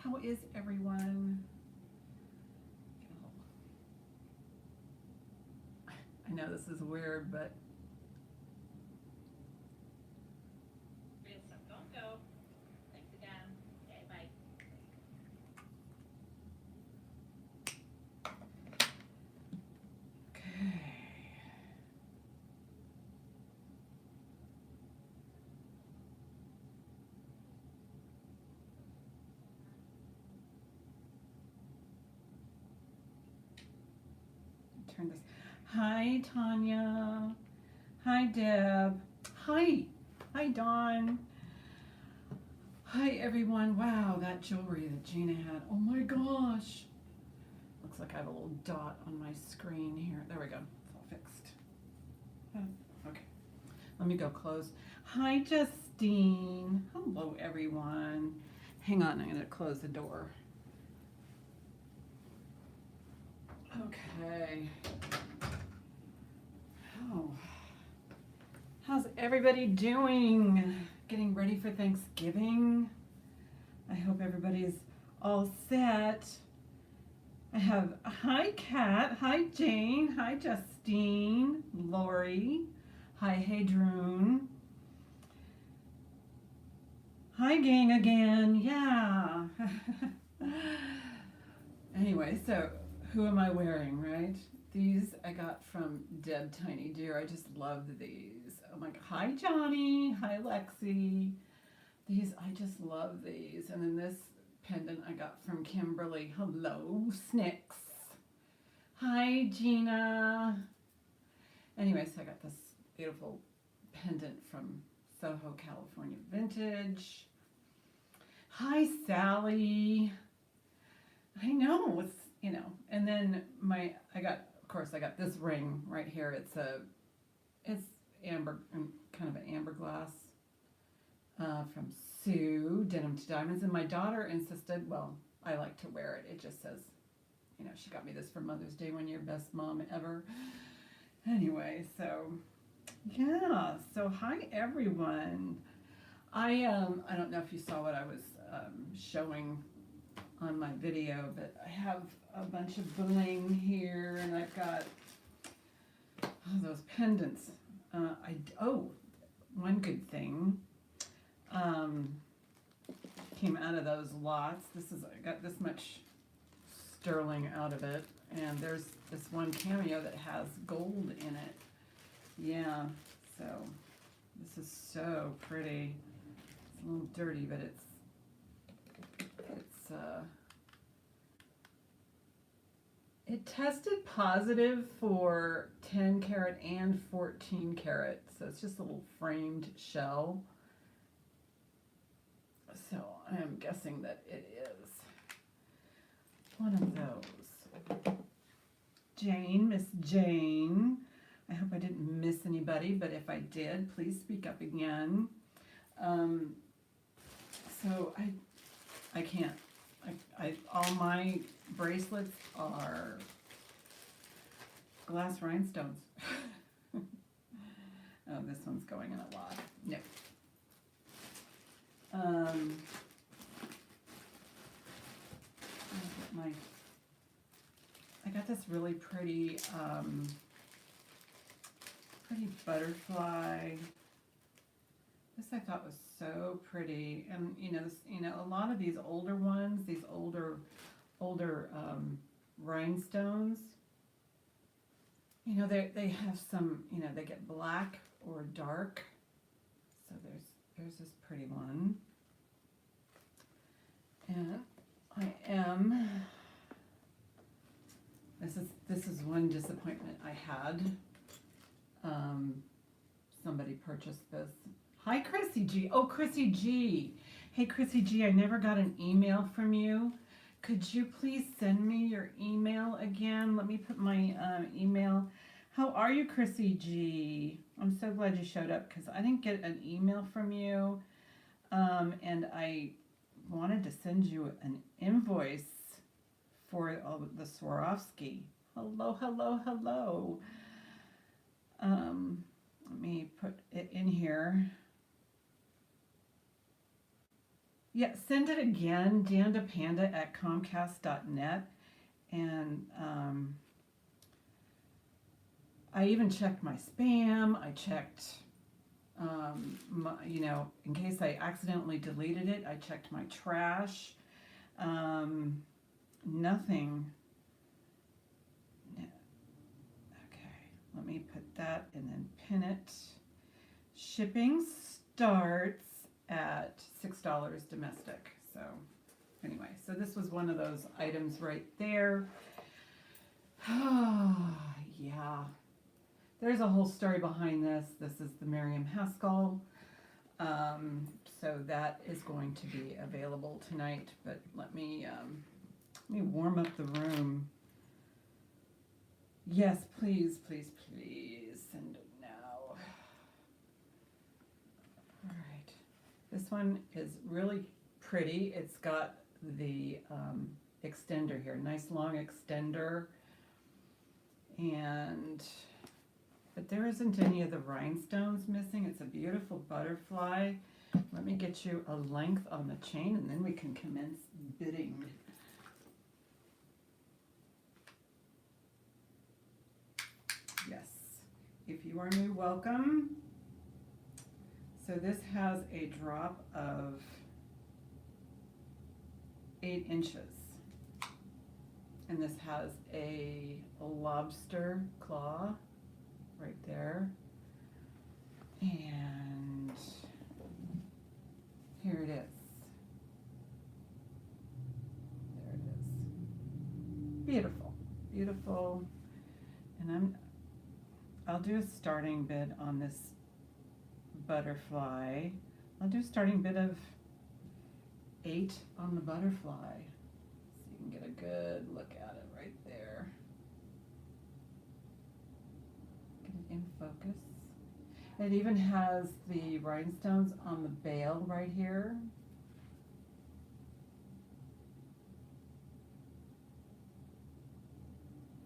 How is everyone? I know this is weird, but Don't go. Thanks again. Okay, bye. okay. Turn this. Hi, Tanya. Hi, Deb. Hi. Hi, Dawn. Hi, everyone. Wow, that jewelry that Gina had. Oh my gosh. Looks like I have a little dot on my screen here. There we go. It's all fixed. Okay. Let me go close. Hi, Justine. Hello, everyone. Hang on, I'm going to close the door. Okay. Oh. How's everybody doing? Getting ready for Thanksgiving? I hope everybody's all set. I have, hi Kat, hi Jane, hi Justine, Lori, hi Hadroon. Hi gang again, yeah. Anyway, so who am I wearing, right? These I got from Deb Tiny Deer. I just love these. Oh my god. Hi Johnny, hi Lexi. These, I just love these. And then this pendant I got from Kimberly. Hello, Snicks. Hi, Gina. Anyway, so I got this beautiful pendant from Soho, California Vintage. Hi, Sally. I know, it's, you know, and then I got this ring right here. It's amber, kind of an amber glass. From Sue, Denim to Diamonds. And my daughter insisted, well, I like to wear it. It just says, you know, she got me this for Mother's Day one year, best mom ever. Anyway, so, yeah. So, hi, everyone. I don't know if you saw what I was showing on my video, but I have a bunch of bling here, and I've got those pendants. One good thing came out of those lots. I got this much sterling out of it, and there's this one cameo that has gold in it. Yeah, so this is so pretty. It's a little dirty, but it's it tested positive for 10 karat and 14 karat, so it's just a little framed shell. So I am guessing that it is one of those. Jane, Miss Jane. I hope I didn't miss anybody, but if I did, please speak up again. So I can't. All my bracelets are glass rhinestones. Oh, this one's going in a lot. No. I got this really pretty butterfly. This I thought was so pretty, and a lot of these older ones, these older rhinestones, they have some, they get black or dark. So there's this pretty one, and this is one disappointment I had. Somebody purchased this. Hi, Chrissy G. Oh, Chrissy G. Hey, Chrissy G, I never got an email from you. Could you please send me your email again? Let me put my email. How are you, Chrissy G? I'm so glad you showed up because I didn't get an email from you. And I wanted to send you an invoice for the Swarovski. Hello, hello, hello. Let me put it in here. Yeah, send it again, jandapanda@comcast.net. And I even checked my spam. I checked, in case I accidentally deleted it, I checked my trash. Nothing. Okay, let me put that and then pin it. Shipping starts at $6 domestic. So anyway, so this was one of those items right there. Yeah, there's a whole story behind this. This is the Miriam Haskell. So that is going to be available tonight, but let me warm up the room. Yes, please, please, please send it now. All right, this one is really pretty. It's got the extender here, nice long extender, but there isn't any of the rhinestones missing. It's a beautiful butterfly. Let me get you a length on the chain and then we can commence bidding. Yes, if you are new, welcome. So this has a drop of 8 inches. And this has a lobster claw right there. And here it is. There it is. Beautiful, beautiful. And I'll do a starting bid on this butterfly. I'll do a starting bid of 8 on the butterfly. So you can get a good look at it right there. Get it in focus. It even has the rhinestones on the bail right here.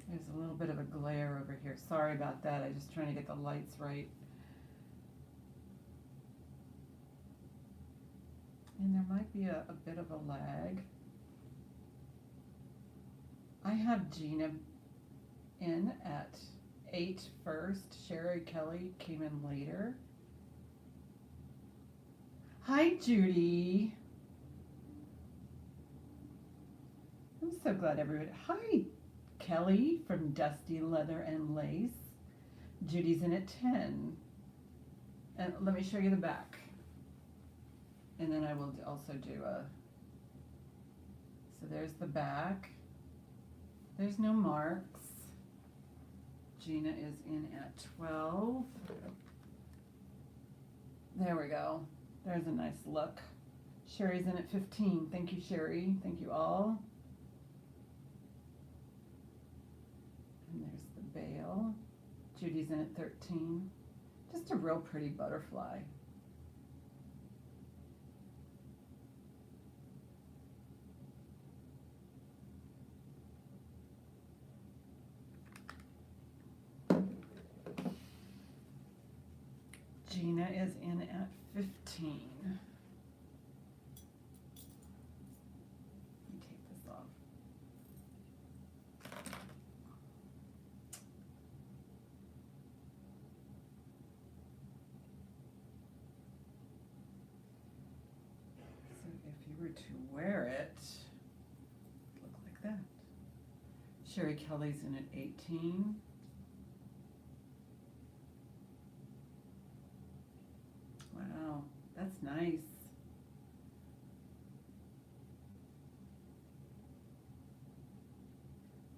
There's a little bit of a glare over here. Sorry about that. I'm just trying to get the lights right. And there might be a bit of a lag. I have Gina in at 8 first. Sherry Kelly came in later. Hi, Judy. I'm so glad everybody. Hi, Kelly from Dusty Leather and Lace. Judy's in at 10. And let me show you the back. And then I will also do so there's the back. There's no marks. Gina is in at 12. There we go. There's a nice look. Sherry's in at 15. Thank you, Sherry. Thank you all. And there's the bail. Judy's in at 13. Just a real pretty butterfly. Gina is in at 15. Let me take this off. So if you were to wear it, look like that. Sherry Kelly's in at 18. Wow, that's nice.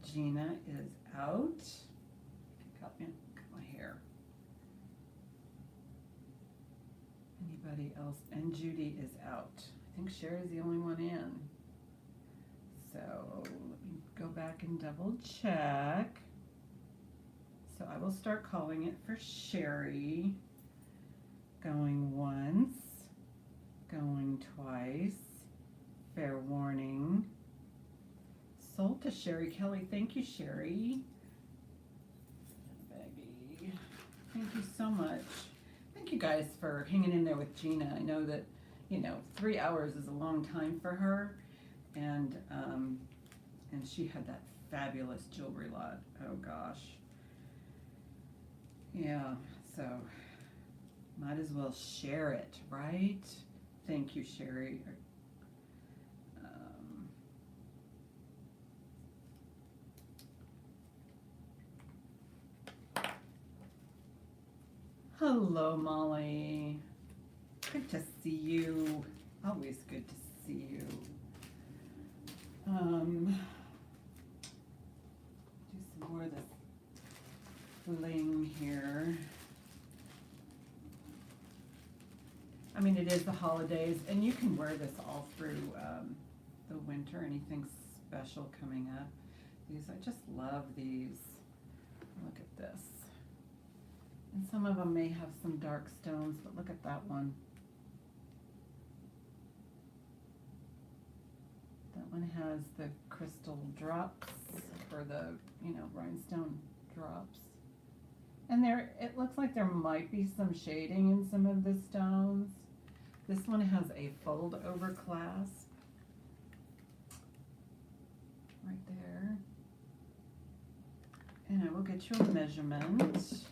Gina is out. Cut my hair. Anybody else? And Judy is out. I think Sherry's the only one in. So let me go back and double check. So I will start calling it for Sherry. Going once, going twice, fair warning. Sold to Sherry Kelly. Thank you, Sherry. Baby. Thank you so much. Thank you guys for hanging in there with Gina. I know that, you know, 3 hours is a long time for her, and she had that fabulous jewelry lot. Oh gosh. Yeah, so might as well share it, right? Thank you, Sherry. Um, Hello, Molly. Good to see you. Always good to see you. Do some more of this bling here. I mean, it is the holidays, and you can wear this all through the winter. Anything special coming up? These, I just love these. Look at this. And some of them may have some dark stones, but look at that one. That one has the crystal drops, or the, you know, rhinestone drops. And there, it looks like there might be some shading in some of the stones. This one has a fold over clasp right there. And I will get you a measurement.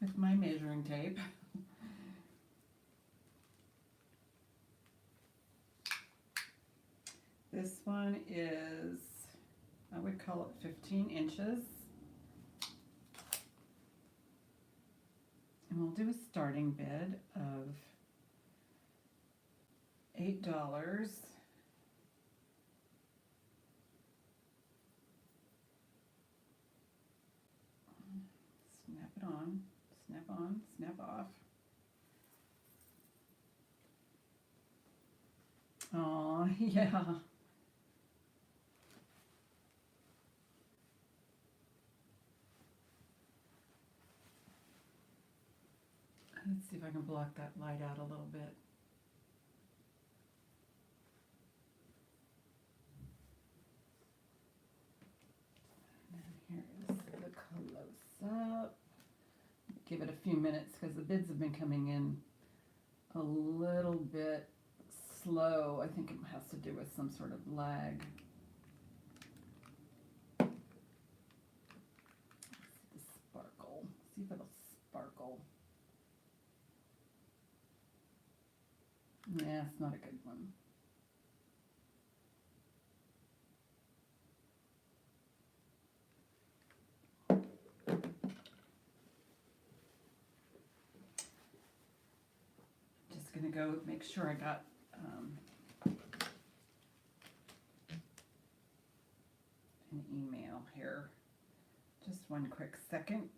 With my measuring tape. This one is, I would call it 15 inches. And we'll do a starting bid of $8. Snap it on, snap off. Oh, yeah. Let's see if I can block that light out a little bit. And here is the close-up. Give it a few minutes because the bids have been coming in a little bit slow. I think it has to do with some sort of lag. Let's see the sparkle. See if it'll sparkle. Yeah, it's not a good one. Just gonna go make sure I got an email here. Just one quick second.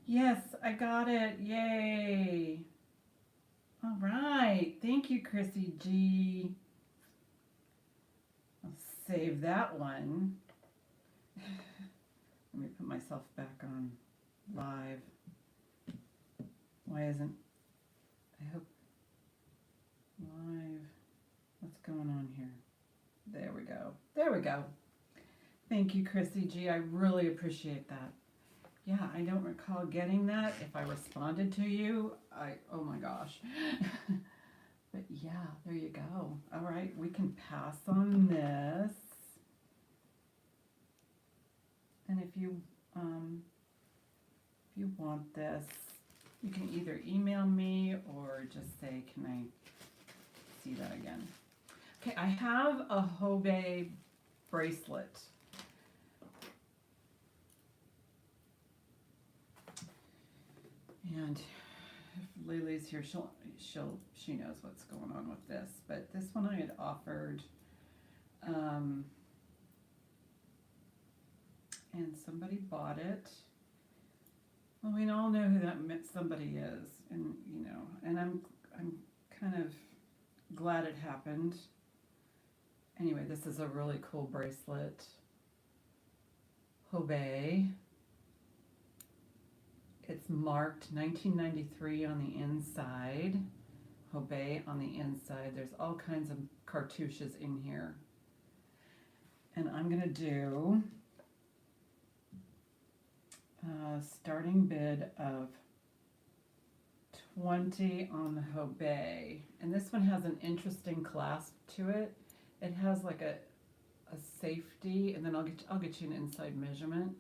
Yes, I got it. Yay. All right. Thank you, Chrissy G. I'll save that one. Let me put myself back on live. Why isn't, I hope, live, what's going on here? There we go. There we go. Thank you, Chrissy G. I really appreciate that. Yeah, I don't recall getting that. If I responded to you, oh my gosh. But yeah, there you go. All right, we can pass on this. And if you want this, you can either email me or just say, can I see that again? Okay, I have a Hobe bracelet. And if Lily's here, she knows what's going on with this. But this one I had offered, and somebody bought it. Well, we all know who that somebody is, and you know, and I'm kind of glad it happened. Anyway, this is a really cool bracelet. Hobe. It's marked 1993 on the inside, Hobey on the inside. There's all kinds of cartouches in here. And I'm going to do a starting bid of 20 on the Hobey. And this one has an interesting clasp to it. It has like a safety, and then I'll get you an inside measurement.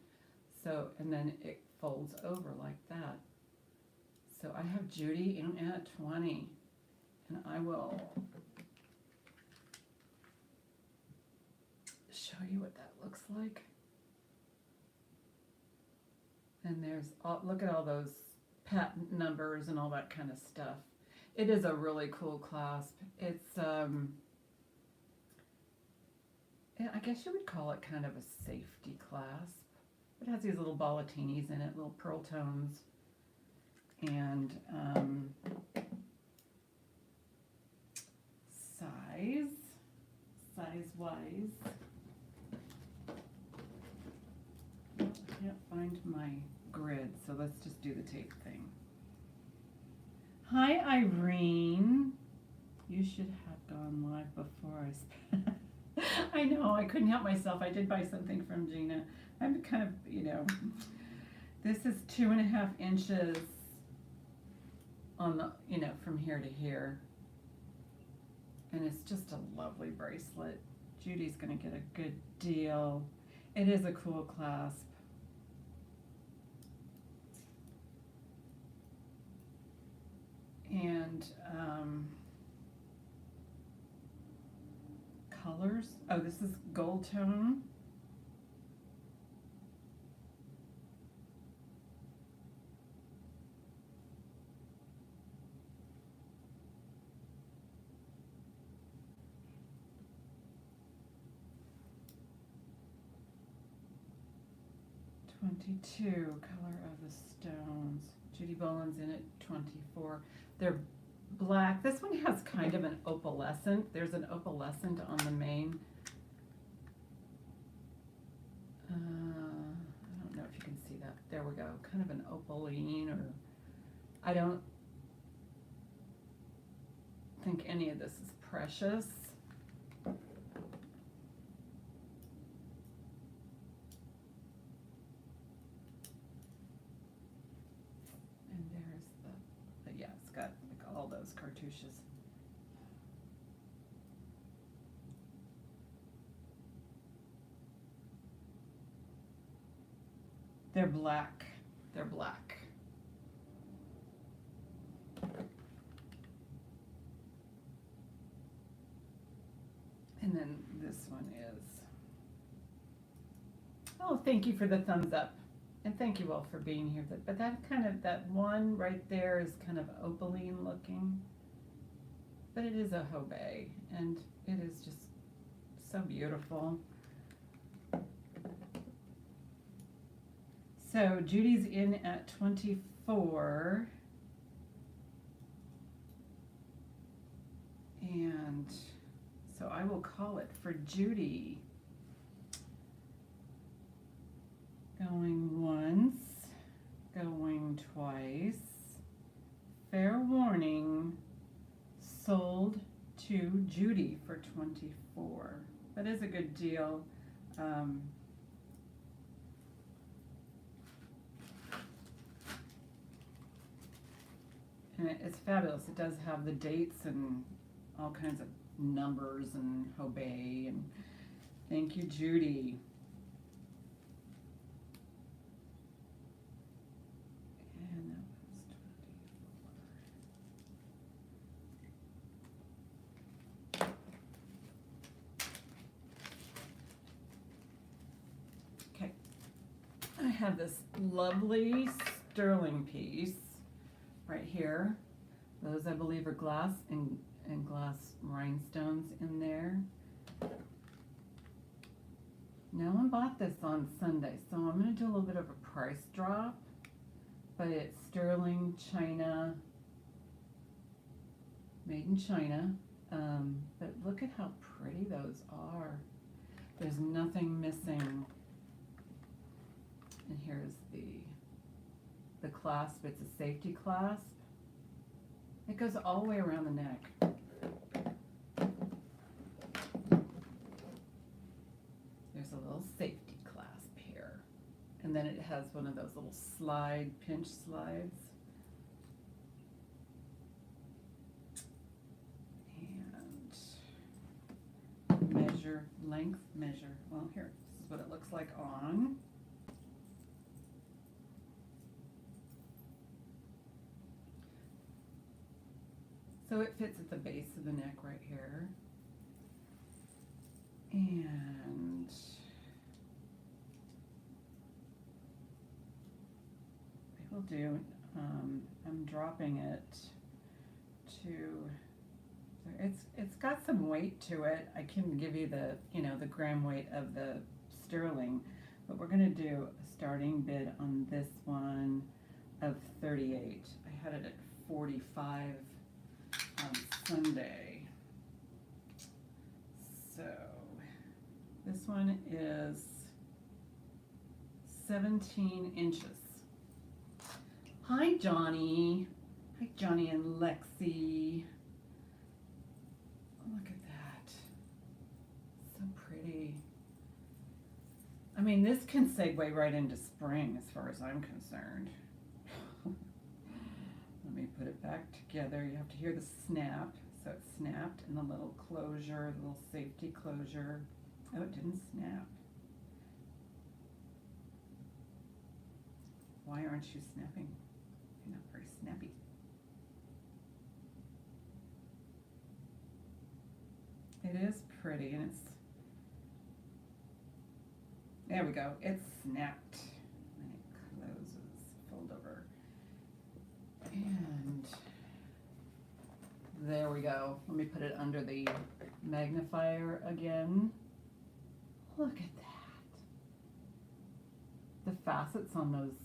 So, and then it folds over like that. So I have Judy in at 20, and I will show you what that looks like. And there's look at all those patent numbers and all that kind of stuff. It is a really cool clasp. It's I guess you would call it kind of a safety clasp. It has these little ballatinis in it, little pearl tones, and size-wise. I can't find my grid, so let's just do the tape thing. Hi, Irene. You should have gone live before I spent. I know, I couldn't help myself. I did buy something from Gina. I'm kind of, this is 2.5 inches on the, from here to here. And it's just a lovely bracelet. Judy's gonna get a good deal. It is a cool clasp. And colors. Oh, this is gold tone. $22, color of the stones. Judy Boland's in at 24. They're black. This one has kind of an opalescent. There's an opalescent on the main. I don't know if you can see that. There we go. Kind of an opaline, or I don't think any of this is precious. And there's the yeah, it's got like all those cartouches. They're black. They're black. And then this one is, oh, thank you for the thumbs up. And thank you all for being here. But that kind of, that one right there is kind of opaline looking. But it is a Hobey, and it is just so beautiful. So Judy's in at 24. And so I will call it for Judy. Going once, going twice. Fair warning, sold to Judy for 24. That is a good deal. And it's fabulous. It does have the dates and all kinds of numbers and Hobey, and thank you, Judy. And that was 24. Okay. I have this lovely sterling piece right here. Those, I believe, are glass and glass rhinestones in there. No one bought this on Sunday, so I'm going to do a little bit of a price drop. But it's sterling, China, made in China. But look at how pretty those are. There's nothing missing. And here's the the clasp, it's a safety clasp. It goes all the way around the neck. There's a little safety clasp here. And then it has one of those little pinch slides. And length measure. Well, here, this is what it looks like on. So it fits at the base of the neck right here. And I will do, I'm dropping it to, it's got some weight to it. I can give you the, the gram weight of the sterling, but we're gonna do a starting bid on this one of 38. I had it at 45 on Sunday. So this one is 17 inches. Hi, Johnny. Hi, Johnny and Lexi. Oh, look at that. So pretty. I mean, this can segue right into spring as far as I'm concerned. Let me put it back together. You have to hear the snap. So it snapped, and the little closure, the little safety closure. Oh, it didn't snap. Why aren't you snapping? You're not very snappy. It is pretty, and it's, there we go. It snapped. And it closes, fold over. And there we go. Let me put it under the magnifier again. Look at that. The facets on those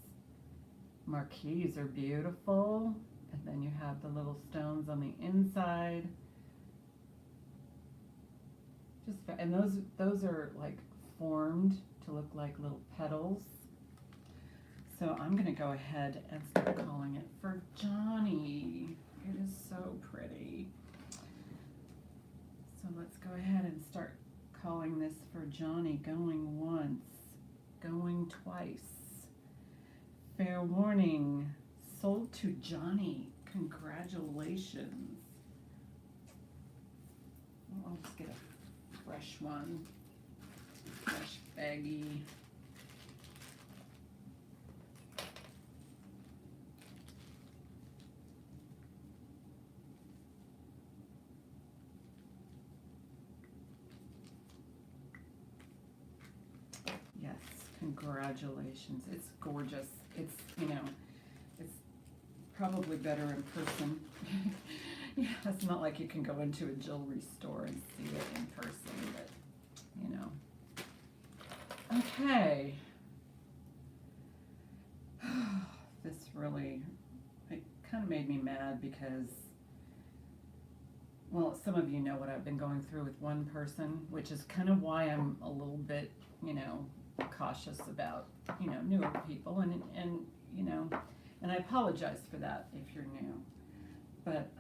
marquees are beautiful. And then you have the little stones on the inside. And those are like formed to look like little petals. So I'm gonna go ahead and start calling it for Johnny. It is so pretty. So let's go ahead and start calling this for Johnny. Going once, going twice. Fair warning, sold to Johnny. Congratulations. Well, I'll just get a fresh one, fresh baggie. Yes, congratulations. It's gorgeous. It's, it's probably better in person. Yeah, it's not like you can go into a jewelry store and see it in person, but, Okay. This really, it kind of made me mad because, well, some of you know what I've been going through with one person, which is kind of why I'm a little bit, cautious about, newer people, and and I apologize for that if you're new. But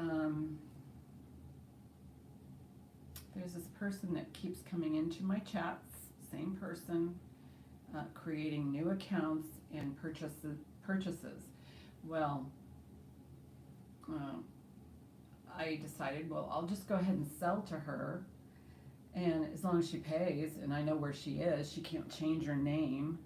there's this person that keeps coming into my chats, same person, creating new accounts and purchases. Well, I decided, well, I'll just go ahead and sell to her, and as long as she pays, and I know where she is, she can't change her name.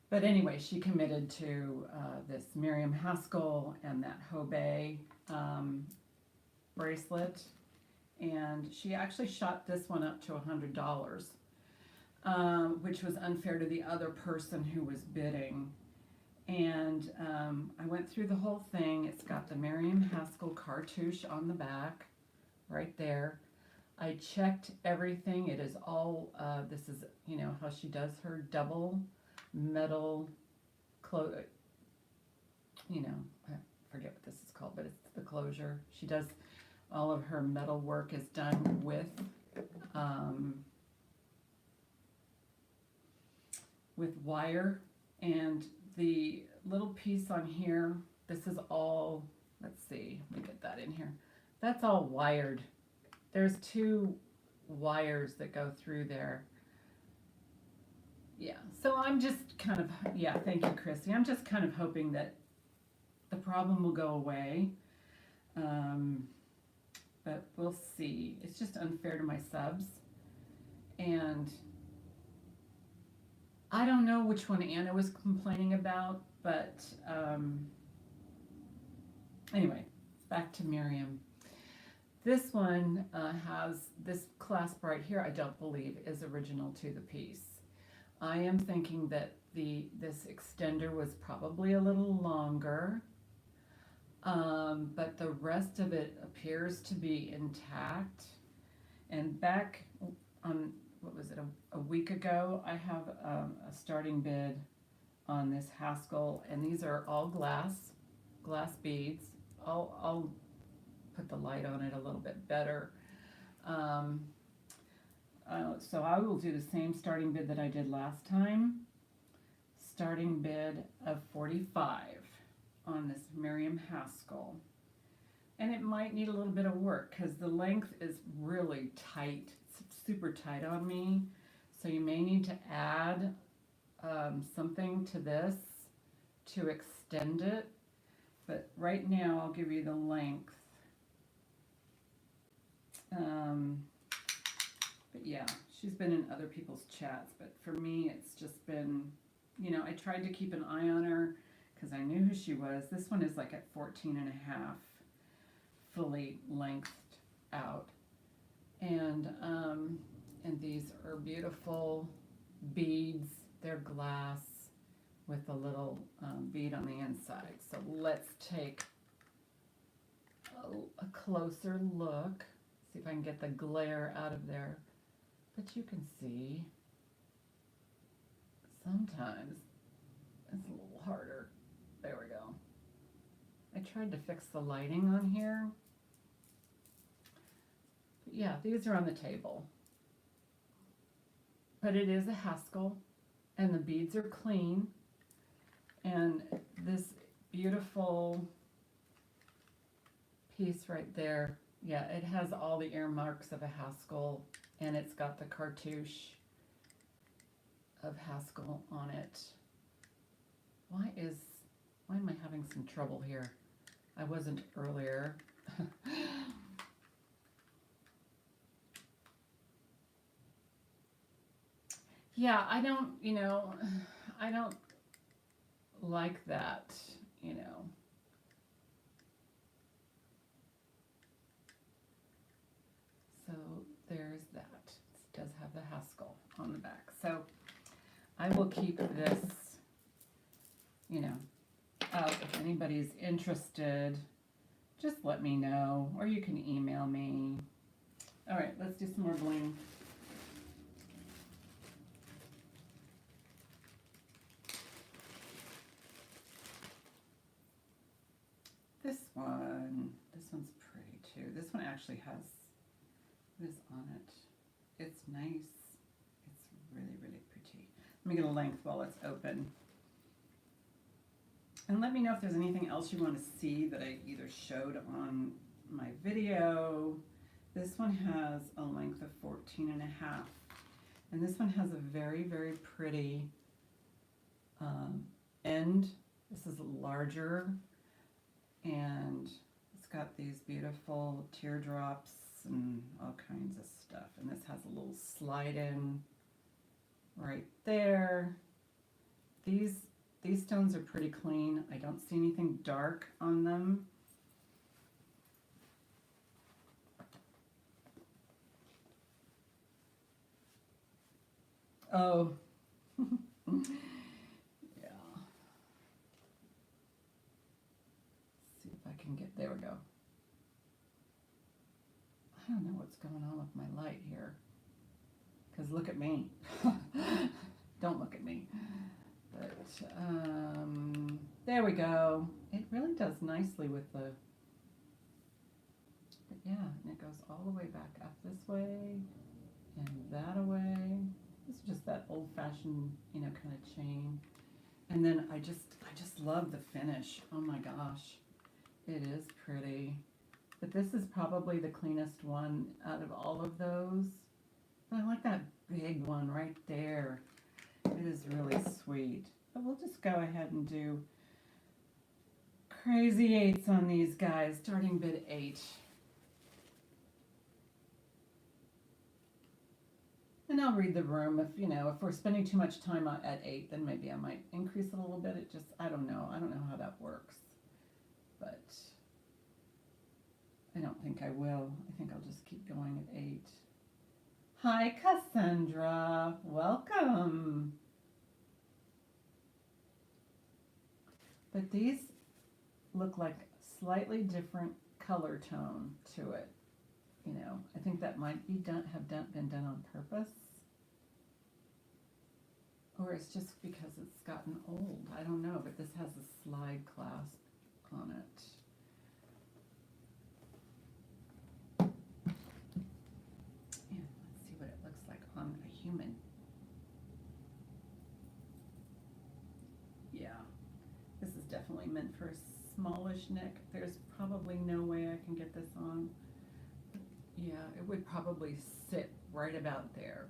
But anyway, she committed to this Miriam Haskell and that Hobey bracelet, and she actually shot this one up to $100, which was unfair to the other person who was bidding. And I went through the whole thing. It's got the Miriam Haskell cartouche on the back, right there. I checked everything. It is all, this is, how she does her double metal I forget what this is called, but it's the closure. She does, all of her metal work is done with with wire, and the little piece on here, this is all, let's see, let me get that in here. That's all wired. There's 2 wires that go through there. Yeah, so I'm just kind of, yeah, thank you, Chrissy. I'm just kind of hoping that the problem will go away. But we'll see. It's just unfair to my subs. And I don't know which one Anna was complaining about, but anyway, back to Miriam. This one has this clasp right here, I don't believe is original to the piece. I am thinking that this extender was probably a little longer, but the rest of it appears to be intact. And back on, what was it, a week ago, I have a starting bid on this Haskell, and these are all glass beads. I'll put the light on it a little bit better. So I will do the same starting bid that I did last time. Starting bid of $45 on this Miriam Haskell. And it might need a little bit of work because the length is really tight. It's super tight on me. So you may need to add something to this to extend it. But right now I'll give you the length. But yeah, she's been in other people's chats, but for me it's just been, you know, I tried to keep an eye on her because I knew who she was. This one is like at 14 and a half, fully lengthed out. And these are beautiful beads. They're glass with a little bead on the inside. So let's take a closer look. See if I can get the glare out of there. But you can see sometimes it's a little harder. There we go. I tried to fix the lighting on here. But yeah, these are on the table. But it is a Haskell, and the beads are clean. And this beautiful piece right there, yeah, it has all the earmarks of a Haskell, and it's got the cartouche of Haskell on it. Why am I having some trouble here? I wasn't earlier. Yeah, I don't like that, So there's that. It does have the Haskell on the back. So I will keep this, out. If anybody's interested, just let me know, or you can email me. All right, let's do some more bling. This one's pretty too. This one actually has this on it. It's nice. It's really, really pretty. Let me get a length while it's open. And let me know if there's anything else you want to see that I either showed on my video. This one has a length of 14 and a half. And this one has a very, very pretty end. This is larger. And it's got these beautiful teardrops and all kinds of stuff. And this has a little slide in right there. These stones are pretty clean. I don't see anything dark on them. Oh. There we go. I don't know what's going on with my light here. Because look at me. Don't look at me. But, there we go. It really does nicely with the... But yeah, and it goes all the way back up this way. And that away. It's just that old-fashioned, you know, kind of chain. And then I just love the finish. Oh my gosh, it is pretty. But this is probably the cleanest one out of all of those. But I like that big one right there. It is really sweet. But we'll just go ahead and do crazy eights on these guys, starting bid 8. And I'll read the room. If, you know, if we're spending too much time at 8, then maybe I might increase it a little bit. It just, I don't know. I don't know how that works. But I don't think I will. I think I'll just keep going at 8. Hi, Cassandra. Welcome. But these look like slightly different color tone to it. You know, I think that might be been done on purpose. Or it's just because it's gotten old. I don't know, but this has a slide clasp on it. And let's see what it looks like on a human. Yeah, this is definitely meant for a smallish neck. There's probably no way I can get this on. Yeah, it would probably sit right about there.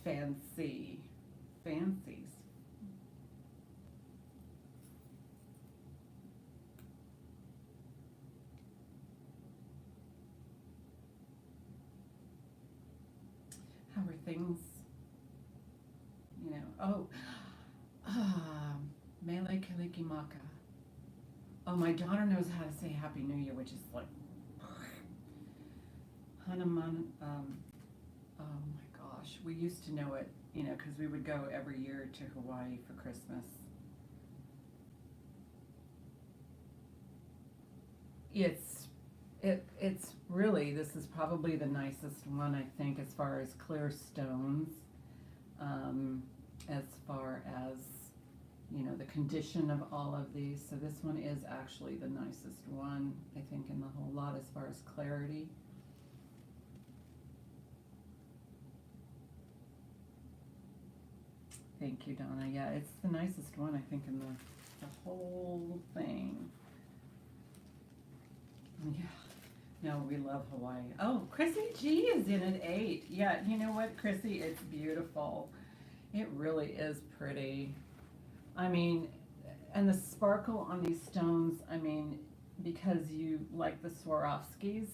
Fancies. How are things? You know, Mele Kalikimaka. Oh, my daughter knows how to say Happy New Year, which is like Hanuman. Oh my gosh, we used to know it, you know, because we would go every year to Hawaii for Christmas. It's really, this is probably the nicest one, I think, as far as clear stones, as far as, you know, the condition of all of these. So this one is actually the nicest one, I think, in the whole lot as far as clarity. Thank you, Donna. Yeah, it's the nicest one, I think, in the whole thing. Yeah. No, we love Hawaii. Oh, Chrissy G is in at 8. Yeah, you know what, Chrissy? It's beautiful. It really is pretty. I mean, and the sparkle on these stones, I mean, because you like the Swarovskis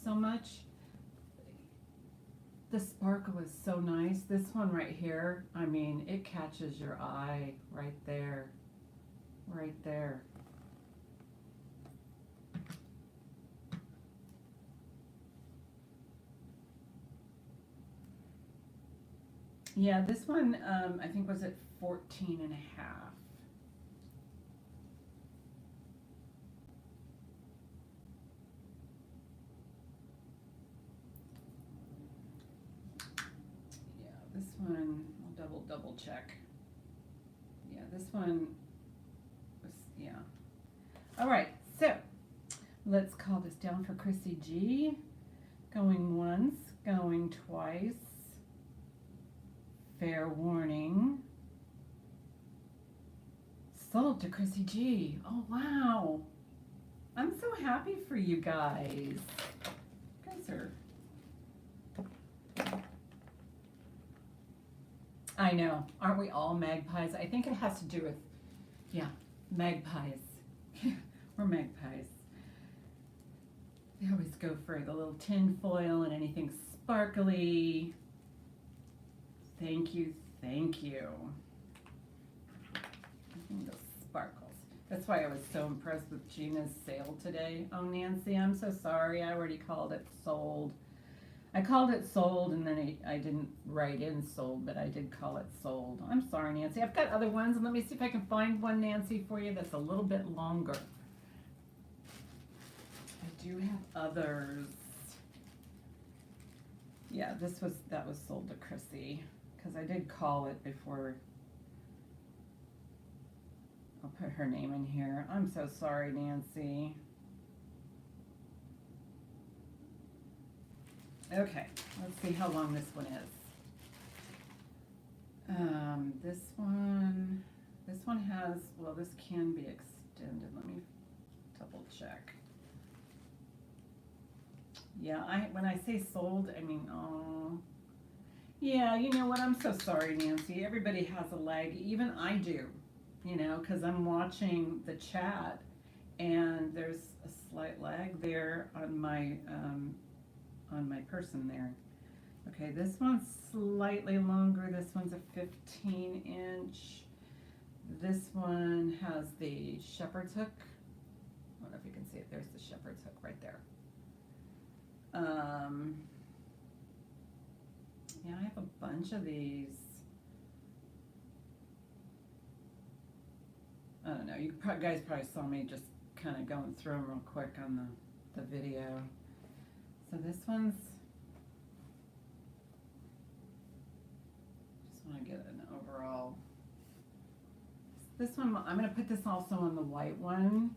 so much, the sparkle is so nice. This one right here, I mean, it catches your eye right there. Right there. Yeah, this one, I think was at 14 and a half. Yeah, this one, I'll double check. Yeah, this one was, yeah. All right, so let's call this down for Chrissy G. Going once, going twice. Fair warning. Sold to Chrissy G. Oh, wow. I'm so happy for you guys. You guys are... I know. Aren't we all magpies? I think it has to do with, yeah, magpies. We're magpies. They always go for the little tin foil and anything sparkly. Thank you, thank you. Those sparkles. That's why I was so impressed with Gina's sale today. Oh, Nancy, I'm so sorry. I already called it sold. I called it sold, and then I didn't write in sold, but I did call it sold. I'm sorry, Nancy. I've got other ones, and let me see if I can find one, Nancy, for you that's a little bit longer. I do have others. Yeah, that was sold to Chrissy, because I did call it before. I'll put her name in here. I'm so sorry, Nancy. Okay, let's see how long this one is. This one has, well, this can be extended. Let me double check. Yeah, when I say sold, I mean, oh, yeah, you know what? I'm so sorry, Nancy. Everybody has a lag. Even I do, you know, because I'm watching the chat and there's a slight lag there on my person there. Okay, this one's slightly longer. This one's a 15-inch. This one has the shepherd's hook. I don't know if you can see it. There's the shepherd's hook right there. Yeah, I have a bunch of these. I don't know. You guys probably saw me just kind of going through them real quick on the video. So this one's, just want to get an overall. This one, I'm going to put this also on the white one.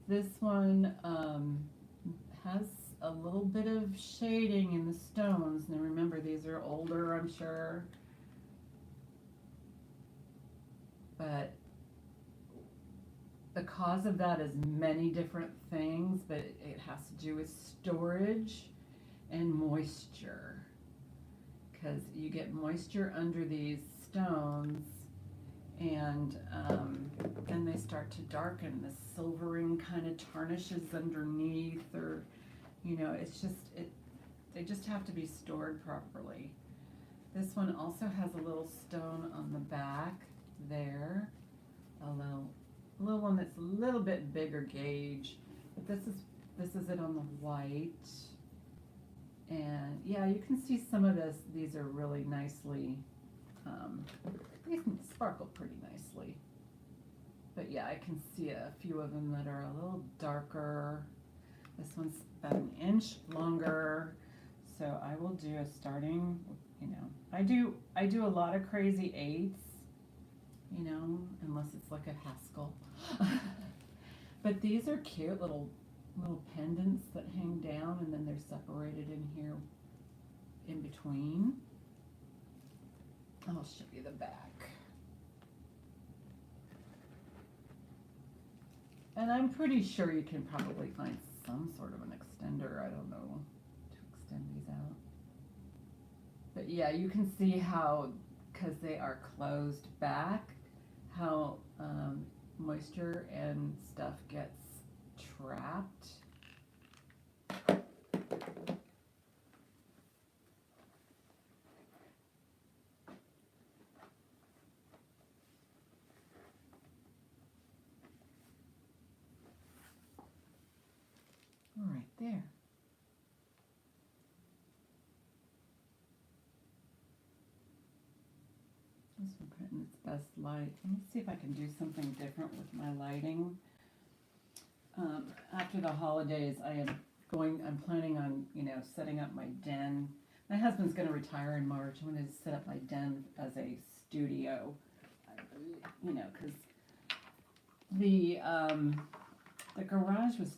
This one has a little bit of shading in the stones. Now remember, these are older, I'm sure. But the cause of that is many different things, but it has to do with storage and moisture. Because you get moisture under these stones, and they start to darken. The silvering kind of tarnishes underneath, or you know, it's just they just have to be stored properly. This one also has a little stone on the back there, a little one that's a little bit bigger gauge, but this is it on the white. And yeah, you can see some of this. These are really nicely, these sparkle pretty nicely. But yeah, I can see a few of them that are a little darker. This one's about an inch longer. So I will do a starting, you know, I do a lot of crazy 8s, you know, unless it's like a Haskell. But these are cute little pendants that hang down, and then they're separated in here in between. I'll show you the back. And I'm pretty sure you can probably find some sort of an extender, I don't know, to extend these out. But yeah, you can see how, because they are closed back, how moisture and stuff gets trapped. Right there. This one put in its best light. Let me see if I can do something different with my lighting. After the holidays, I'm planning on, you know, setting up my den. My husband's going to retire in March. I'm going to set up my den as a studio, you know, because the garage was,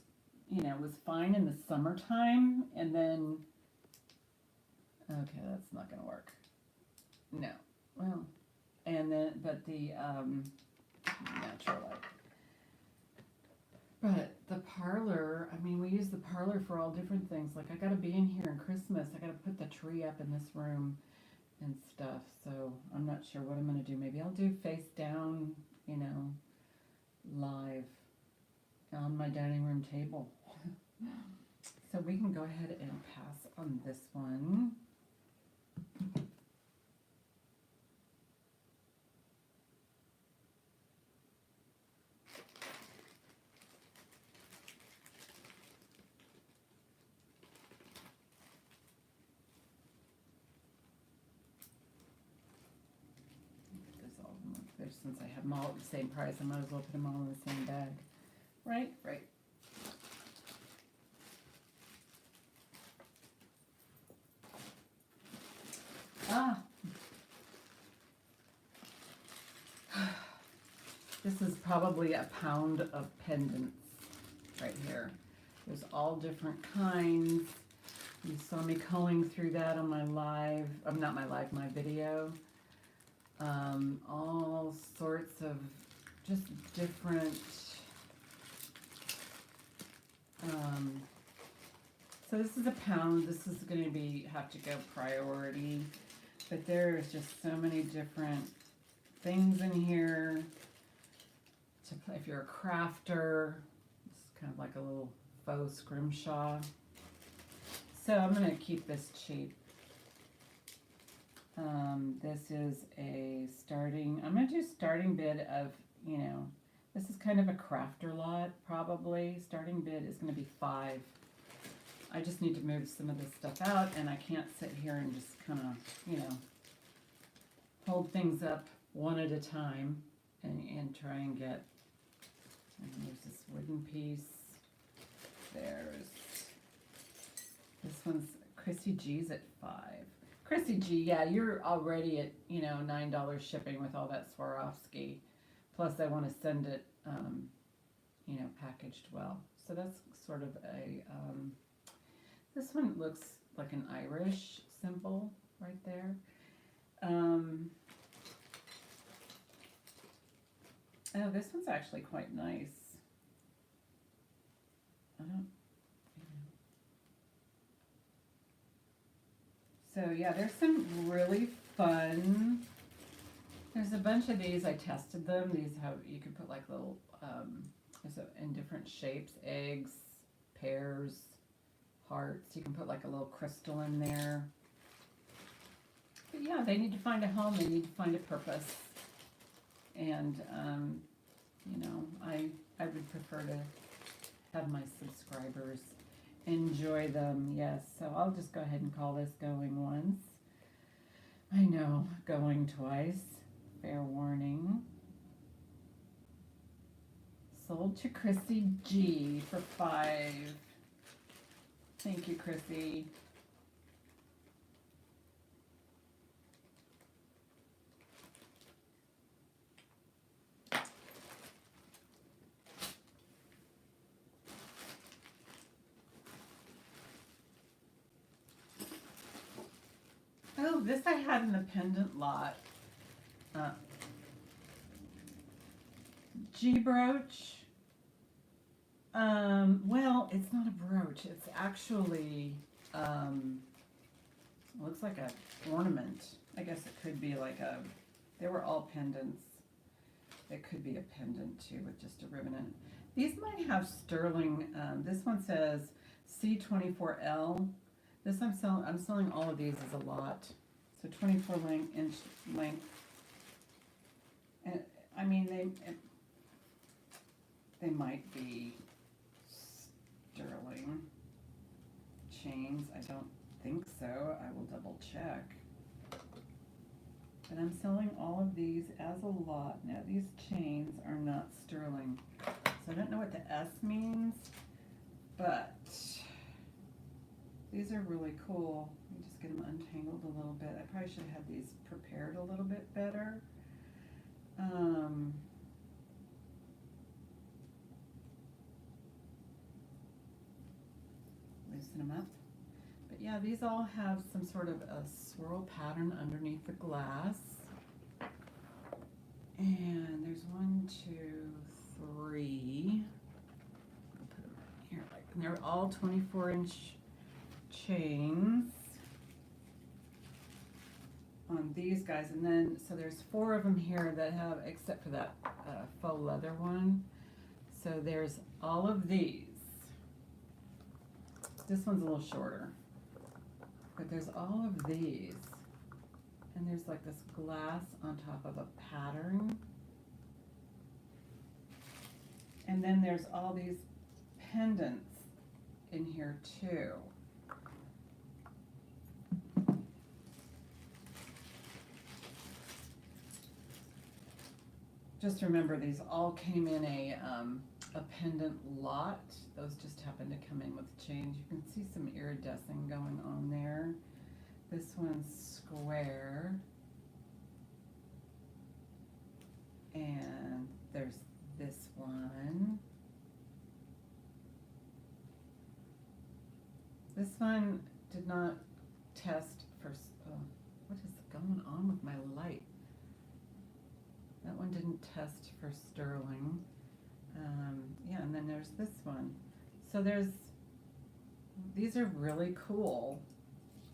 you know, was fine in the summertime, and then, okay, that's not going to work. No, well, and then, but the natural light. But the parlor, I mean, we use the parlor for all different things. Like, I got to be in here in Christmas. I got to put the tree up in this room and stuff. So I'm not sure what I'm going to do. Maybe I'll do face down, you know, live on my dining room table. So we can go ahead and pass on this one. Since I have them all at the same price, I might as well put them all in the same bag. Right? Right. Ah. This is probably a pound of pendants right here. There's all different kinds. You saw me culling through that on my live, not my live, my video. all sorts of just different, so this is a pound. This is going to have to go priority, but there's just so many different things in here to play. If you're a crafter, it's kind of like a little faux scrimshaw. So I'm going to keep this cheap. This is a starting, I'm going to do starting bid of, this is kind of a crafter lot, probably. Starting bid is going to be $5. I just need to move some of this stuff out, and I can't sit here and just kind of, hold things up one at a time and try and get, and there's this wooden piece. There's, this one's Chrissy G's at $5. Chrissy G, yeah, you're already at, $9 shipping with all that Swarovski. Plus I want to send it, packaged well. So that's sort of a, this one looks like an Irish symbol right there. Oh, this one's actually quite nice. I don't, So yeah, there's some really fun, there's a bunch of these, I tested them. These have, you can put like little, in different shapes, eggs, pears, hearts. You can put like a little crystal in there. But yeah, they need to find a home, they need to find a purpose. And, I would prefer to have my subscribers enjoy them, yes. So I'll just go ahead and call this going once. I know, going twice. Fair warning. Sold to Chrissy G for $5. Thank you, Chrissy. Oh, this I had in the pendant lot. G brooch. Well, it's not a brooch. It's actually, looks like a ornament. I guess it could be like a, they were all pendants. It could be a pendant too with just a ribbon in it. These might have sterling, this one says C24L. This I'm selling all of these as a lot. So 24-inch length. And I mean, they might be sterling chains. I don't think so. I will double check. But I'm selling all of these as a lot. Now these chains are not sterling. So I don't know what the S means, but these are really cool. Let me just get them untangled a little bit. I probably should have had these prepared a little bit better. Loosen them up. But yeah, these all have some sort of a swirl pattern underneath the glass. And there's 1, 2, 3. I'll put them right here. And they're all 24-inch chains on these guys, and then so there's 4 of them here that have, except for that faux leather one. So there's all of these. This one's a little shorter, but there's all of these, and there's like this glass on top of a pattern, and then there's all these pendants in here too. Just remember, these all came in a pendant lot. Those just happen to come in with chains. You can see some iridescent going on there. This one's square. And there's this one. This one did not test for, what is going on with my light? one didn't test for sterling. Yeah, and then there's this one. So these are really cool.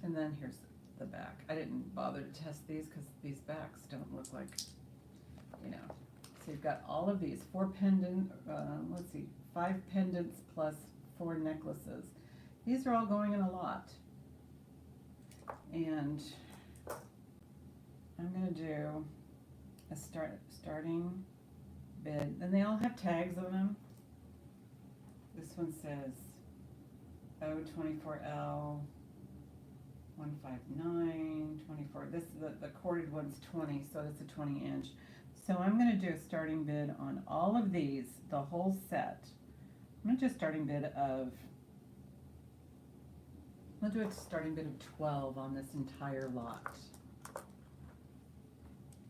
And then here's the back. I didn't bother to test these because these backs don't look like, you know. So you've got all of these, 4 pendant, let's see, 5 pendants plus 4 necklaces. These are all going in a lot. And I'm gonna do a starting bid. And they all have tags on them. This one says O24L 159 24. This the corded one's 20, so it's a 20 inch. So I'm going to do a starting bid on all of these, the whole set. I'm going to do a starting bid of, I'll do a starting bid of 12 on this entire lot.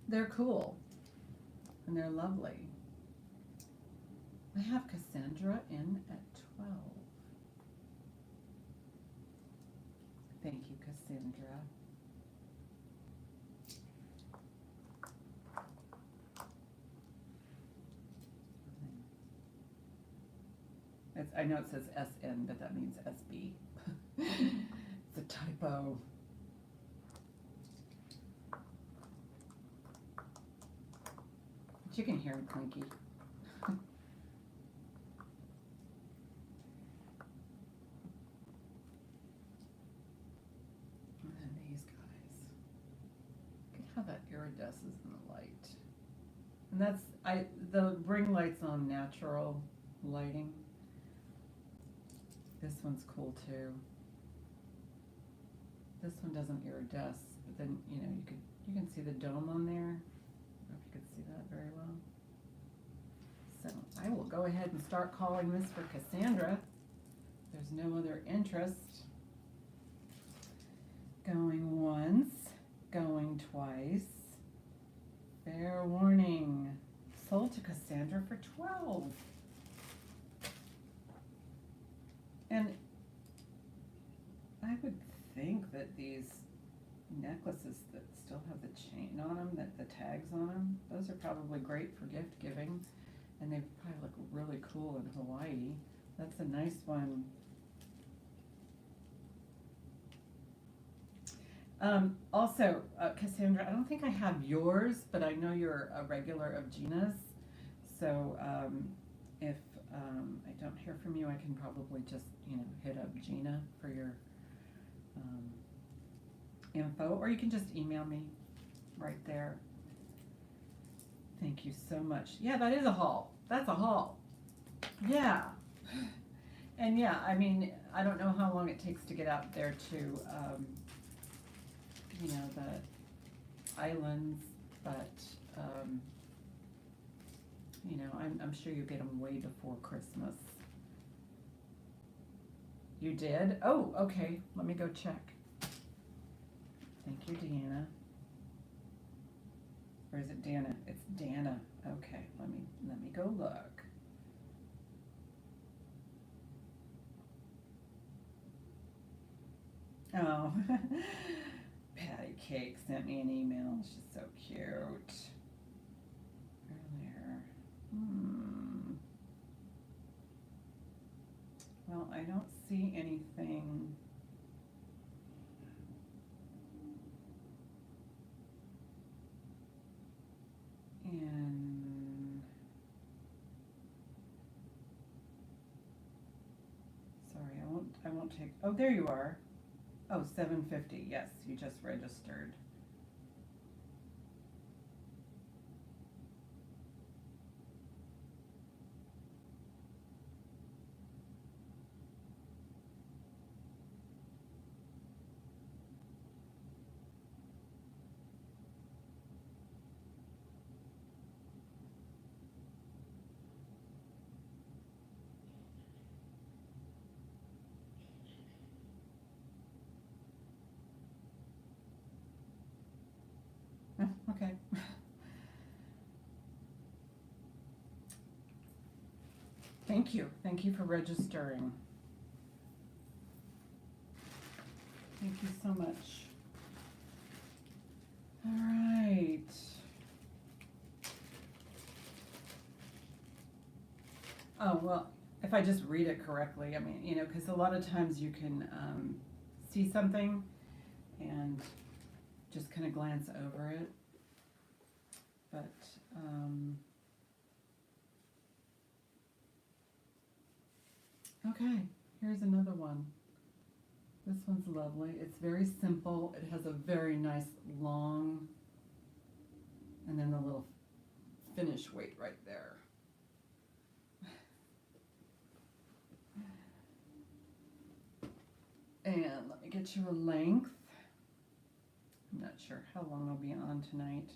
They're cool and they're lovely. I have Cassandra in at 12. Thank you, Cassandra. I know it says SN, but that means SB. It's a typo. But you can hear it clinky. And then these guys. Look at how that iridesces in the light. And that's, the ring light's on natural lighting. This one's cool too. This one doesn't iridesce, but then you know you can see the dome on there. I don't know if you could see that very well. So I will go ahead and start calling this for Cassandra. There's no other interest. Going once, going twice. Fair warning. Sold to Cassandra for 12. And I would think that these necklaces that still have the chain on them, that the tags on them, those are probably great for gift giving. And they probably look really cool in Hawaii. That's a nice one. Also, Cassandra, I don't think I have yours, but I know you're a regular of Gina's. So if I don't hear from you, I can probably just, you know, hit up Gina for your info, or you can just email me right there. Thank you so much. Yeah, that is a haul. That's a haul. Yeah. And yeah, I mean, I don't know how long it takes to get out there to, you know, the islands, but, you know, I'm sure you get them way before Christmas. You did? Oh, okay. Let me go check. Thank you, Deanna. Or is it Dana? It's Dana. Okay, let me go look. Oh, Patty Cake sent me an email. She's so cute. Earlier. Well, I don't see anything. Sorry, I won't take, oh, there you are. Oh, $7.50, yes, you just registered. Okay. Thank you for registering. Thank you so much. All right. Oh, well, if I just read it correctly, I mean, because a lot of times you can see something and just kind of glance over it. But, okay, here's another one. This one's lovely. It's very simple. It has a very nice long, and then the little finish weight right there. And let me get you a length. I'm not sure how long I'll be on tonight.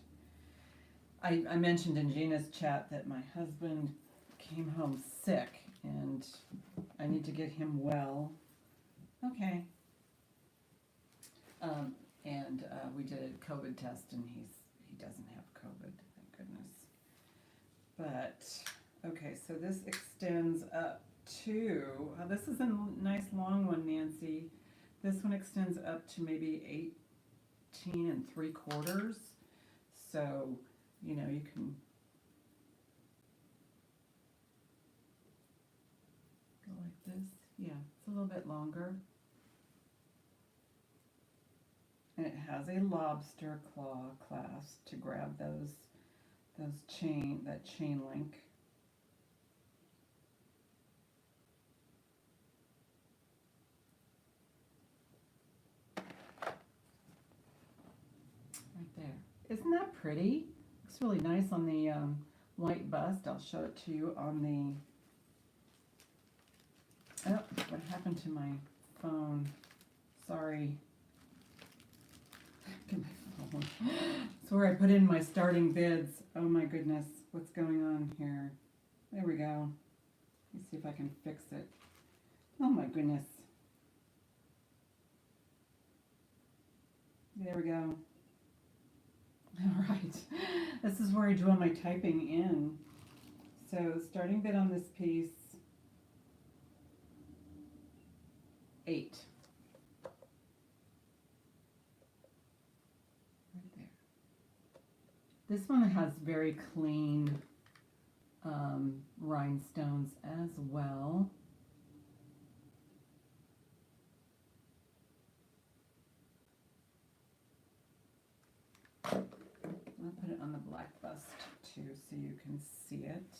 I mentioned in Gina's chat that my husband came home sick and I need to get him well. Okay. And we did a COVID test and he doesn't have COVID, thank goodness. But, okay, so this extends up to, this is a nice long one, Nancy. This one extends up to maybe 18 3/4. So, you can go like this. Yeah, it's a little bit longer. And it has a lobster claw clasp to grab that chain link. Right there. Isn't that pretty? Looks really nice on the white bust. I'll show it to you on the, oh, what happened to my phone? Sorry. Get my phone. It's where I put in my starting bids. Oh my goodness, what's going on here? There we go. Let me see if I can fix it. Oh my goodness. There we go. All right. This is where I do all my typing in. So starting bid on this piece, 8. Right there. This one has very clean rhinestones as well. I'll put it on the black bust too so you can see it.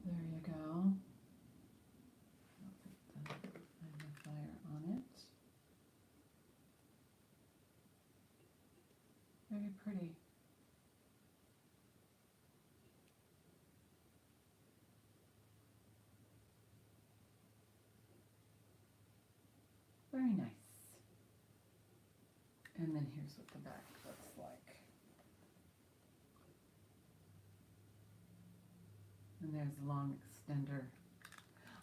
There you go. I'll put the magnifier on it. Very pretty. Very nice. And then here's what the back looks like. And there's a long extender.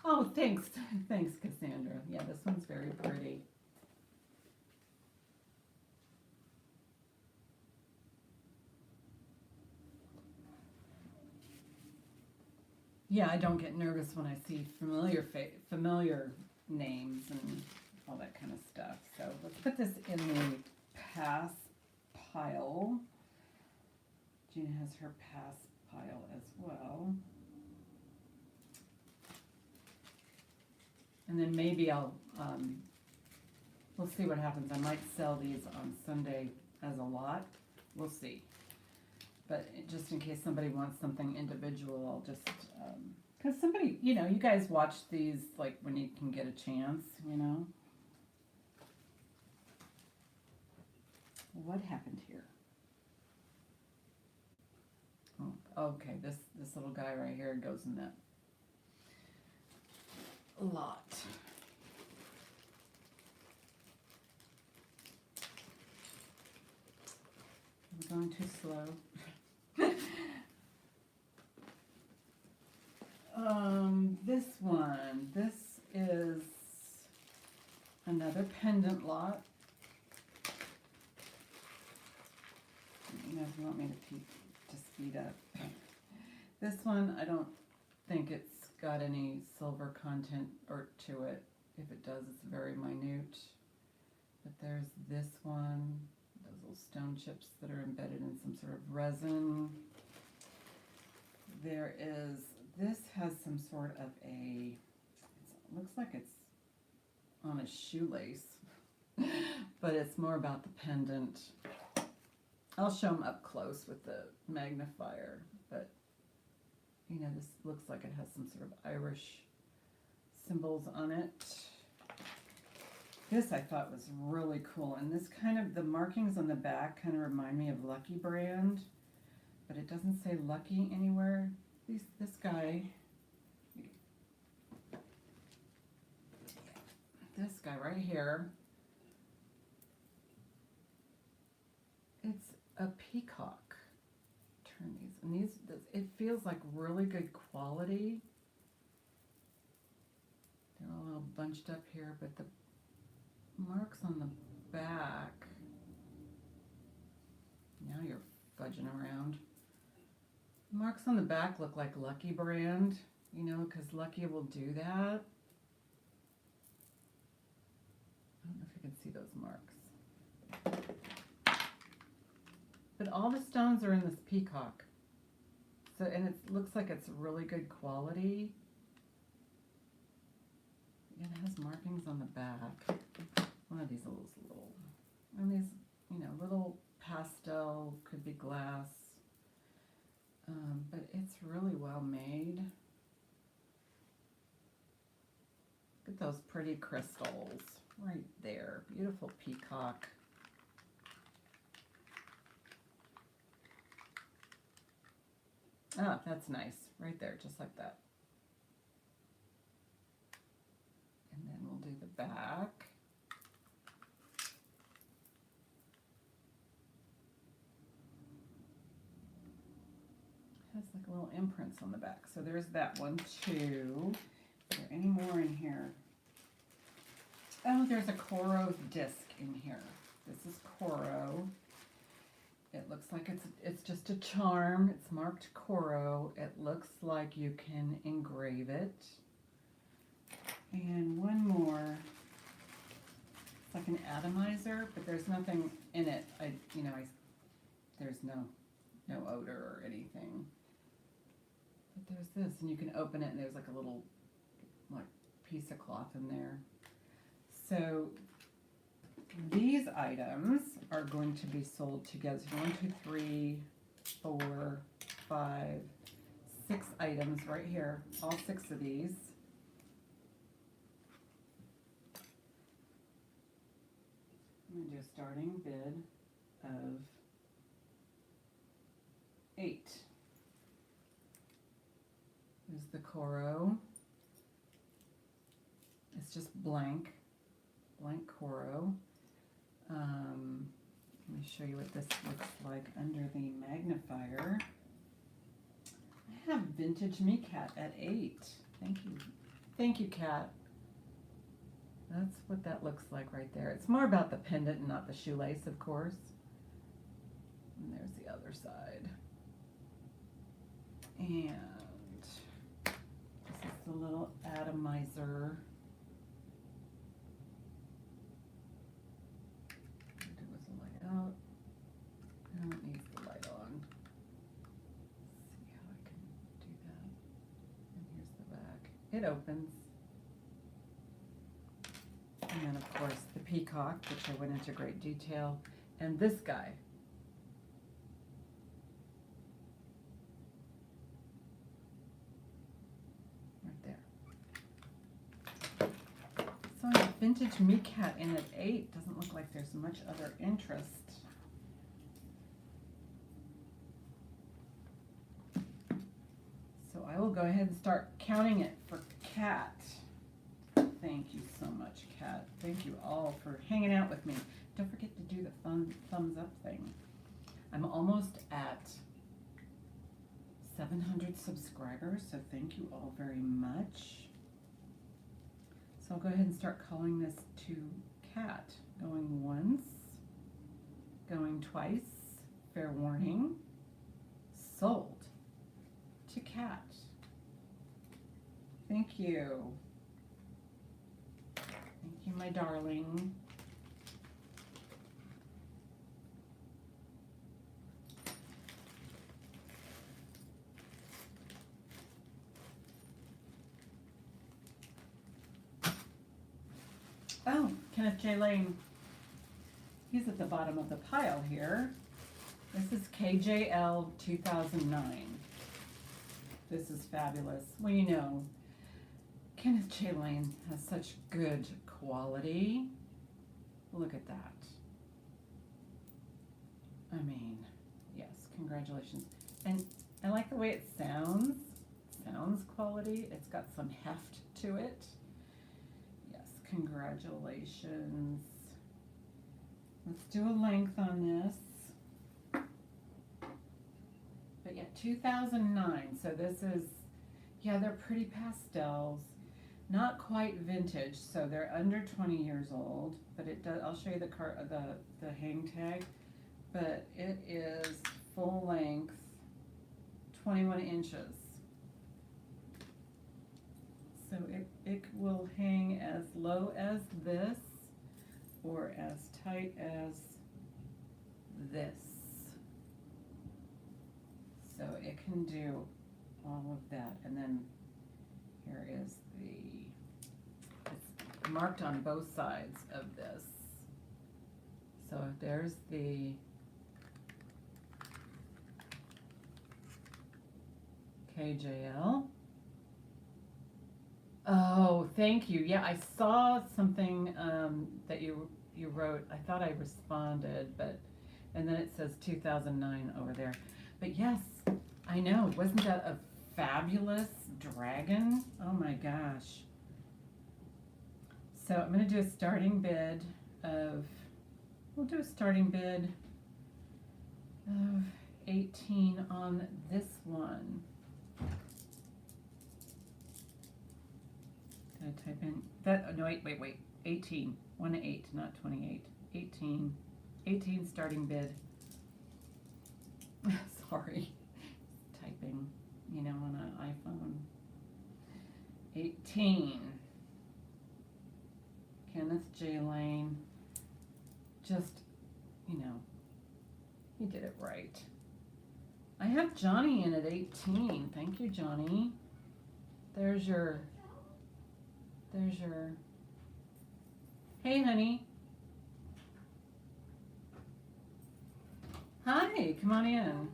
Oh, thanks. Thanks, Cassandra. Yeah, this one's very pretty. Yeah, I don't get nervous when I see familiar names and all that kind of stuff. So let's put this in the pass pile. Gina has her pass pile as well. And then maybe we'll see what happens. I might sell these on Sunday as a lot. We'll see. But just in case somebody wants something individual, I'll just, because somebody, you guys watch these like when you can get a chance, What happened here? Oh, okay, this little guy right here goes in that lot. I'm going too slow. This one. This is another pendant lot. If you want me to speed up. This one, I don't think it's got any silver content or to it. If it does, it's very minute. But There's this one, those little stone chips that are embedded in some sort of resin. There is, this has some sort of a, it looks like it's on a shoelace, but it's more about the pendant. I'll show them up close with the magnifier, but you know, this looks like it has some sort of Irish symbols on it. This I thought was really cool, and this kind of, the markings on the back kind of remind me of Lucky brand, but it doesn't say Lucky anywhere. This guy right here, it's a peacock. Turn these, and it feels like really good quality. They're all a little bunched up here, but the marks on the back, now you're fudging around. Marks on the back look like Lucky brand, you know, because Lucky will do that. I don't know if you can see those marks. But all the stones are in this peacock. So, and it looks like it's really good quality. It has markings on the back. One of these little, and these, you know, little pastel, could be glass. But it's really well made. Look at those pretty crystals right there. Beautiful peacock. Ah, that's nice. Right there, just like that. And then we'll do the back. Has like little imprints on the back. So there's that one too. Is there any more in here? Oh, there's a Coro disc in here. This is Coro. It looks like it's just a charm. It's marked Coro. It looks like you can engrave it. And one more. It's like an atomizer, but there's nothing in it. There's no odor or anything. But there's this, and you can open it, and there's like a little piece of cloth in there. So these items are going to be sold together. So 1, 2, 3, 4, 5, 6 items right here. All 6 of these. I'm going to do a starting bid of 8. There's the Coro. It's just blank Coro. Let me show you what this looks like under the magnifier. I have Vintage Me Cat at 8. Thank you, Cat. That's what that looks like right there. It's more about the pendant and not the shoelace, of course. And there's the other side. And this is the little atomizer. There was a light out. Now it needs the light on. Let's see how I can do that. And here's the back. It opens. And then, of course, the peacock, which I went into great detail. And this guy. Right there. So I have Vintage Me Cat in at 8. Doesn't look like there's much other interest. So I will go ahead and start counting it for Cat. Thank you so much, Kat. Thank you all for hanging out with me. Don't forget to do the fun thumbs up thing. I'm almost at 700 subscribers, so thank you all very much. So I'll go ahead and start calling this to Kat. Going once, going twice, fair warning, sold to Kat. Thank you. Thank you, my darling. Kenneth J. Lane. He's at the bottom of the pile here. This is KJL 2009. This is fabulous. Well, you know, Kenneth J. Lane has such good quality. Look at that. I mean, yes, congratulations. And I like the way it sounds. Sounds quality. It's got some heft to it. Yes, congratulations. Let's do a length on this. But yeah, 2009. So this is, yeah, they're pretty pastels. Not quite vintage, so they're under 20 years old. But it does. I'll show you the hang tag. But it is full length, 21 inches. So it will hang as low as this or as tight as this. So it can do all of that. And then here is it's marked on both sides of this. So there's the KJL. Oh, thank you. Yeah, I saw something that you wrote. I thought I responded, and then it says 2009 over there. But yes, I know. Wasn't that a fabulous dragon? Oh my gosh. So I'm going to do a starting bid of, we'll do a starting bid of 18 on this one. Did I type in that? No, wait. 18. 1 to 8, not 28. 18 starting bid. Sorry. Typing, you know, on an iPhone. 18. Kenneth J. Lane. Just, you know, he did it right. I have Johnny in at 18. Thank you, Johnny. There's your, hey, honey. Hi, come on in.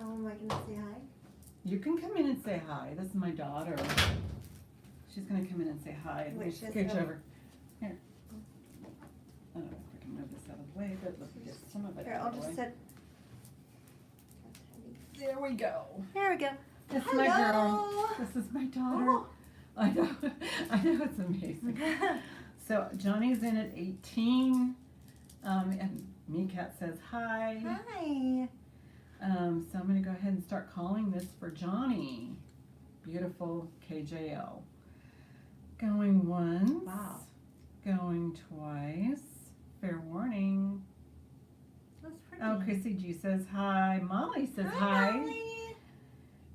Oh, am I gonna say hi? You can come in and say hi. This is my daughter. She's gonna come in and say hi. Let me Wait, she has scooch to- over. Here. I don't know if I can move this out of the way, but let's get some of it Here, out I'll of the just way. set. There we go. There we go. This is my girl. Hello. This is my daughter. Oh. I know. I know, it's amazing. So Johnny's in at 18, and Meekat says hi. Hi. So I'm going to go ahead and start calling this for Johnny. Beautiful KJL. Going once. Wow. Going twice. Fair warning. That's pretty. Oh, Chrissy G says hi. Molly says hi. Molly.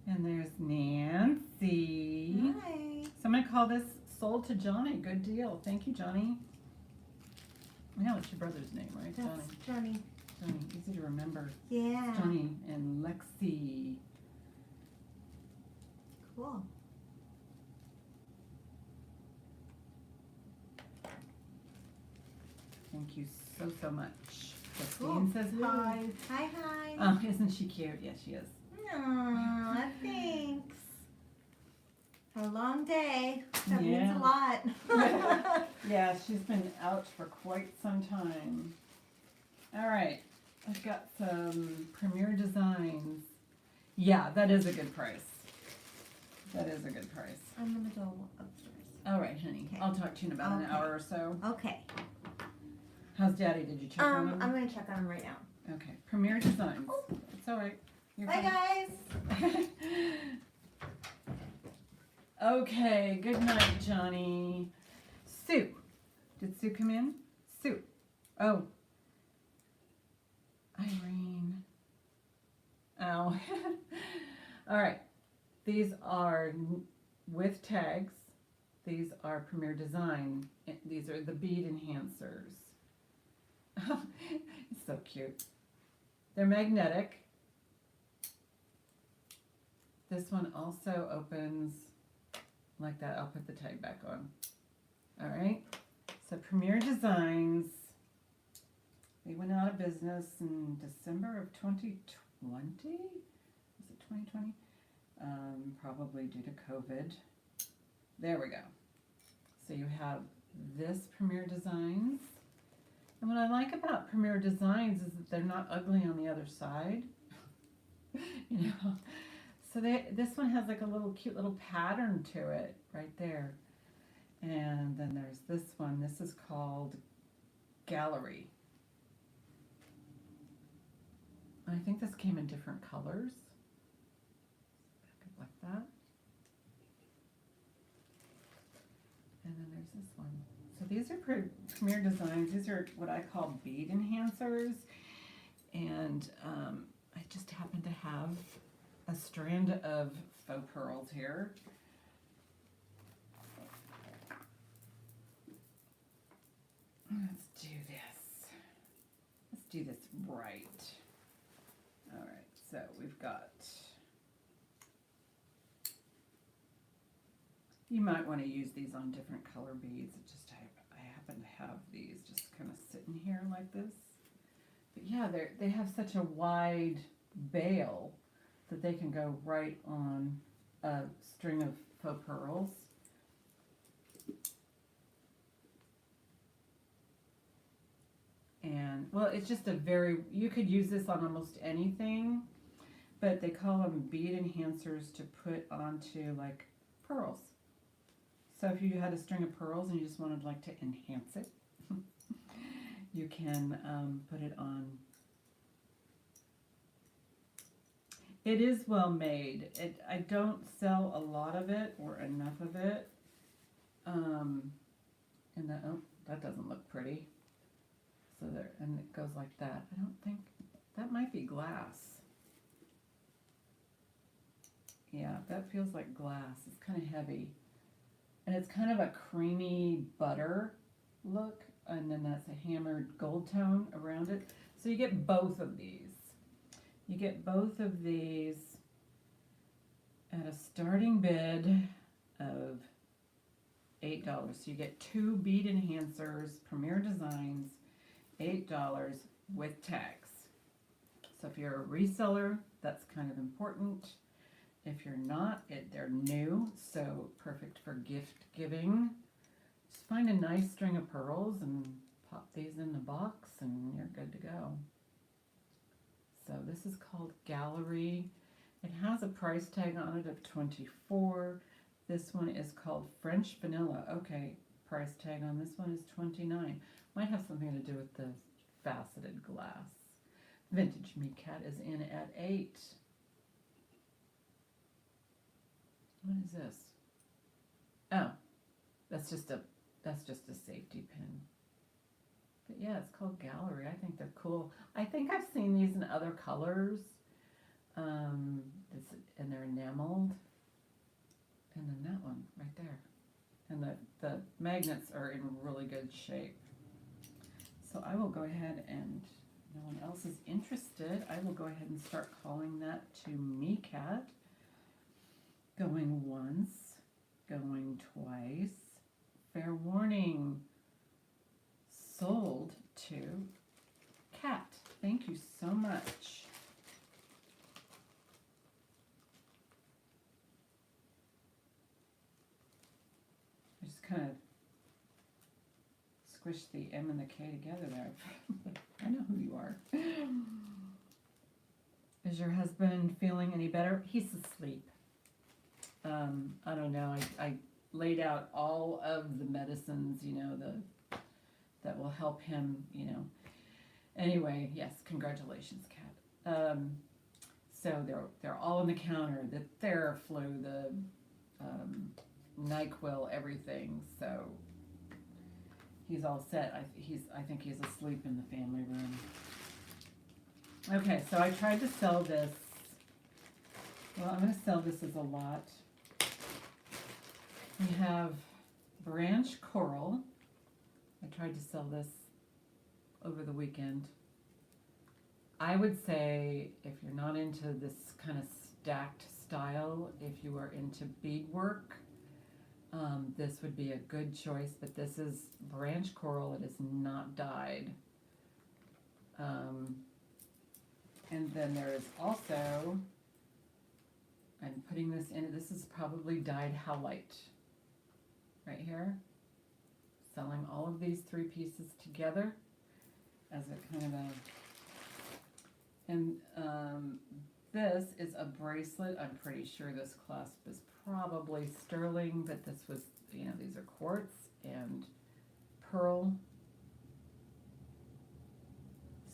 And there's Nancy. Hi. So I'm going to call this sold to Johnny. Good deal. Thank you, Johnny. I know it's your brother's name, right? That's Johnny. Johnny. Easy to remember. Yeah. Johnny and Lexi. Cool. Thank you so much. Christine Cool. says hi. Hi, hi. Oh, isn't she cute? Yes, she is. Aw, thanks. A long day. That means Yeah. a lot. Yeah, she's been out for quite some time. All right, I've got some Premier Designs. Yeah, that is a good price. That is a good price. I'm gonna go upstairs. All right, honey. Okay. I'll talk to you in about an Okay. hour or so. Okay. How's Daddy? Did you check on him? I'm gonna check on him right now. Okay, Premier Designs. Oh. It's all right. You're Bye, fine. guys. Okay, good night, Johnny. Sue. Did Sue come in? Sue. Oh. Irene. Oh. All right. These are with tags. These are Premier Design. These are the bead enhancers. It's so cute. They're magnetic. This one also opens like that. I'll put the tag back on. All right. So Premier Designs, they went out of business in December of 2020. Was it 2020? Probably due to COVID. There we go. So you have this Premier Designs. And what I like about Premier Designs is that they're not ugly on the other side. You know, so this one has like a little cute little pattern to it right there. And then there's this one. This is called Gallery. And I think this came in different colors. Back up like that. And then there's this one. So these are Premier Designs. These are what I call bead enhancers. And I just happen to have a strand of faux pearls here. Let's do this. Let's do this right. All right, so we've got, you might want to use these on different color beads. It just, I happen to have these just kind of sitting here like this. But yeah, they have such a wide bail that they can go right on a string of faux pearls. And, well, it's just a very, you could use this on almost anything, but they call them bead enhancers to put onto, like, pearls. So if you had a string of pearls and you just wanted, like, to enhance it, you can put it on. It is well made. I don't sell a lot of it or enough of it. And that, oh, that doesn't look pretty. So there, and it goes like that. I don't think, that might be glass. Yeah, that feels like glass. It's kind of heavy. And it's kind of a creamy butter look. And then that's a hammered gold tone around it. So you get both of these. You get both of these at a starting bid of $8. So you get 2 bead enhancers, Premier Designs, $8 with tax. So if you're a reseller, that's kind of important. If you're not, they're new, so perfect for gift giving. Just find a nice string of pearls and pop these in the box and you're good to go. So this is called Gallery. It has a price tag on it of $24. This one is called French Vanilla. Okay, price tag on this one is $29. Might have something to do with the faceted glass. Vintage Me Cat is in at $8. What is this? Oh, that's just a safety pin. But yeah, it's called Gallery. I think they're cool. I think I've seen these in other colors. And they're enameled. And then that one right there. And the magnets are in really good shape. So I will go ahead, and no one else is interested, I will go ahead and start calling that to Me Cat. Going once, going twice. Fair warning. Sold to Cat. Thank you so much. I just kind of squished the M and the K together there. I know who you are. Is your husband feeling any better? He's asleep. I don't know. I laid out all of the medicines, you know, that will help him, you know. Anyway, yes, congratulations, Kat. So they're all on the counter. The Theraflu, the NyQuil, everything. So he's all set. I think he's asleep in the family room. Okay, so I tried to sell this. Well, I'm going to sell this as a lot. We have branch coral. I tried to sell this over the weekend. I would say if you're not into this kind of stacked style, if you are into beadwork, this would be a good choice, but this is branch coral. It is not dyed. And then there is also, I'm putting this in, this is probably dyed halite right here. Selling all of these 3 pieces together as a kind of a, and this is a bracelet. I'm pretty sure this clasp is probably sterling, but this was, you know, these are quartz and pearl.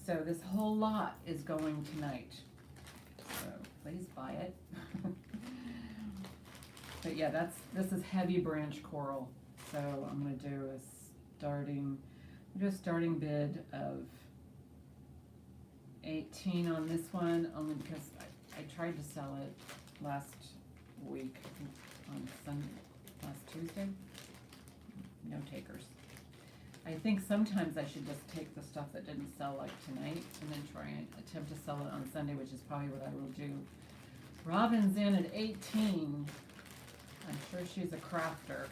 So this whole lot is going tonight. So please buy it. But yeah, this is heavy branch coral. So I'm gonna do a starting bid of 18 on this one, only because I tried to sell it last week on last Tuesday. No takers. I think sometimes I should just take the stuff that didn't sell like tonight and then try and attempt to sell it on Sunday, which is probably what I will do. Robin's in at 18. I'm sure she's a crafter.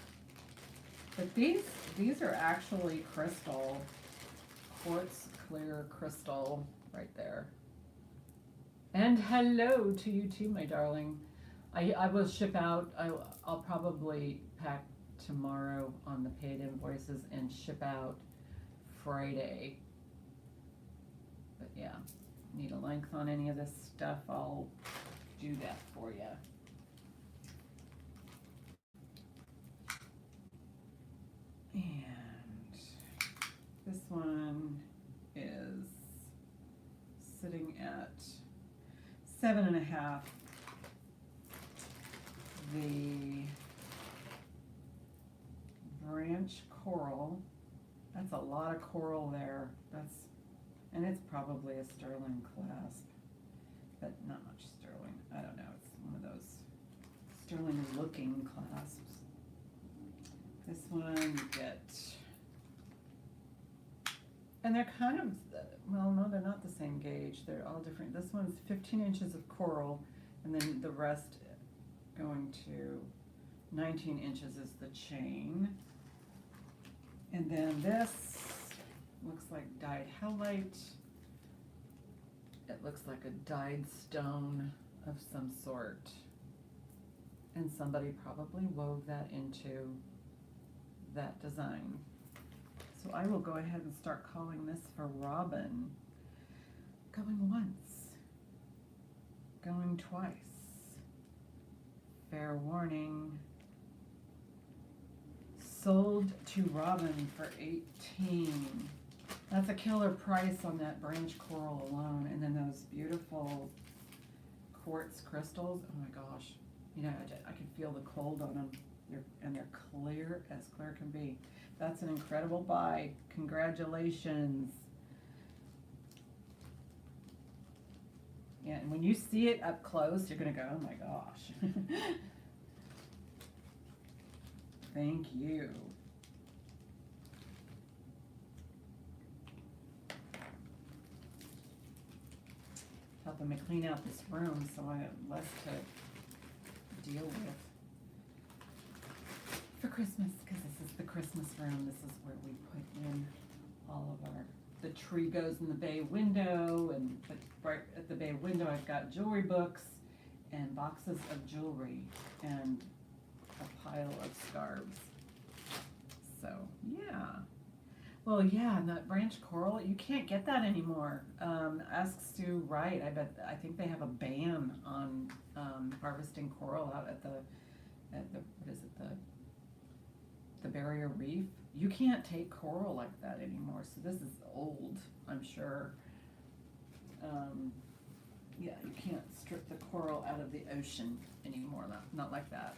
But these are actually crystal, quartz clear crystal right there. And hello to you too, my darling. I will ship out, I'll probably pack tomorrow on the paid invoices and ship out Friday. But yeah, need a length on any of this stuff, I'll do that for you. And this one is sitting at 7.5. The branch coral, that's a lot of coral there. And it's probably a sterling clasp, but not much sterling. I don't know, it's one of those sterling looking clasps. This one you get, and they're kind of, well, no, they're not the same gauge. They're all different. This one's 15 inches of coral, and then the rest going to 19 inches is the chain. And then this looks like dyed halite. It looks like a dyed stone of some sort. And somebody probably wove that into that design. So I will go ahead and start calling this for Robin. Going once, going twice. Fair warning. Sold to Robin for 18. That's a killer price on that branch coral alone. And then those beautiful quartz crystals. Oh my gosh. You know, I can feel the cold on them. They're clear as clear can be. That's an incredible buy. Congratulations. Yeah, and when you see it up close, you're gonna go, oh my gosh. Thank you. Helping me clean out this room so I have less to deal with for Christmas, because this is the Christmas room. This is where we put in all of the tree goes in the bay window, and right at the bay window I've got jewelry books and boxes of jewelry and a pile of scarves. So yeah, well, yeah, and that branch coral, you can't get that anymore. Ask Sue Wright. I think they have a ban on harvesting coral out at the what is it, the barrier reef. You can't take coral like that anymore. So this is old, I'm sure. Yeah, you can't strip the coral out of the ocean anymore. Not like that.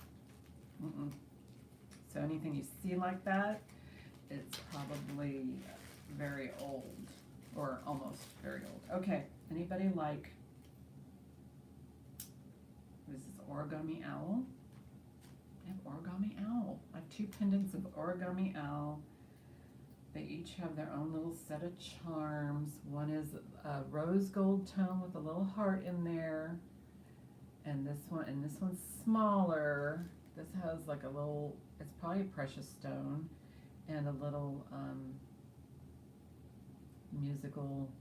Mm-mm. So anything you see like that, it's probably very old, or almost very old. Okay, anybody like, this is origami owl? I have origami owl. I have 2 pendants of origami owl. They each have their own little set of charms. One is a rose gold tone with a little heart in there. And this one's smaller. This has like a little, it's probably a precious stone and a little musical,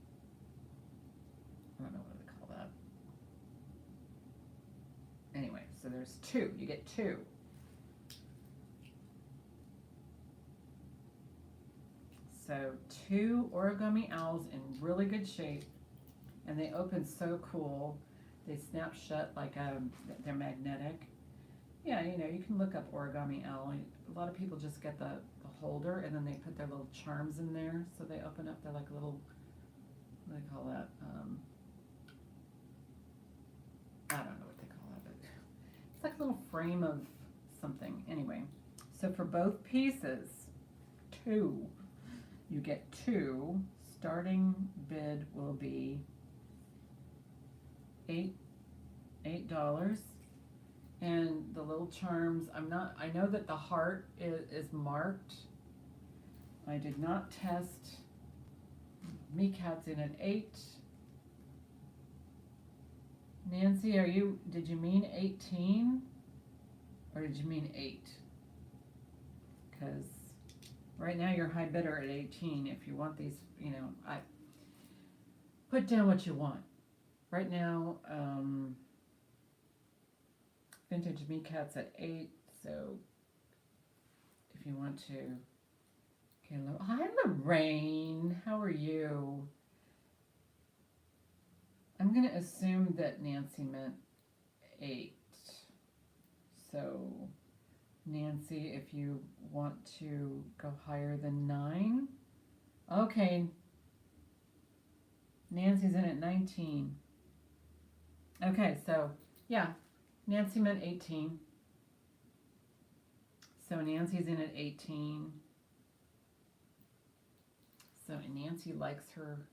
I don't know what to call that. Anyway, so there's two. You get two. So 2 origami owls in really good shape, and they open so cool. They snap shut like they're magnetic. Yeah, you know, you can look up origami owl. A lot of people just get the holder and then they put their little charms in there, so they open up. They're like a little, what do they call that? I don't know what they call it, but it's like a little frame of something. Anyway, so for both pieces, 2. You get 2. Starting bid will be $8. And the little charms, I know that the heart is marked. I did not test. Me Cat's in at 8. Nancy, did you mean 18? Or did you mean 8? Because right now you're high bidder at 18. If you want these, you know, I put down what you want. Right now, vintage Me Cat's at 8. So if you want to, okay. Hi Lorraine, how are you? I'm gonna assume that Nancy meant 8. So Nancy, if you want to go higher than 9. Okay. Nancy's in at 19. Okay, so yeah, Nancy meant 18. So Nancy's in at 18. So Nancy likes her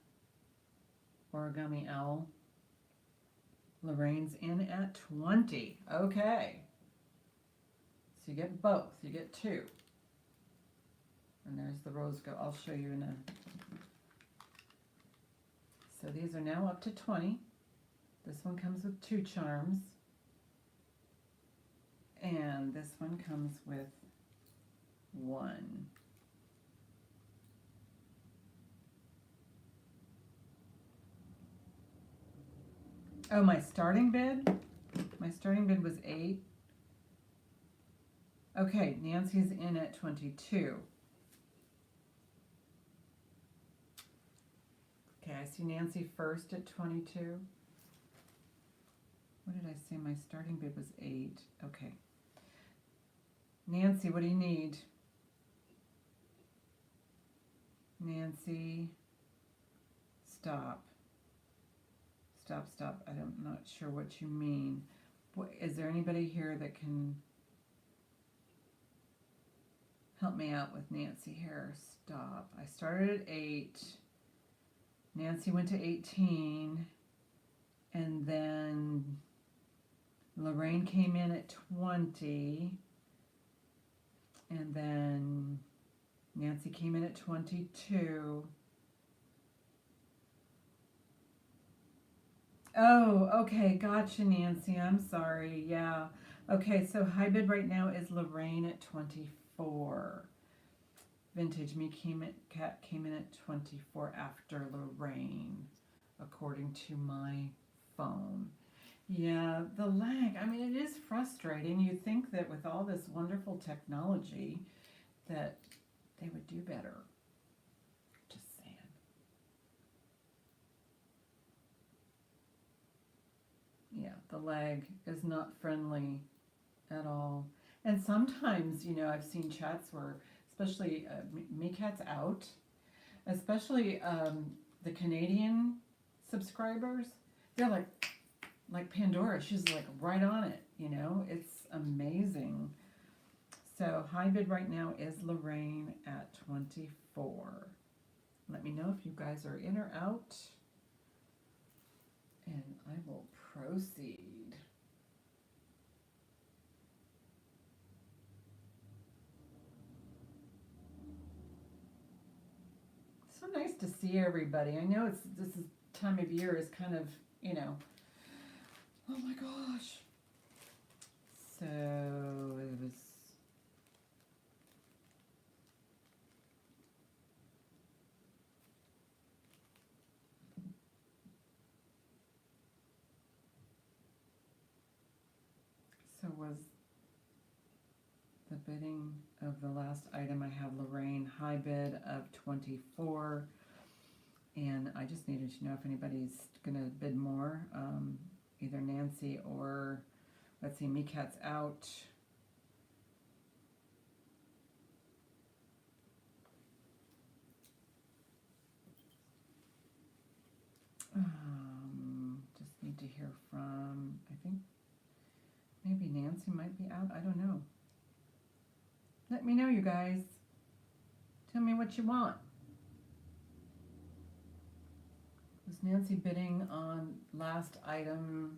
origami owl. Lorraine's in at 20. Okay. So you get both. You get 2. And there's the rose gold. I'll show you in a... So these are now up to 20. This one comes with 2 charms. And this one comes with 1. Oh, my starting bid? My starting bid was 8. Okay, Nancy's in at 22. Okay, I see Nancy first at 22. What did I say? My starting bid was 8. Okay. Nancy, what do you need? Nancy, stop. Stop. I'm not sure what you mean. Is there anybody here that can help me out with Nancy here? Stop. I started at 8. Nancy went to 18. And then Lorraine came in at 20. And then Nancy came in at 22. Oh, okay, gotcha, Nancy. I'm sorry. Yeah. Okay, so high bid right now is Lorraine at 24. Vintage Me Cat came in at 24 after Lorraine, according to my phone. Yeah, the lag. I mean, it is frustrating. You'd think that with all this wonderful technology that they would do better. Just saying. Yeah, the lag is not friendly at all. And sometimes, you know, I've seen chats where, especially Me Cat's out, especially the Canadian subscribers, they're like Pandora. She's like right on it, you know. It's amazing. So high bid right now is Lorraine at 24. Let me know if you guys are in or out, and I will proceed. So nice to see everybody. I know this time of year is kind of, you know, oh my gosh. So it was was the bidding of the last item. I have Lorraine high bid of 24, and I just needed to know if anybody's gonna bid more. Either Nancy or, let's see, Me Cat's out. Just need to hear from, I think maybe Nancy might be out. I don't know. Let me know, you guys. Tell me what you want. Was Nancy bidding on last item?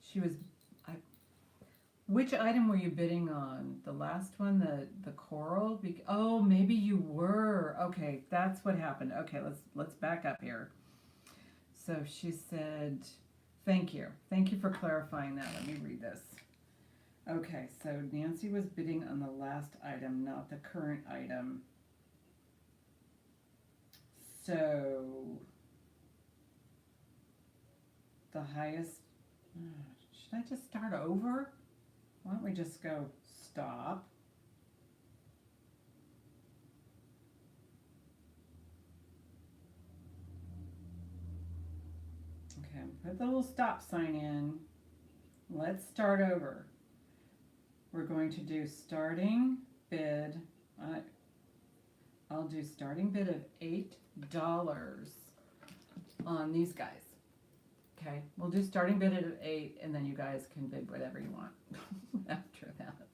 She was, which item were you bidding on? The last one, the coral? Oh, maybe you were. Okay, that's what happened. Okay, let's back up here. So she said, thank you. Thank you for clarifying that. Let me read this. Okay, so Nancy was bidding on the last item, not the current item. So the highest, should I just start over? Why don't we just go stop? Okay, put the little stop sign in. Let's start over. We're going to do starting bid. I'll do starting bid of $8 on these guys. Okay, we'll do starting bid of 8, and then you guys can bid whatever you want after that.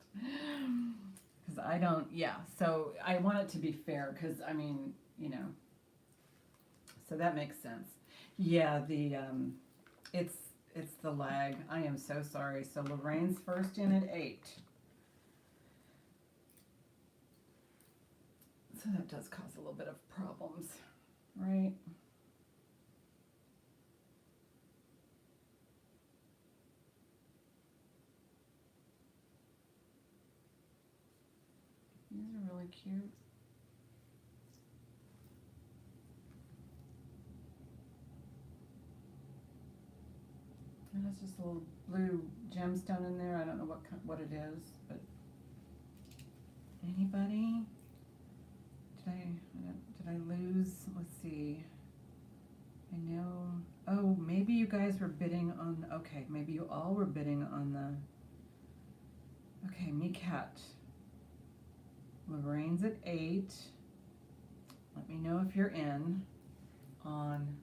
Because I don't, yeah. So I want it to be fair. Because I mean, you know. So that makes sense. Yeah, the it's the lag. I am so sorry. So Lorraine's first in at 8. So that does cause a little bit of problems, right? These are really cute. And it's just a little blue gemstone in there. I don't know what it is, but anybody? Did I lose? Let's see. I know. Oh, maybe you guys were bidding on. Okay, maybe you all were bidding on the. Okay, Me Cat. Lorraine's at 8. Let me know if you're in. On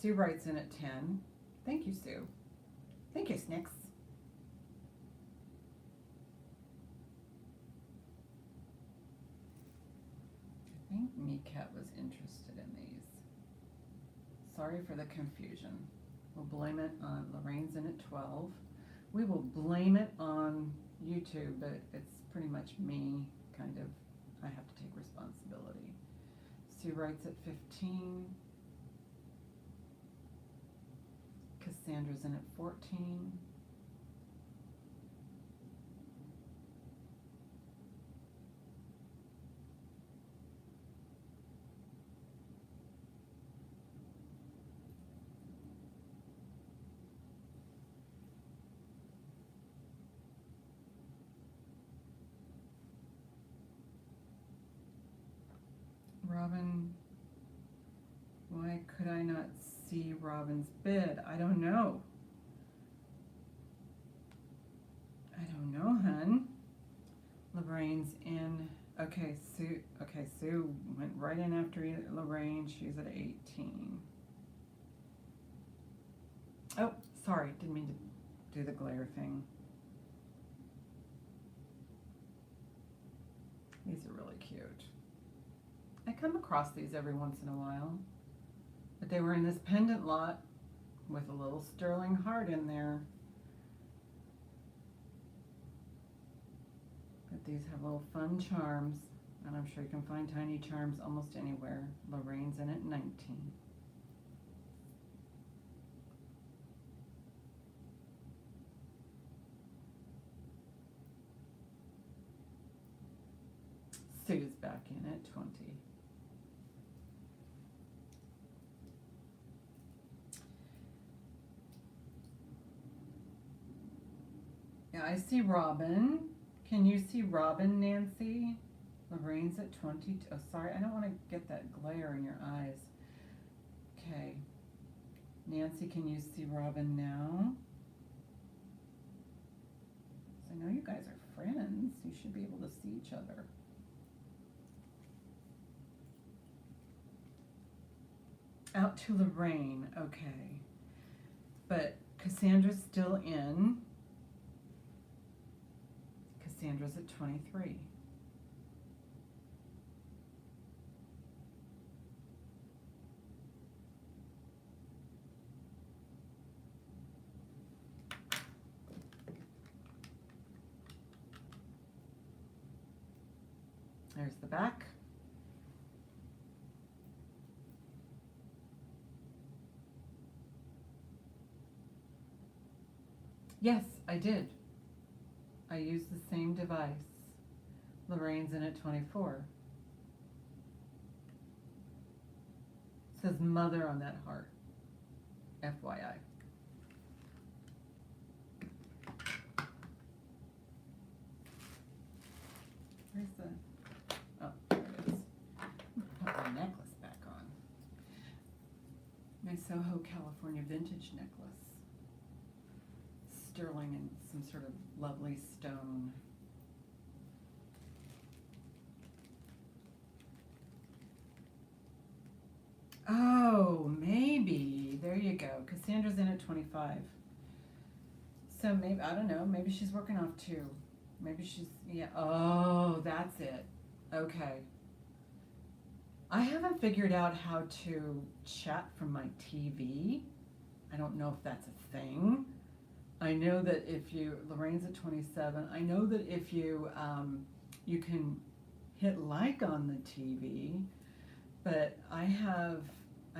Sue Wright's in at 10. Thank you, Sue. Thank you, Snicks. I think Me Cat was interested in these. Sorry for the confusion. We'll blame it on Lorraine's in at 12. We will blame it on YouTube, but it's pretty much me, kind of. I have to take responsibility. Sue Wright's at 15. Cassandra's in at 14. Robin, why could I not see Robin's bid? I don't know. I don't know, hun. Lorraine's in. Okay, Sue went right in after Lorraine. She's at 18. Oh, sorry, didn't mean to do the glare thing. These are really cute. I come across these every once in a while. But they were in this pendant lot with a little sterling heart in there. But these have little fun charms, and I'm sure you can find tiny charms almost anywhere. Lorraine's in at 19. Sue's back in at 20. Yeah, I see Robin. Can you see Robin, Nancy? Lorraine's at 20. Oh, sorry, I don't want to get that glare in your eyes. Okay. Nancy, can you see Robin now? So I know you guys are friends. You should be able to see each other. Out to Lorraine, okay. But Cassandra's still in. Cassandra's at 23. There's the back. Yes, I did. I used the same device. Lorraine's in at 24. It says mother on that heart. FYI. Where's the... Oh, there it is. Put my necklace back on. My Soho, California vintage necklace. Sterling and some sort of lovely stone. Oh, maybe. There you go. Cassandra's in at 25. So maybe, I don't know, maybe she's working off 2. Maybe she's, yeah, oh, that's it. Okay. I haven't figured out how to chat from my TV. I don't know if that's a thing. I know that if you, Lorraine's at 27, I know that if you, you can hit like on the TV, but I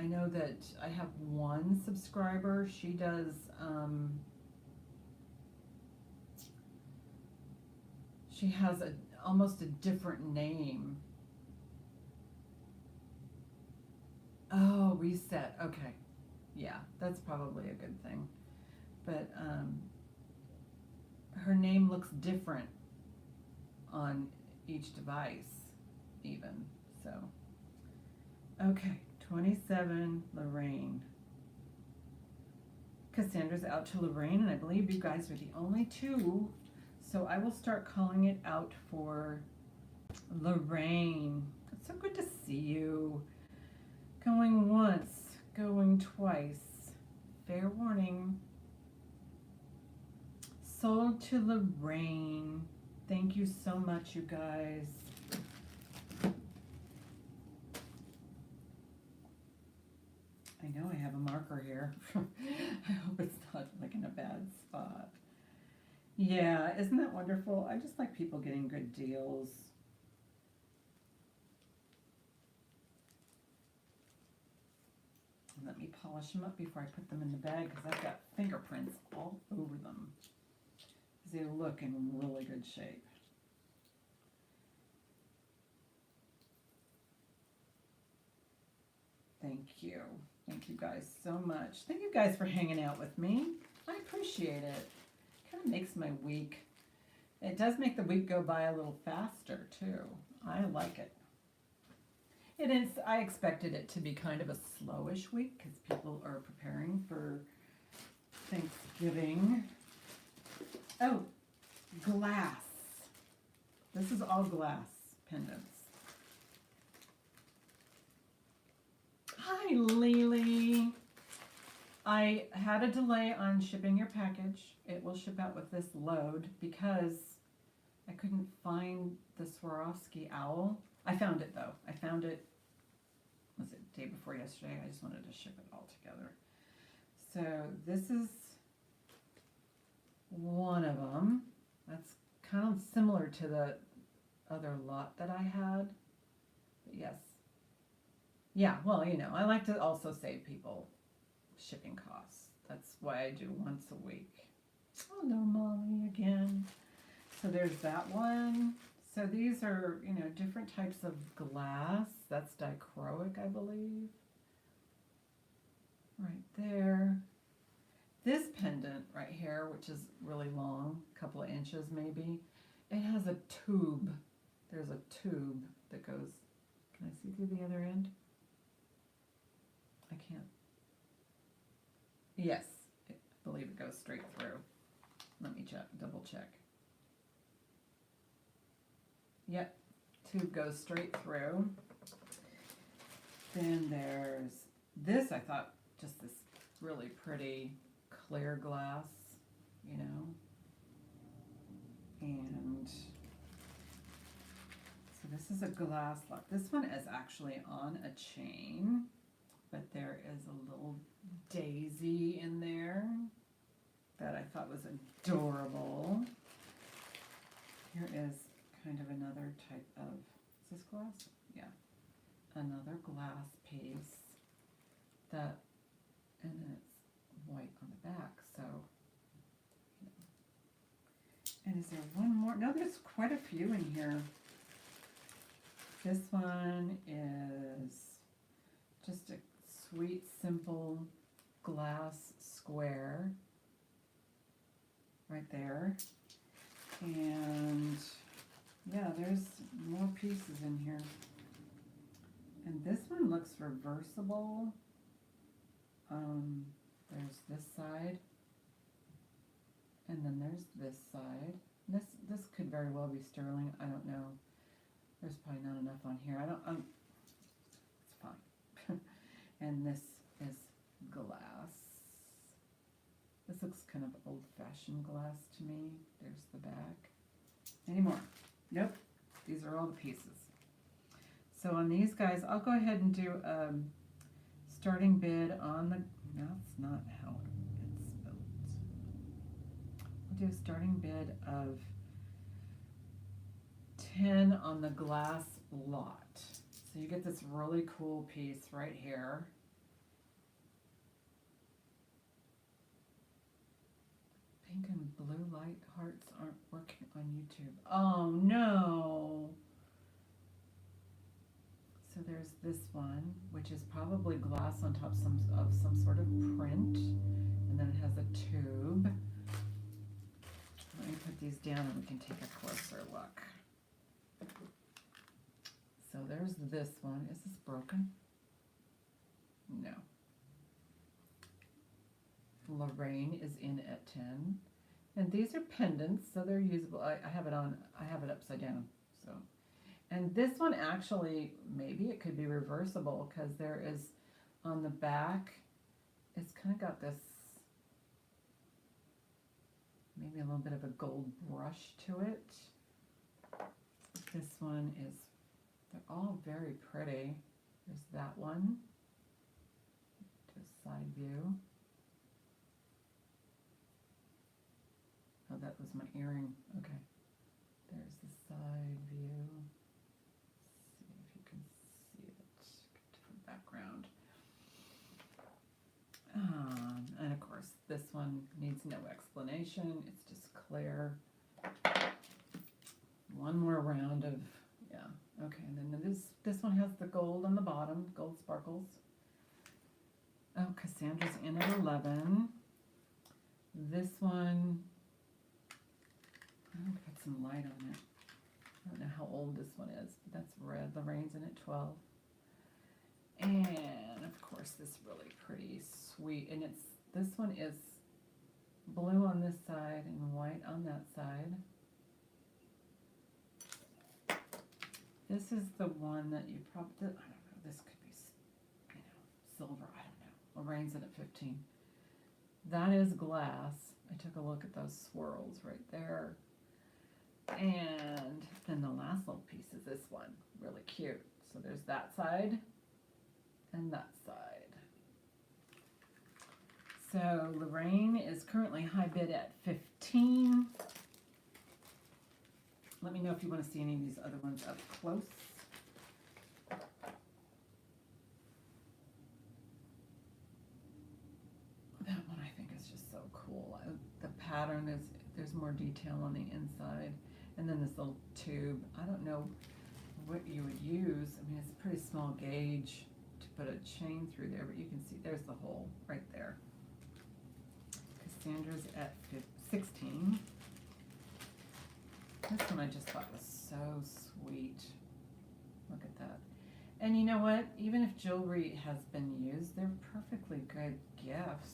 know that I have one subscriber, she does, she has almost a different name. Oh, reset, okay. Yeah, that's probably a good thing. But her name looks different on each device, even, so. Okay, 27, Lorraine. Cassandra's out to Lorraine, and I believe you guys are the only 2, so I will start calling it out for Lorraine. It's so good to see you. Going once, going twice. Fair warning. Sold to Lorraine. Thank you so much, you guys. I know I have a marker here. I hope it's not like in a bad spot. Yeah, isn't that wonderful? I just like people getting good deals. Let me polish them up before I put them in the bag because I've got fingerprints all over them. They look in really good shape. Thank you. Thank you guys so much. Thank you guys for hanging out with me. I appreciate it. Kind of makes my week. It does make the week go by a little faster too. I like it. It is. I expected it to be kind of a slowish week because people are preparing for Thanksgiving. Oh, glass. This is all glass pendants. Hi, Lily. I had a delay on shipping your package. It will ship out with this load because I couldn't find the Swarovski owl. I found it though. I found it, was it day before yesterday? I just wanted to ship it all together. So this is one of them. That's kind of similar to the other lot that I had. But yes. Yeah, well, you know, I like to also save people shipping costs. That's why I do once a week. Hello, Molly, again. So there's that one. So these are, you know, different types of glass. That's dichroic, I believe. Right there. This pendant right here, which is really long, a couple of inches maybe, it has a tube. There's a tube that goes, can I see through the other end? I can't. Yes, I believe it goes straight through. Let me check, double check. Yep, tube goes straight through. Then there's this, I thought, just this really pretty clear glass, you know. And so this is a glass lock. This one is actually on a chain, but there is a little daisy in there that I thought was adorable. Here is kind of another type of, is this glass? Yeah. Another glass piece that, and then it's white on the back, so, you know. And is there one more? No, there's quite a few in here. This one is just a sweet, simple glass square right there. And yeah, there's more pieces in here. And this one looks reversible. There's this side, and then there's this side. This could very well be sterling. I don't know. There's probably not enough on here. It's fine. And this is glass. This looks kind of old-fashioned glass to me. There's the back. Any more? Nope. These are all the pieces. So on these guys, I'll go ahead and do starting bid on the, that's not how it's spelled. I'll do a starting bid of 10 on the glass lot. So you get this really cool piece right here. Pink and blue light hearts aren't working on YouTube. Oh no! So there's this one, which is probably glass on top of some sort of print, and then it has a tube. Let me put these down and we can take a closer look. So there's this one. Is this broken? No. Lorraine is in at 10. And these are pendants, so they're usable. I have it upside down. So, and this one actually, maybe it could be reversible because there is on the back, it's kind of got this, maybe a little bit of a gold brush to it. This one is, they're all very pretty. There's that one. Do a side view. Oh, that was my earring. Okay. There's the side view. See if you can see it. Different background. And of course, this one needs no explanation. It's just clear. One more round of, yeah. Okay, and then this one has the gold on the bottom, gold sparkles. Oh, Cassandra's in at 11. This one, I'm gonna put some light on it. I don't know how old this one is, but that's red. Lorraine's in at 12. And of course, this really pretty, sweet, and this one is blue on this side and white on that side. This is the one that you probably, I don't know, this could be, you know, silver, I don't know. Lorraine's in at 15. That is glass. I took a look at those swirls right there. And then the last little piece is this one, really cute. So there's that side and that side. So Lorraine is currently high bid at 15. Let me know if you want to see any of these other ones up close. That one I think is just so cool. The pattern is, there's more detail on the inside. And then this little tube. I don't know what you would use. I mean, it's a pretty small gauge to put a chain through there, but you can see there's the hole right there. Cassandra's at 16. This one I just thought was so sweet. Look at that. And you know what? Even if jewelry has been used, they're perfectly good gifts.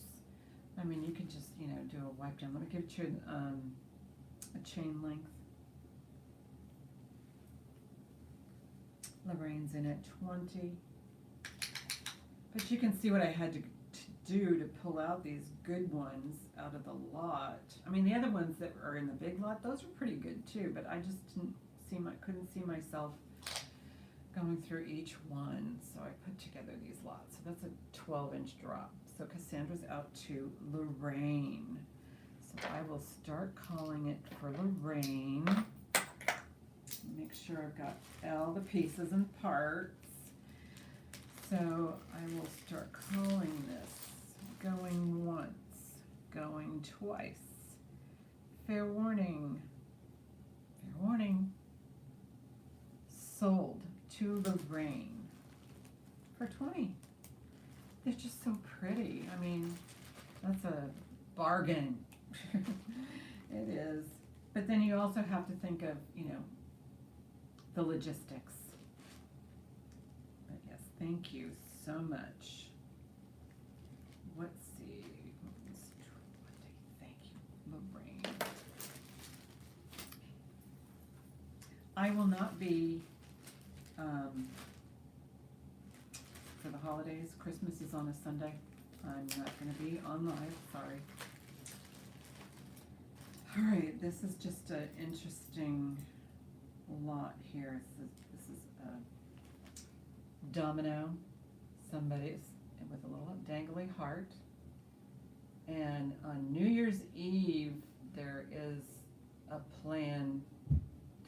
I mean, you could just, you know, do a wipe down. Let me give you a chain length. Lorraine's in at 20. But you can see what I had to do to pull out these good ones out of the lot. I mean, the other ones that are in the big lot, those are pretty good too, but I just couldn't see myself going through each one, so I put together these lots. So that's a 12-inch drop. So Cassandra's out to Lorraine. So I will start calling it for Lorraine. Make sure I've got all the pieces and parts. So I will start calling this going once, going twice. Fair warning. Fair warning. Sold to Lorraine for 20. They're just so pretty. I mean, that's a bargain. It is. But then you also have to think of, you know, the logistics. But yes, thank you so much. Let's see. Thank you, Lorraine. I will not be for the holidays. Christmas is on a Sunday. I'm not going to be on live. Sorry. All right, this is just an interesting lot here. This is a domino. Somebody's with a little dangly heart. And on New Year's Eve, there is a plan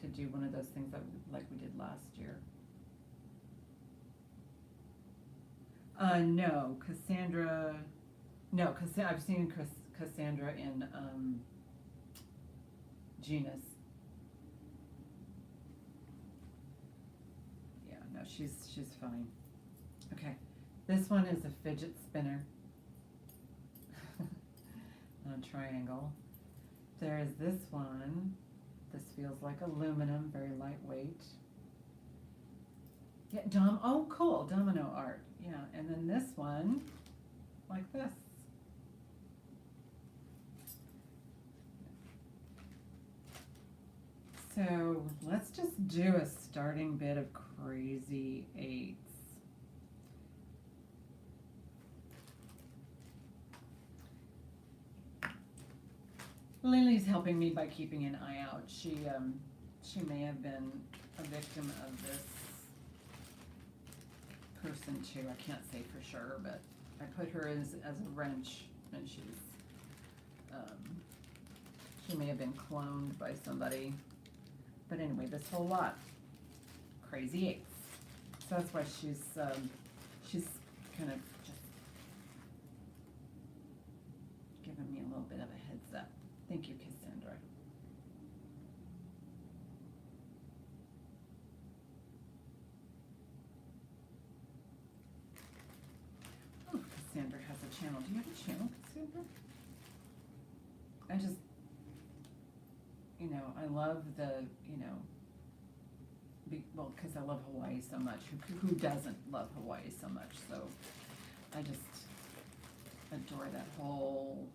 to do one of those things that like we did last year. No, Cassandra. No, I've seen Cassandra in Genus. Yeah, no, she's fine. Okay, this one is a fidget spinner on a triangle. There is this one. This feels like aluminum, very lightweight. Yeah, oh, cool, domino art. Yeah, and then this one, like this. So let's just do a starting bid of crazy eights. Lily's helping me by keeping an eye out. She may have been a victim of this person too. I can't say for sure, but I put her as a wrench, and she may have been cloned by somebody. But anyway, this whole lot, crazy eights. So that's why she's kind of just giving me a little bit of a heads up. Thank you, Cassandra. Oh, Cassandra has a channel. Do you have a channel, Cassandra? I just, you know, I love the, you know, well, because I love Hawaii so much. Who doesn't love Hawaii so much? So I just adore that whole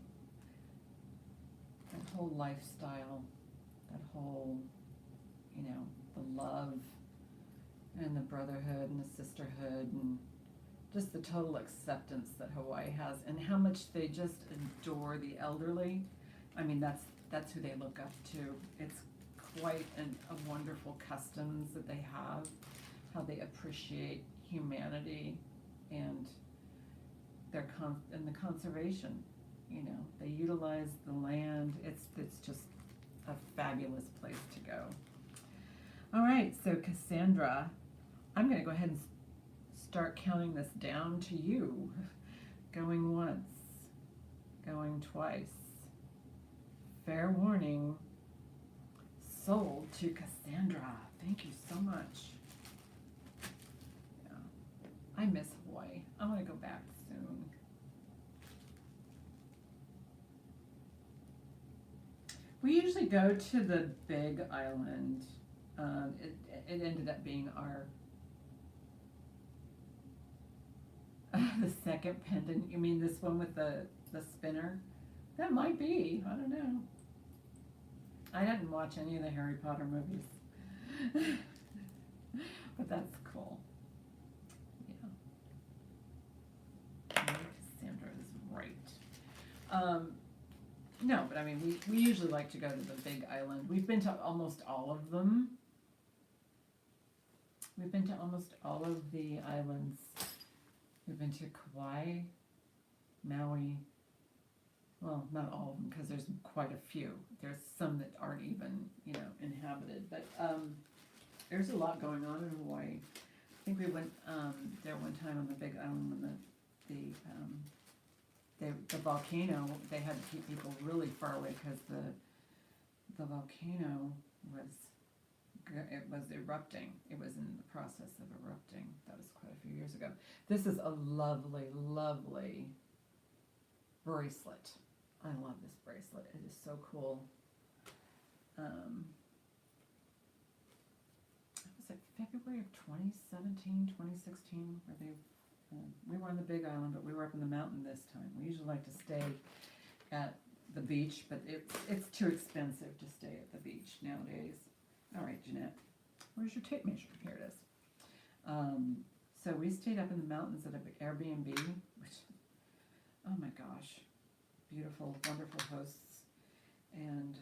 lifestyle, that whole, you know, the love and the brotherhood and the sisterhood and just the total acceptance that Hawaii has, and how much they just adore the elderly. I mean, that's who they look up to. It's quite a wonderful customs that they have, how they appreciate humanity and the conservation. You know, they utilize the land. It's just a fabulous place to go. All right, so Cassandra, I'm going to go ahead and start counting this down to you. Going once, going twice. Fair warning. Sold to Cassandra. Thank you so much. Yeah, I miss Hawaii. I want to go back soon. We usually go to the big island. It ended up being our the second pendant. You mean this one with the spinner? That might be. I don't know. I didn't watch any of the Harry Potter movies, but that's cool. Yeah. Cassandra is right. No, but I mean, we usually like to go to the big island. We've been to almost all of them. We've been to almost all of the islands. We've been to Kauai, Maui. Well, not all of them, because there's quite a few. There's some that aren't even, inhabited. But there's a lot going on in Hawaii. I think we went there one time on the big island when the volcano, they had to keep people really far away because the volcano was erupting. It was in the process of erupting. That was quite a few years ago. This is a lovely, lovely bracelet. I love this bracelet. It is so cool. It was like February of 2017, 2016, where we were on the Big Island, but we were up in the mountain this time. We usually like to stay at the beach, but it's too expensive to stay at the beach nowadays. All right, Jeanette, where's your tape measure? Here it is. So we stayed up in the mountains at an Airbnb, which, oh my gosh, beautiful, wonderful hosts. And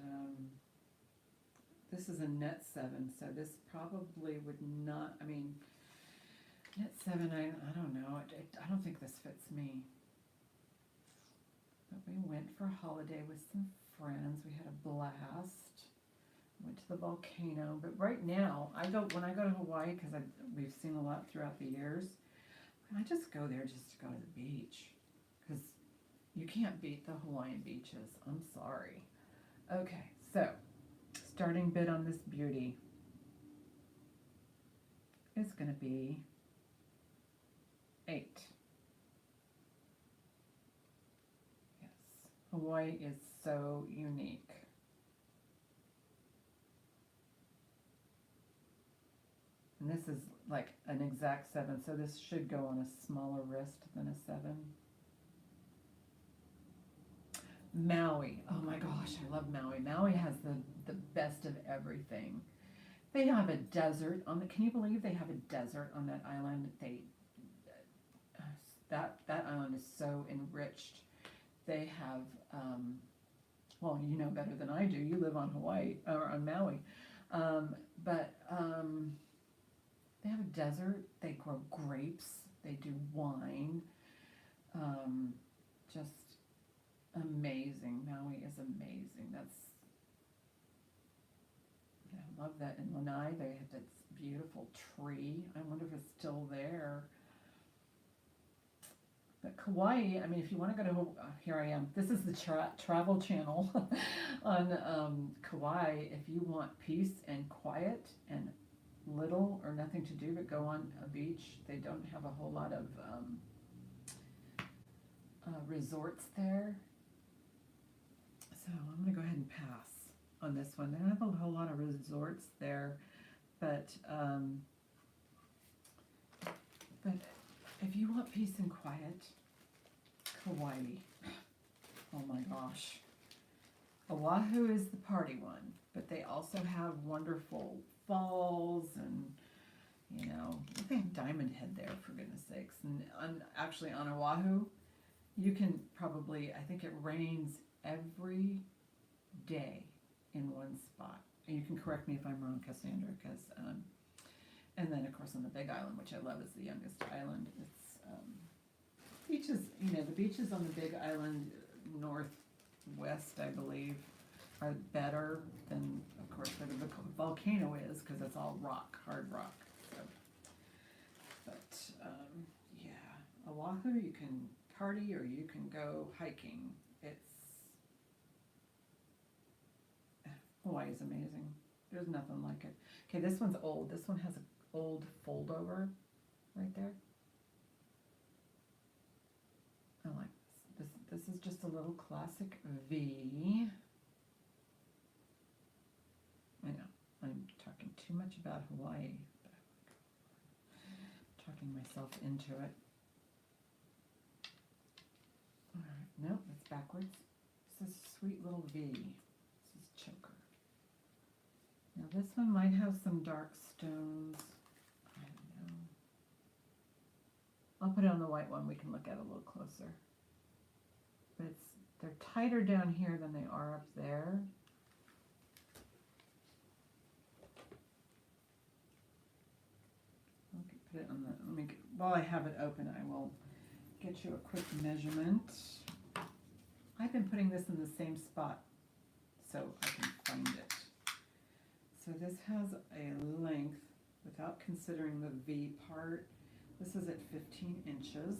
this is a net 7, so this probably would not, net 7, I don't know, I don't think this fits me. But we went for a holiday with some friends. We had a blast. Went to the volcano. But right now, when I go to Hawaii, because we've seen a lot throughout the years, I just go there just to go to the beach. Because you can't beat the Hawaiian beaches. I'm sorry. Okay, so starting bid on this beauty is going to be 8. Yes, Hawaii is so unique. And this is like an exact 7, so this should go on a smaller wrist than a 7. Maui, oh my gosh, I love Maui. Maui has the best of everything. They have a desert can you believe they have a desert on that island? That island is so enriched. They have, well, you know better than I do. You live on Hawaii, or on Maui. They have a desert. They grow grapes. They do wine. Just amazing. Maui is amazing. I love that. In Lanai, they have this beautiful tree. I wonder if it's still there. But Kauai, if you want to go to, here I am. This is the travel channel on Kauai. If you want peace and quiet and little or nothing to do but go on a beach, they don't have a whole lot of resorts there. So I'm going to go ahead and pass on this one. They don't have a whole lot of resorts there, but if you want peace and quiet, Kauai. Oh my gosh. Oahu is the party one, but they also have wonderful falls and, they have Diamond Head there, for goodness sakes. And actually on Oahu, you can probably, I think it rains every day in one spot. And you can correct me if I'm wrong, Cassandra, because, and then of course on the Big Island, which I love, is the youngest island. It's, beaches, the beaches on the Big Island, northwest, I believe, are better than, of course, where the volcano is, because it's all rock, hard rock. So, but yeah, Oahu, you can party or you can go hiking. Hawaii is amazing. There's nothing like it. Okay, this one's old. This one has an old fold over right there. I like this. This is just a little classic V. too much about Hawaii. Talking myself into it. Alright, nope, that's backwards. This is Sweet Little V. This is Choker. Now this one might have some dark stones. I don't know. I'll put it on the white one. We can look at it a little closer. But they're tighter down here than they are up there. Okay, put it on the. Let me get, while I have it open, I will get you a quick measurement. I've been putting this in the same spot so I can find it. So this has a length, without considering the V part, this is at 15 inches.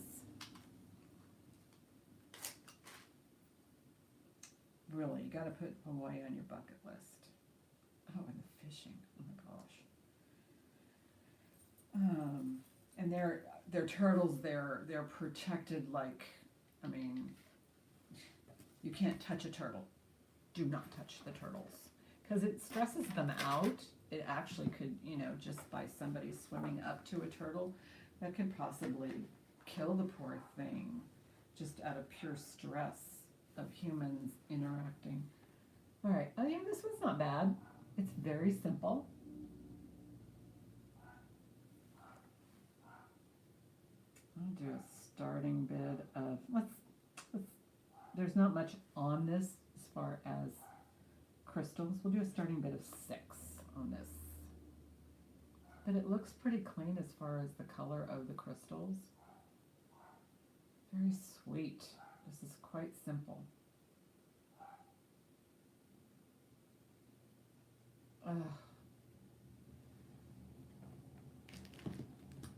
Really, you gotta put Hawaii on your bucket list. Oh, and the fishing, oh my gosh. And they're turtles, they're protected like, I mean, you can't touch a turtle. Do not touch the turtles. Because it stresses them out. It actually could, you know, just by somebody swimming up to a turtle, that could possibly kill the poor thing just out of pure stress of humans interacting. All right, I mean, this one's not bad. It's very simple. I'll do a starting bid of, there's not much on this as far as crystals. We'll do a starting bid of 6 on this. But it looks pretty clean as far as the color of the crystals. Very sweet. This is quite simple.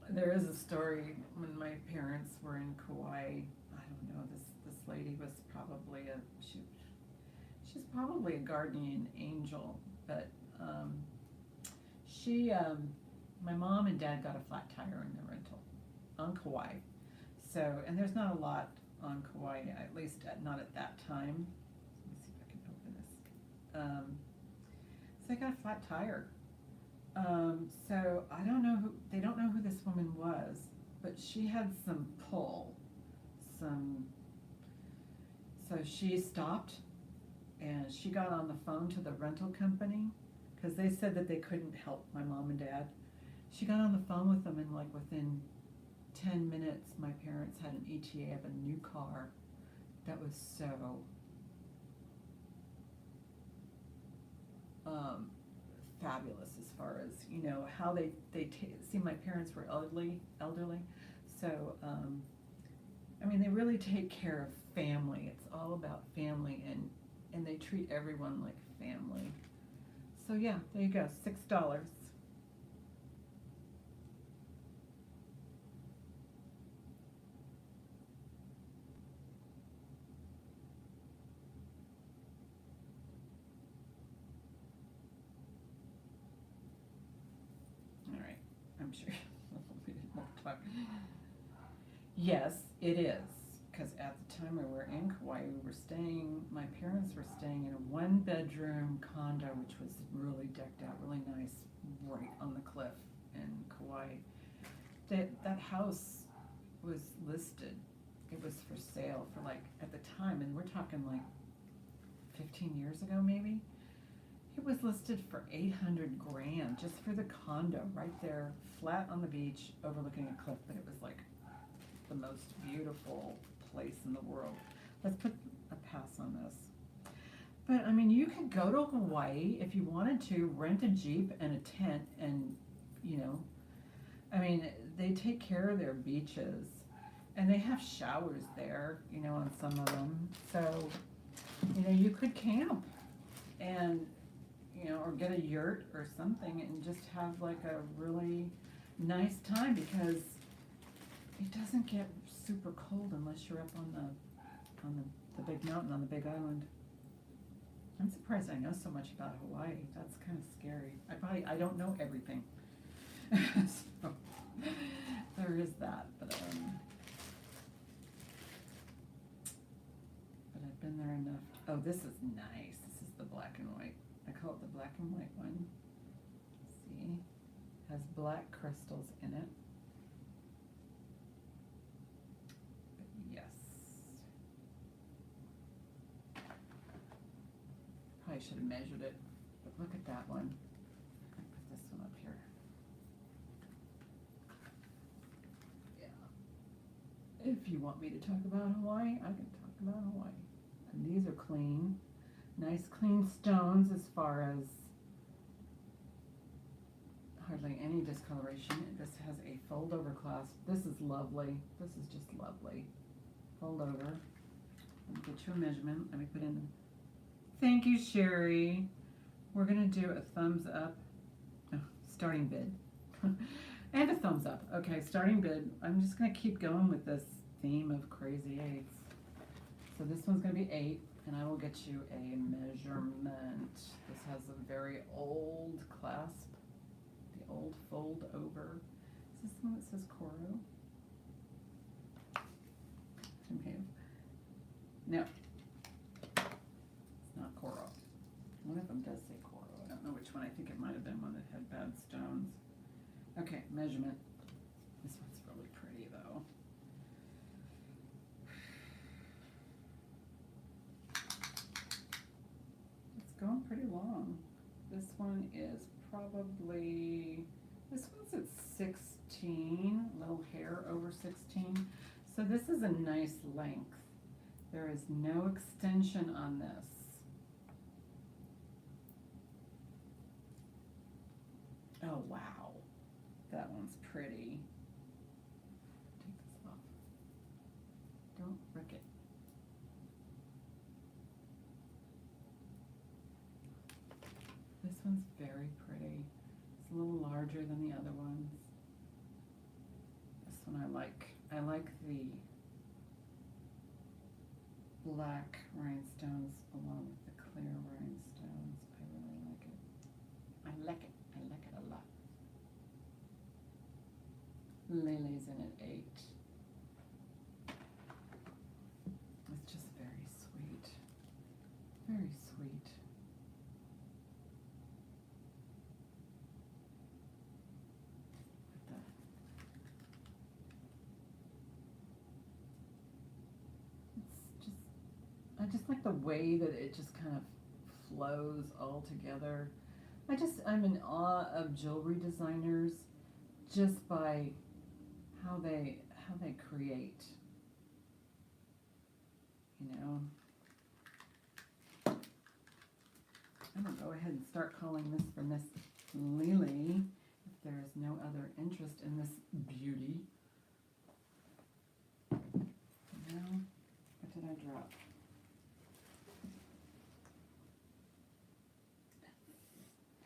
There is a story when my parents were in Kauai. I don't know, this lady was probably she's probably a guardian angel, but my mom and dad got a flat tire in the rental on Kauai. So, and there's not a lot on Kauai, at least not at that time. Let me see if I can open this. So I got a flat tire. So I don't know they don't know who this woman was, but she had some pull, so she stopped and she got on the phone to the rental company because they said that they couldn't help my mom and dad. She got on the phone with them and like within 10 minutes my parents had an ETA of a new car that was so fabulous as far as, you know, how they see my parents were elderly, so I mean, they really take care of family. It's all about family, and they treat everyone like family. So yeah, there you go, $6. All right, I'm sure we won't talk. Yes, it is. Because at the time we were in Kauai, my parents were staying in a 1-bedroom condo, which was really decked out, really nice, right on the cliff in Kauai. That house was listed. It was for sale for like, at the time, and we're talking like 15 years ago maybe, it was listed for $800,000 just for the condo right there, flat on the beach, overlooking a cliff, but it was like the most beautiful place in the world. Let's put a pass on this. But I mean, you could go to Hawaii if you wanted to, rent a Jeep and a tent, and you know, I mean, they take care of their beaches and they have showers there, you know, on some of them. So, you know, you could camp and, you know, or get a yurt or something and just have like a really nice time, because it doesn't get super cold unless you're up on the big mountain, on the big island. I'm surprised I know so much about Hawaii. That's kind of scary. I don't know everything. So, there is that, but I've been there enough. Oh, this is nice. This is the black and white. I call it the black and white one. See? Has black crystals in it. But yes. Probably should have measured it. But look at that one. I'll put this one up here. Yeah. If you want me to talk about Hawaii, I can talk about Hawaii. And these are clean. Nice clean stones as far as hardly any discoloration. This has a fold over clasp. This is lovely. This is just lovely. Fold over. Let me get you a measurement. Let me put in. Thank you, Sherry. We're gonna do a thumbs up. Oh, starting bid. And a thumbs up. Okay, starting bid. I'm just gonna keep going with this theme of crazy eights. So this one's gonna be 8, and I will get you a measurement. This has a very old clasp. The old fold over. Is this the one that says Coro? No. It's not Coro. One of them does say Coro. I don't know which one. I think it might have been one that had bad stones. Okay, measurement. This one's really pretty though. It's going pretty long. This one is probably, this one's at 16, little hair over 16. So this is a nice length. There is no extension on this. Oh wow, that one's pretty. Take this off. Don't brick it. This one's very pretty. It's a little larger than the other ones. This one I like. I like the black rhinestones along with the clear rhinestones. I really like it. I like it. I like it a lot. Lily's in at 8. It's just very sweet. Very sweet. I just like the way that it just kind of flows all together. I'm in awe of jewelry designers just by how they create. You know, I'm gonna go ahead and start calling this for Miss Lily if there is no other interest in this beauty. Now, what did I drop?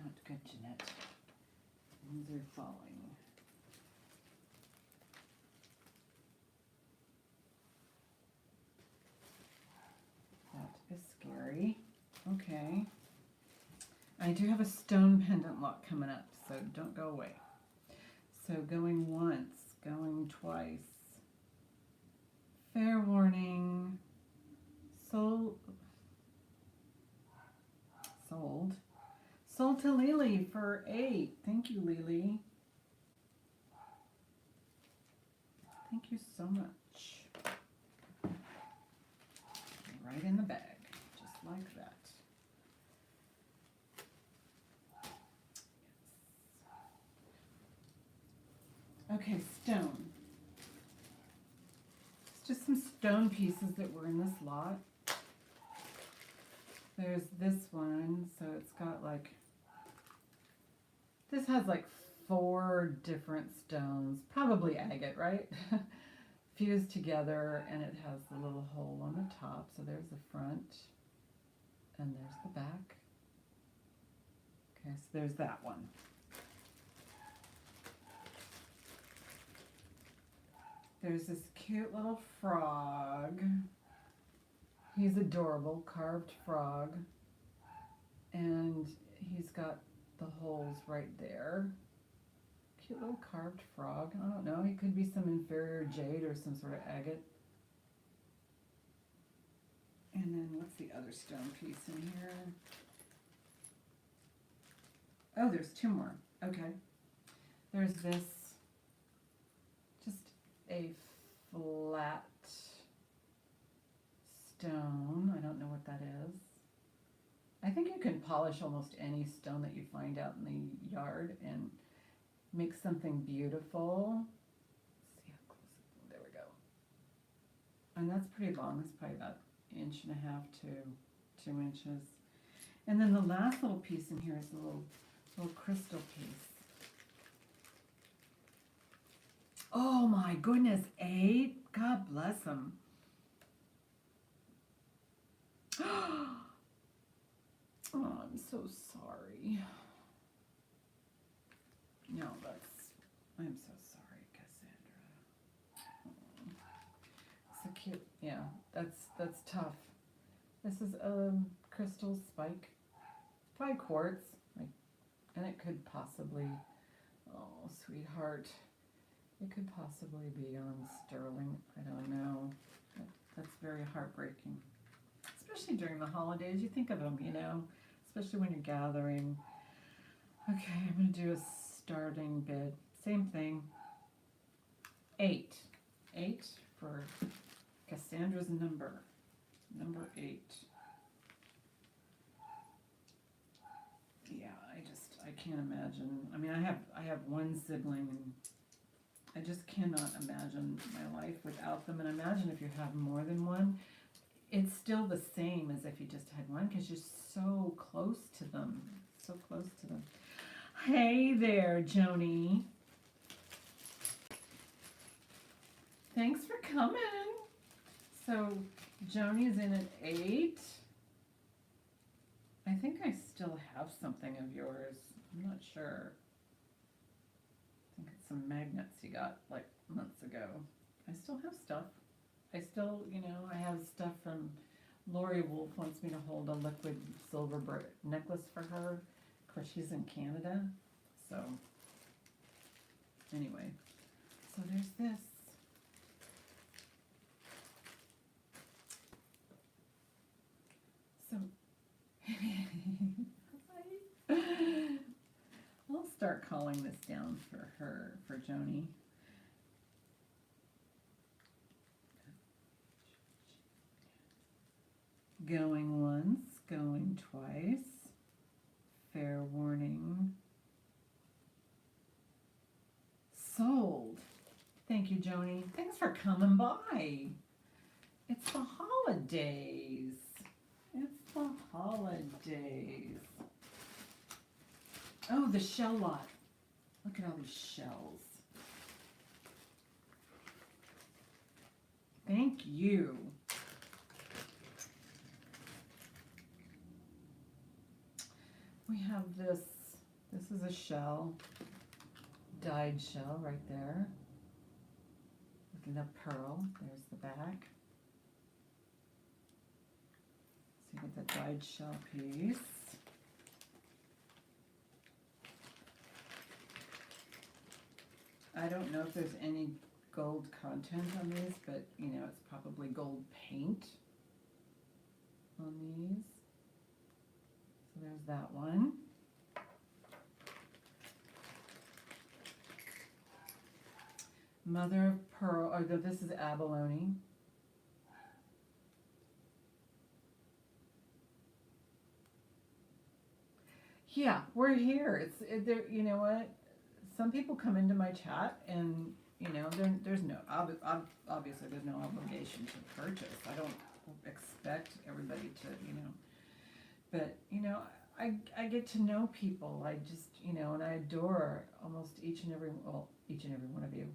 Not good, Jeanette. These are falling. That is scary. Okay. I do have a stone pendant lock coming up, so don't go away. So going once, going twice. Fair warning. Sold. Sold to Lily for 8. Thank you, Lily. Thank you so much. Right in the bag, just like that. Yes. Okay, stone. It's just some stone pieces that were in this lot. There's this one, so it's got like, this has like 4 different stones, probably agate, right? Fused together, and it has the little hole on the top. So there's the front, and there's the back. Okay, so there's that one. There's this cute little frog. He's adorable, carved frog. And he's got the holes right there. Cute little carved frog. I don't know, he could be some inferior jade or some sort of agate. And then what's the other stone piece in here? Oh, there's 2 more. Okay. There's this, just a flat stone. I don't know what that is. I think you can polish almost any stone that you find out in the yard and make something beautiful. Let's see how close, there we go. And that's pretty long. It's probably about 1.5 to 2 inches. And then the last little piece in here is a little crystal piece. Oh my goodness, 8? God bless them. Oh, I'm so sorry. No, I'm so sorry, Cassandra. Oh, it's a cute, yeah, that's tough. This is a crystal spike, probably quartz, and it could possibly, oh, sweetheart, it could possibly be on sterling. I don't know. That's very heartbreaking, especially during the holidays. You think of them, especially when you're gathering. Okay, I'm going to do a starting bid. Same thing. 8. 8 for Cassandra's number. Number 8. Yeah, I can't imagine. I mean, I have one sibling, and I just cannot imagine my life without them. And imagine if you have more than one, it's still the same as if you just had one, because you're so close to them. So close to them. Hey there, Joni. Thanks for coming. So Joni's in at 8. I think I still have something of yours. I'm not sure. I think it's some magnets you got like months ago. I still have stuff. I still, I have stuff from Lori Wolf wants me to hold a liquid silver necklace for her. Of course, she's in Canada. So, anyway. So there's this. So, I'll start calling this down for her, for Joni. Going once, going twice. Fair warning. Sold. Thank you, Joni. Thanks for coming by. It's the holidays. It's the holidays. Oh, the shell lot. Look at all these shells. Thank you. We have this is a shell, dyed shell right there. Look at the pearl, there's the back. So you get the dyed shell piece. I don't know if there's any gold content on these, but it's probably gold paint on these. So there's that one. Mother of pearl, this is abalone. Yeah, we're here. There. You know what? Some people come into my chat, and there's no obviously there's no obligation to purchase. I don't expect everybody to but I get to know people. I just and I adore almost each and every one of you.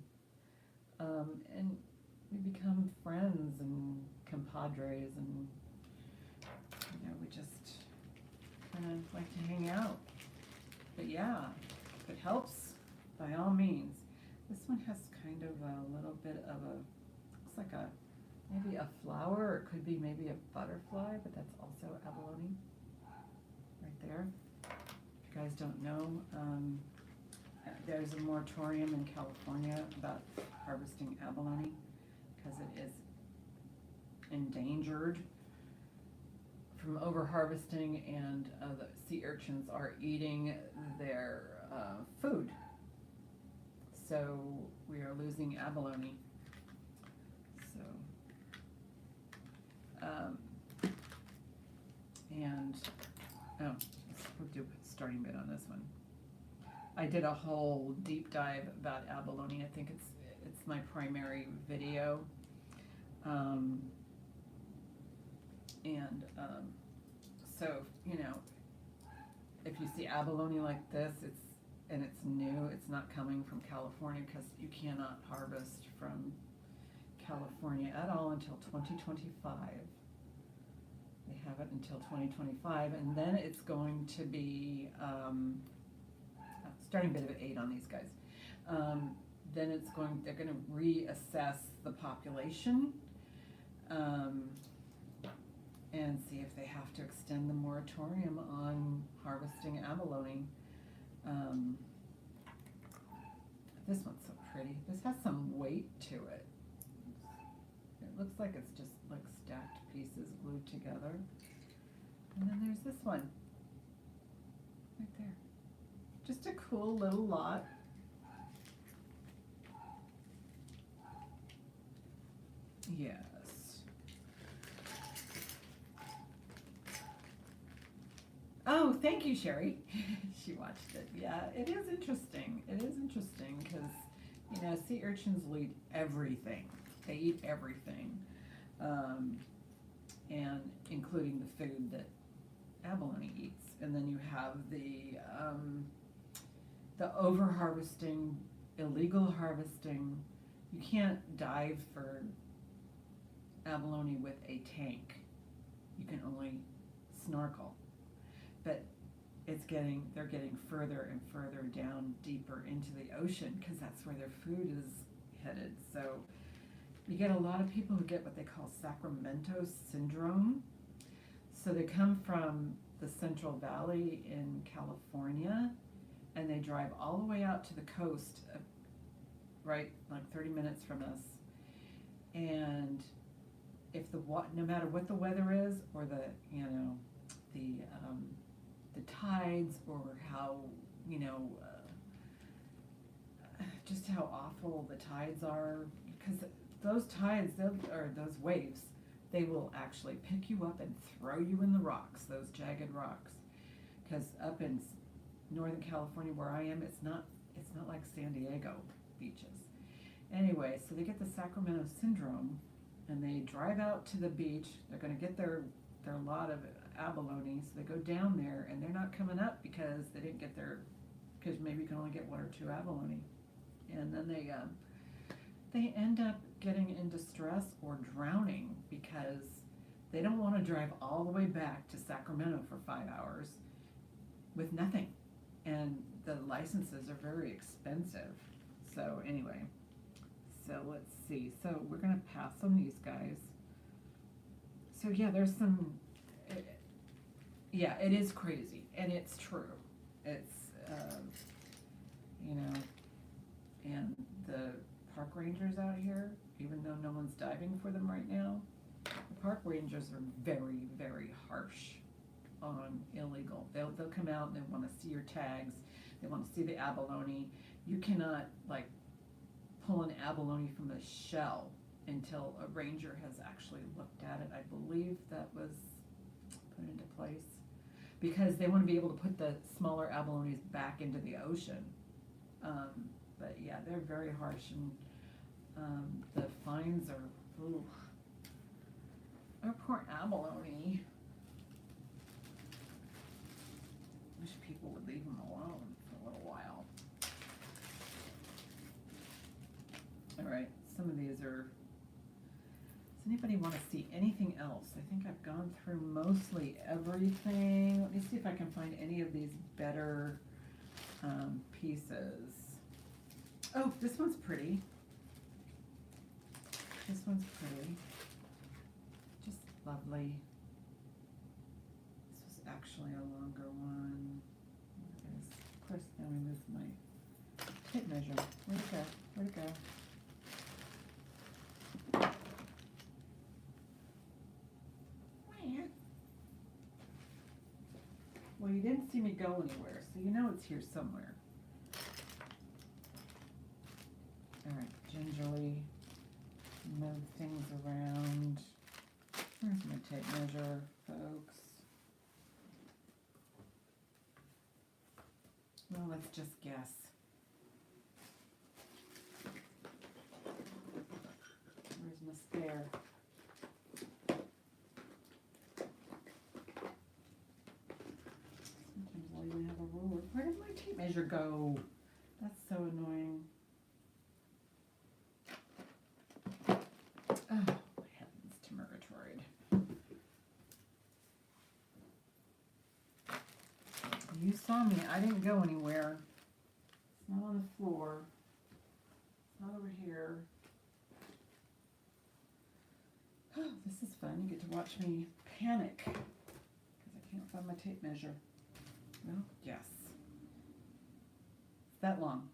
And we become friends and compadres, and we just kind of like to hang out. But yeah, if it helps, by all means. This one has kind of a little bit of looks like maybe a flower, or it could be maybe a butterfly, but that's also abalone right there. If you guys don't know, there's a moratorium in California about harvesting abalone because it is endangered from over harvesting, and the sea urchins are eating their food. So we are losing abalone. So, and, we'll do a starting bid on this one. I did a whole deep dive about abalone. I think it's my primary video. So, you know, if you see abalone like this, it's new, it's not coming from California, because you cannot harvest from California at all until 2025. They have it until 2025, and then it's going to be, starting bid of 8 on these guys. Then they're going to reassess the population, and see if they have to extend the moratorium on harvesting abalone. This one's so pretty. This has some weight to it. It looks like it's just like stacked pieces glued together. And then there's this one, right there. Just a cool little lot. Yes. Oh, thank you, Sherry. She watched it. Yeah, it is interesting. It is interesting because, you know, sea urchins will eat everything. They eat everything, and including the food that abalone eats. And then you have the over-harvesting, illegal harvesting. You can't dive for abalone with a tank. You can only snorkel. But they're getting further and further down, deeper into the ocean, because that's where their food is headed. So you get a lot of people who get what they call Sacramento syndrome. So they come from the Central Valley in California, and they drive all the way out to the coast, right, like 30 minutes from us. And if no matter what the weather is, or the tides, or how, just how awful the tides are, because those tides, or those waves, they will actually pick you up and throw you in the rocks, those jagged rocks. Because up in Northern California where I am, it's not like San Diego beaches. Anyway, so they get the Sacramento syndrome, and they drive out to the beach. They're going to get their lot of abalone, so they go down there, and they're not coming up because they didn't get because maybe you can only get 1 or 2 abalone. And then they end up getting in distress or drowning because they don't want to drive all the way back to Sacramento for 5 hours with nothing. And the licenses are very expensive. So anyway, so let's see. So we're going to pass on these guys. So yeah, there's some, it is crazy, and it's true. It's, and the park rangers out here, even though no one's diving for them right now, the park rangers are very, very harsh on illegal. They'll come out and they want to see your tags. They want to see the abalone. You cannot pull an abalone from a shell until a ranger has actually looked at it. I believe that was put into place because they want to be able to put the smaller abalones back into the ocean. But yeah, they're very harsh, and the fines are, ooh. Our poor abalone. Wish people would leave them alone for a little while. All right, some of these are. Does anybody want to see anything else? I think I've gone through mostly everything. Let me see if I can find any of these better pieces. Oh, this one's pretty. This one's pretty. Just lovely. This was actually a longer one. Of course, now we moved my tape measure. Where'd it go? Where'd it go? Well, you didn't see me go anywhere, so you know it's here somewhere. Alright, gingerly move things around. Here's my tape measure, folks. Well, let's just guess. Where's my spare? Sometimes I'll even have a ruler. Where did my tape measure go? That's so annoying. Oh, heavens to Murgatroyd. You saw me. I didn't go anywhere. It's not on the floor. It's not over here. Oh, this is fun. You get to watch me panic because I can't find my tape measure. Well, yes. It's that long.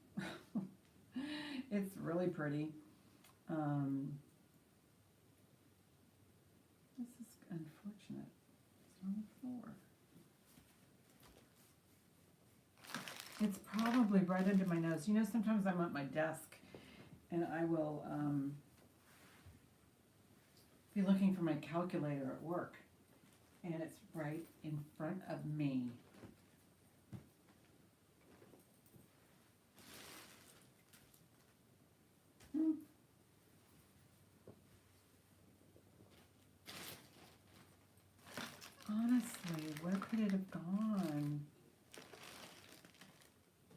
It's really pretty. This is unfortunate. It's on the floor. It's probably right under my nose. You know, sometimes I'm at my desk and I will be looking for my calculator at work, and it's right in front of me. Honestly, where could it have gone?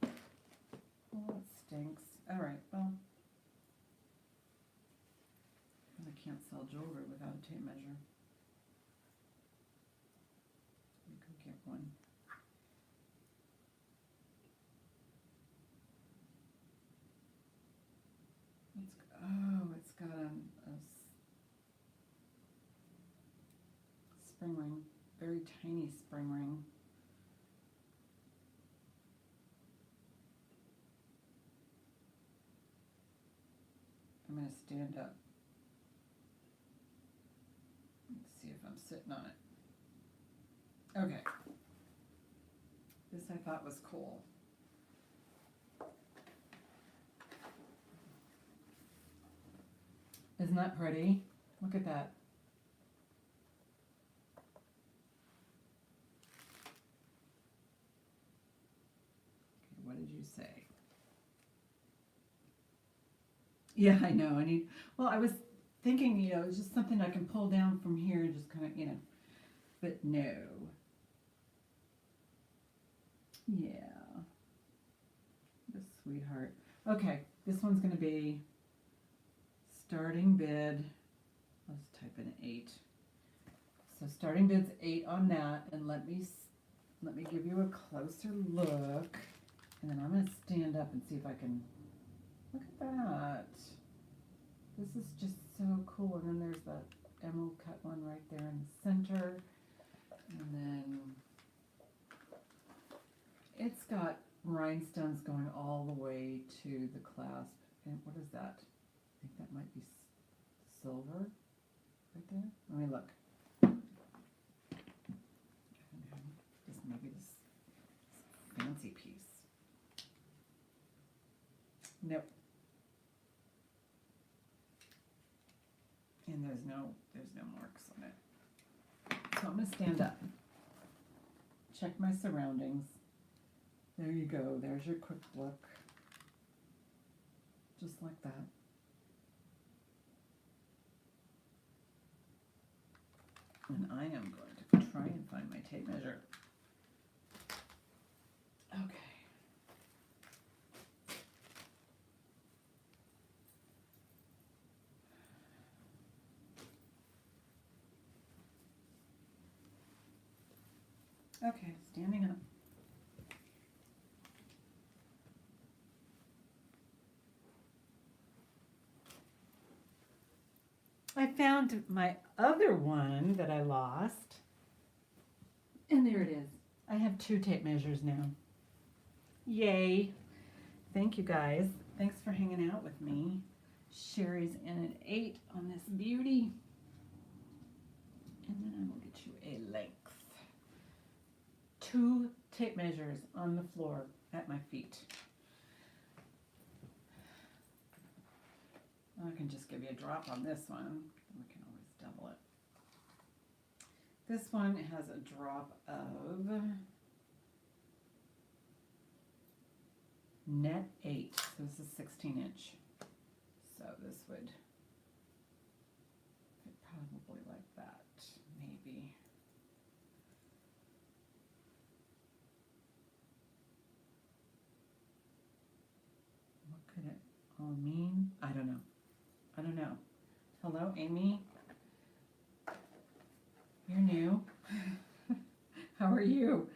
Oh, it stinks. All right, well, I can't sell jewelry without a tape measure. Let me go get one. It's got a spring ring, very tiny spring ring. I'm going to stand up. Let's see if I'm sitting on it. Okay. This I thought was cool. Isn't that pretty? Look at that. Okay, what did you say? Yeah, I know. Well, I was thinking, it's just something I can pull down from here and just kind of, but no. Yeah. The sweetheart. Okay, this one's going to be starting bid. Let's type in 8. So starting bid's 8 on that, and let me give you a closer look, and then I'm going to stand up and see if I can. Look at that. This is just so cool. And then there's that emerald cut one right there in the center. And then it's got rhinestones going all the way to the clasp. And what is that? I think that might be silver right there. Let me look. Just maybe this fancy piece. Nope. And there's no marks on it. So I'm going to stand up. Check my surroundings. There you go. There's your quick look. Just like that. And I am going to try and find my tape measure. Okay. Okay, standing up. I found my other one that I lost. And there it is. I have 2 tape measures now. Yay. Thank you guys. Thanks for hanging out with me. Sherry's in an 8 on this beauty. And then I will get you a length. 2 tape measures on the floor at my feet. I can just give you a drop on this one. We can always double it. This one has a drop of net 8. So this is 16-inch. So this would fit probably like that, maybe. What could it all mean? I don't know. I don't know. Hello, Amy. You're new. How are you?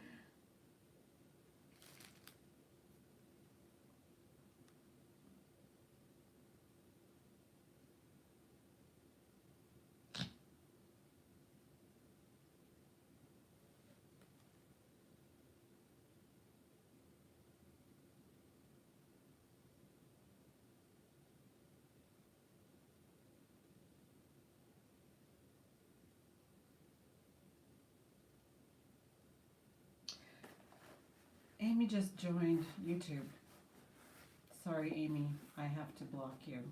Amy just joined YouTube. Sorry, Amy, I have to block you.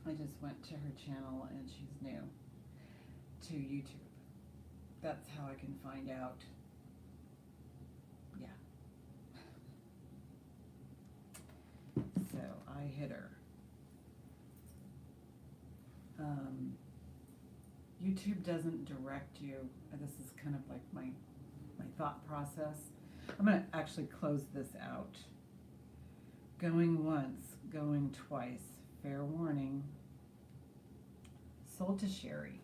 I just went to her channel and she's new to YouTube. That's how I can find out. Yeah. So I hit her. YouTube doesn't direct you. This is kind of like my thought process. I'm going to actually close this out. Going once, going twice. Fair warning. Sold to Sherry.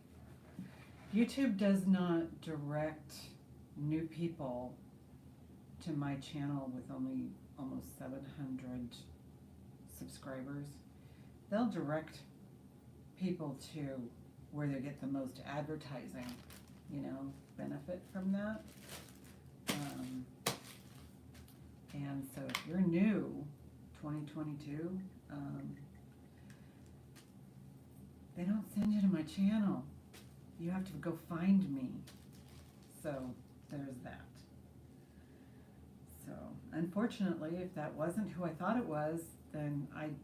YouTube does not direct new people to my channel with only almost 700 subscribers. They'll direct people to where they get the most advertising, benefit from that. And so if you're new, 2022, they don't send you to my channel. You have to go find me. So there's that. So unfortunately, if that wasn't who I thought it was, then I'm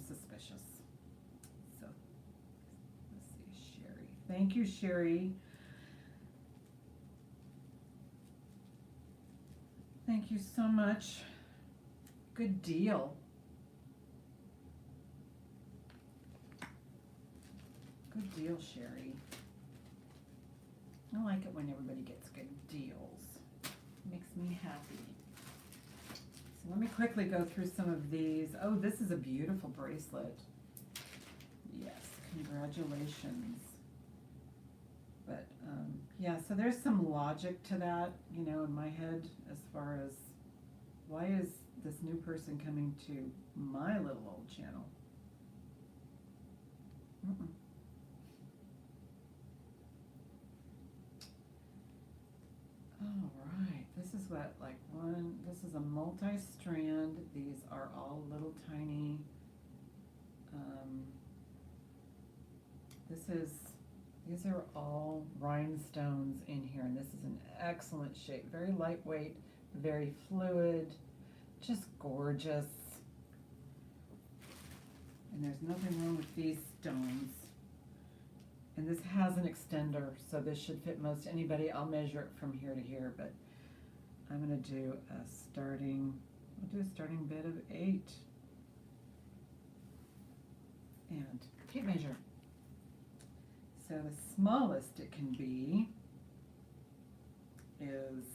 suspicious. So let's see, Sherry. Thank you, Sherry. Thank you so much. Good deal. Good deal, Sherry. I like it when everybody gets good deals. It makes me happy. So let me quickly go through some of these. Oh, this is a beautiful bracelet. Yes, congratulations. But yeah, so there's some logic to that, in my head as far as why is this new person coming to my little old channel? All right, this is this is a multi-strand. These are all little tiny, these are all rhinestones in here, and this is an excellent shape. Very lightweight, very fluid, just gorgeous. And there's nothing wrong with these stones. And this has an extender, so this should fit most anybody. I'll measure it from here to here, but I'm going to do a starting bid of 8. And tape measure. So the smallest it can be is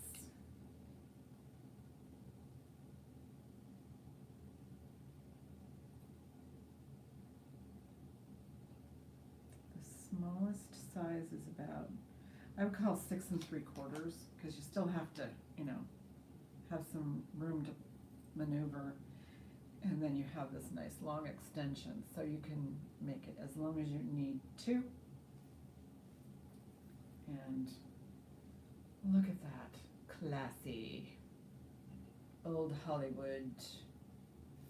smallest size is about, I would call 6 3/4, because you still have to, have some room to maneuver. And then you have this nice long extension, so you can make it as long as you need to. And look at that, classy, old Hollywood,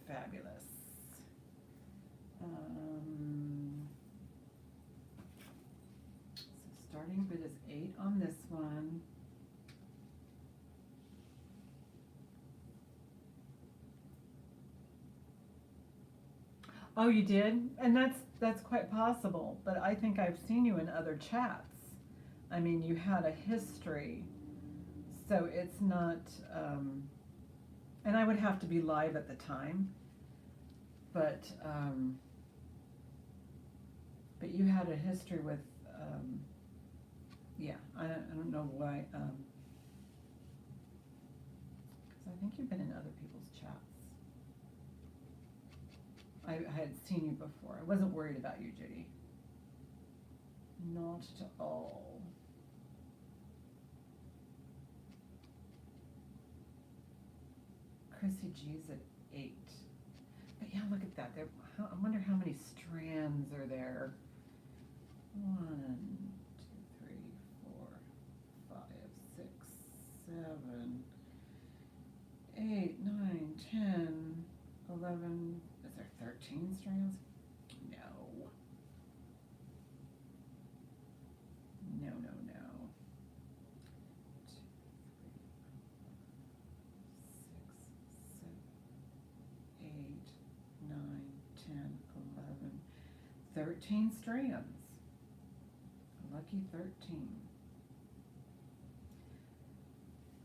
fabulous. starting bid is 8 on this one. Oh, you did? And that's quite possible, but I think I've seen you in other chats. I mean, you had a history, so it's not, and I would have to be live at the time, but you had a history with, yeah, I don't know why, because I think you've been in other people's chats. I had seen you before. I wasn't worried about you, Judy. Not at all. Chrissy G's at 8. But yeah, look at that. I wonder how many strands are there. 1, 2, 3, 4, 5, 6, 7, 8, 9, 10, 11. Is there 13 strands? No. No, no, no. 2, 3, 4, 5, 6, 7, 8, 9, 10, 11. 13 strands. Lucky 13.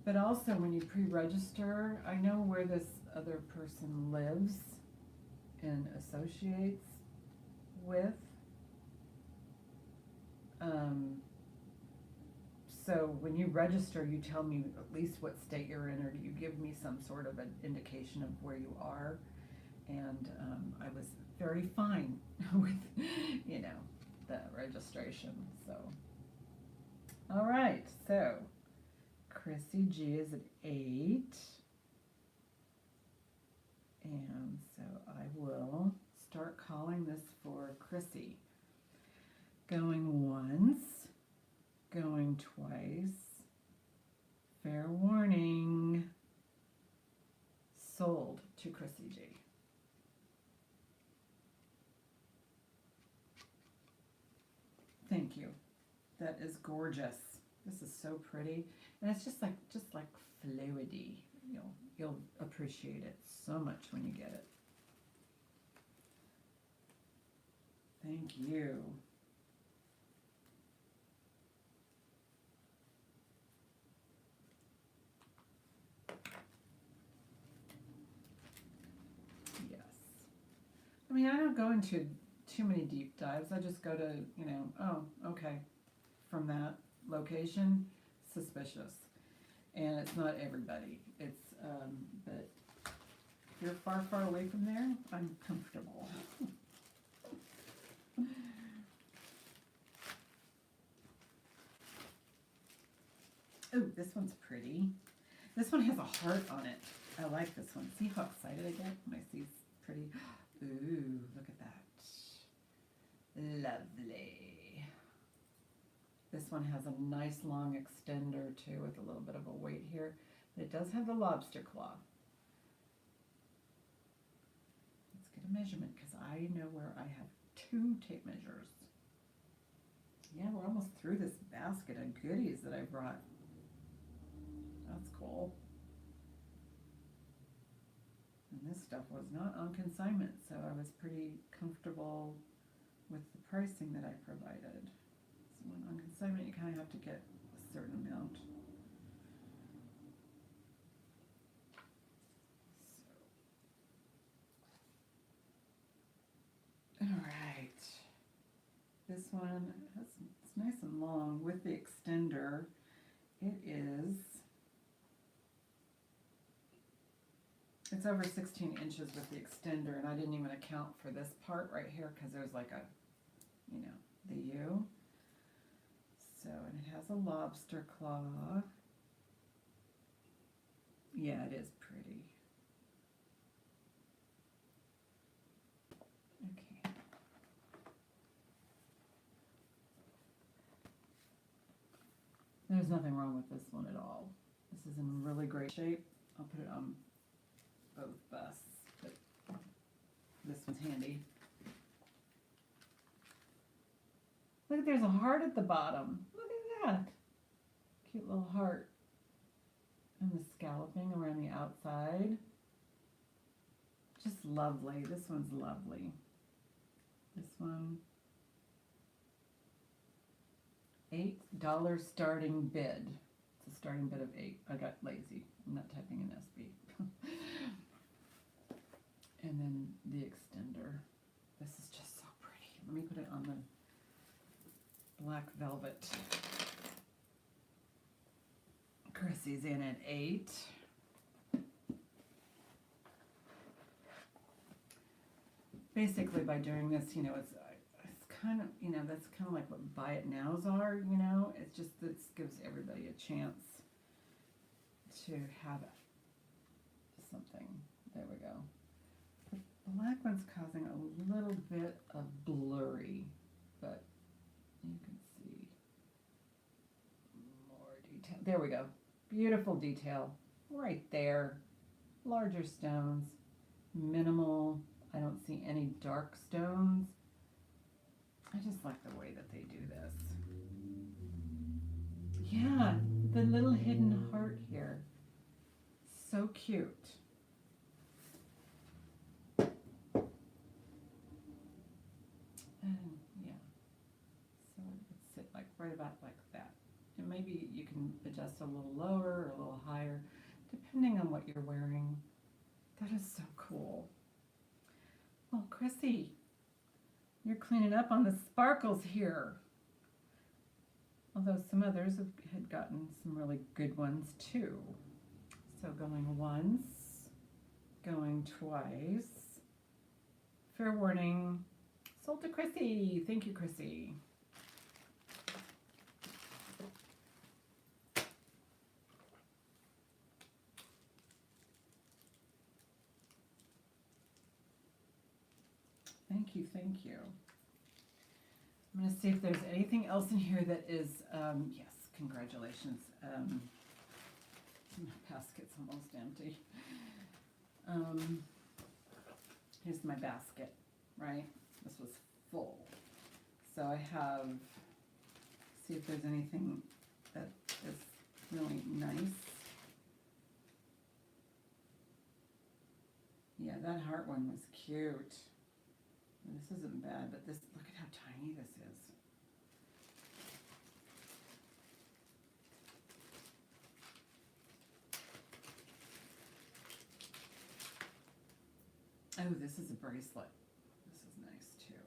But also when you pre-register, I know where this other person lives and associates with. So when you register, you tell me at least what state you're in, or you give me some sort of an indication of where you are. And I was very fine with, you know, the registration. So, all right. So, Chrissy G is at 8. And so I will start calling this for Chrissy. Going once, going twice, fair warning, sold to Chrissy G. Thank you. That is gorgeous. This is so pretty. And it's just like fluidy. You'll appreciate it so much when you get it. Thank you. Yes. I mean, I don't go into too many deep dives. I just go to, oh, okay, from that location, suspicious. And it's not everybody. It's, but if you're far, far away from there, I'm comfortable. Oh, this one's pretty. This one has a heart on it. I like this one. See how excited I get when I see it's pretty. Ooh, look at that. Lovely. This one has a nice long extender too with a little bit of a weight here. It does have the lobster claw. Let's get a measurement because I know where I have 2 tape measures. Yeah, we're almost through this basket of goodies that I brought. That's cool. And this stuff was not on consignment, so I was pretty comfortable with the pricing that I provided. So when on consignment, you kind of have to get a certain amount. So, all right. This one it's nice and long with the extender. It's over 16 inches with the extender, and I didn't even account for this part right here because there's like a, the U. So, and it has a lobster claw. Yeah, it is pretty. Okay. There's nothing wrong with this one at all. This is in really great shape. I'll put it on both busts, but this one's handy. Look, there's a heart at the bottom. Look that. Cute little heart. And the scalloping around the outside. Just lovely. This one's lovely. This one. $8 starting bid. It's a starting bid of 8. I got lazy. I'm not typing an SB. And then the extender. This is just so pretty. Let me put it on the black velvet. Chrissy's in at 8. Basically, by doing this, you know, it's kind of, you know, that's kind of like what buy it nows are, you know. It's just, this gives everybody a chance to have something. There we go. The black one's causing a little bit of blurry, but you can see more detail. There we go. Beautiful detail right there. Larger stones, minimal. I don't see any dark stones. I just like the way that they do this. Yeah, the little hidden heart here. So cute. And yeah, so it would sit like right about like that. And maybe you can adjust a little lower or a little higher, depending on what you're wearing. That is so cool. Well, Chrissy, you're cleaning up on the sparkles here. Although some others had gotten some really good ones too. So going once, going twice. Fair warning, sold to Chrissy. Thank you, Chrissy. Thank you, thank you. I'm going to see if there's anything else in here that is, yes, congratulations. My basket's almost empty. Here's my basket, right? This was full. So I have, see if there's anything that is really nice. Yeah, that heart one was cute. This isn't bad, but this, look at how tiny this is. Oh, this is a bracelet. This is nice too.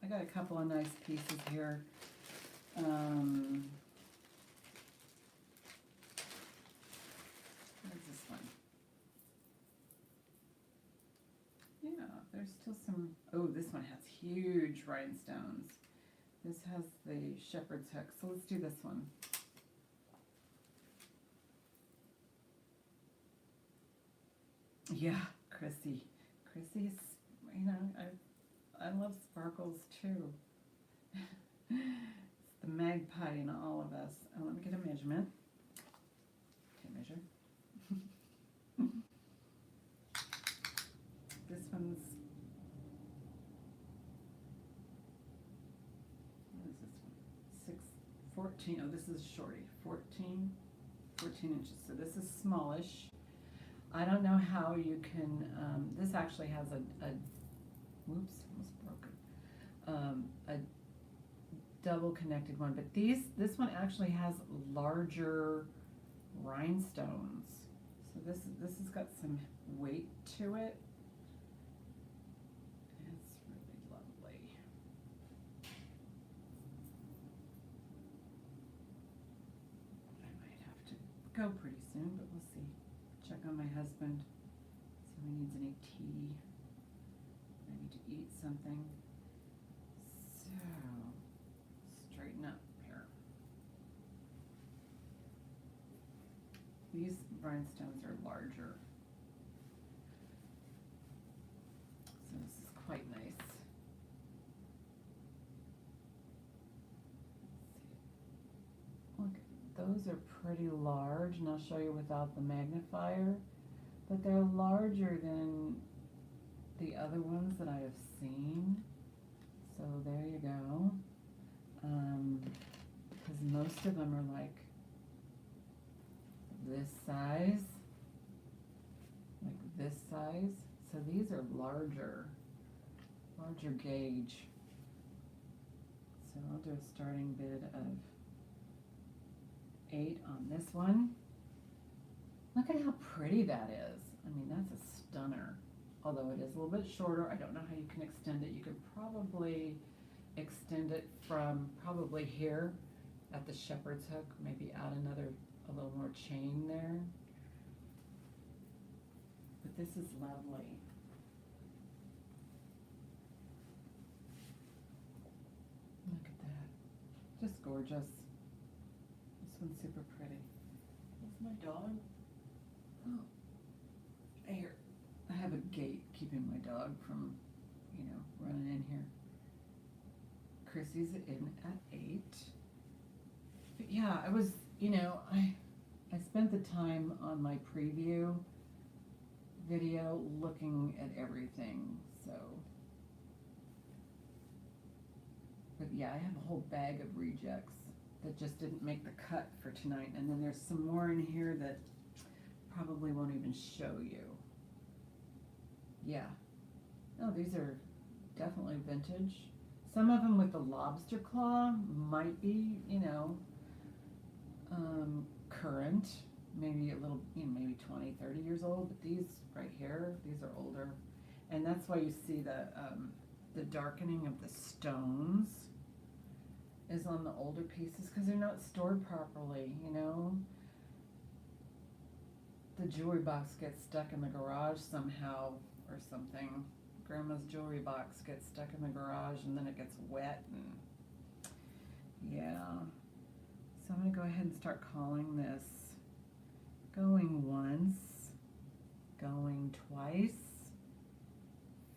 I got a couple of nice pieces here. What is this one? Yeah, there's still some, oh, this one has huge rhinestones. This has the shepherd's hook, so let's do this one. Yeah, Chrissy. Chrissy's, you know, I love sparkles too. It's the magpie in all of us. Oh, let me get a measurement. Okay, measure. This one's, what is this one? 14, oh, this is shorty. 14 inches. So this is smallish. I don't know how you can, this actually has a whoops, almost broken, a double connected one, but this one actually has larger rhinestones. So this has got some weight to it. It's really lovely. I might have to go pretty soon, but we'll see. Check on my husband, see if he needs any tea, maybe to eat something. So, straighten up here. These rhinestones are larger. So this is quite nice. Let's see. Look, those are pretty large, and I'll show you without the magnifier, but they're larger than the other ones that I have seen. So there you go. because most of them are like this size, like this size. So these are larger gauge. So I'll do a starting bid of 8 on this one. Look at how pretty that is. I mean, that's a stunner. Although it is a little bit shorter, I don't know how you can extend it. You could probably extend it from probably here at the shepherd's hook, maybe add a little more chain there. But this is lovely. Look at that. Just gorgeous. This one's super pretty. That's my dog. Oh. Here. I have a gate keeping my dog from, running in here. Chrissy's in at 8. But yeah, I was, I spent the time on my preview video looking at everything, so. But yeah, I have a whole bag of rejects that just didn't make the cut for tonight. And then there's some more in here that probably won't even show you. Yeah. Oh, these are definitely vintage. Some of them with the lobster claw might be, current. Maybe a little, maybe 20, 30 years old. But these right here, these are older. And that's why you see the darkening of the stones is on the older pieces because they're not stored properly, The jewelry box gets stuck in the garage somehow or something. Grandma's jewelry box gets stuck in the garage and then it gets wet and yeah. So I'm going to go ahead and start calling this going once, going twice,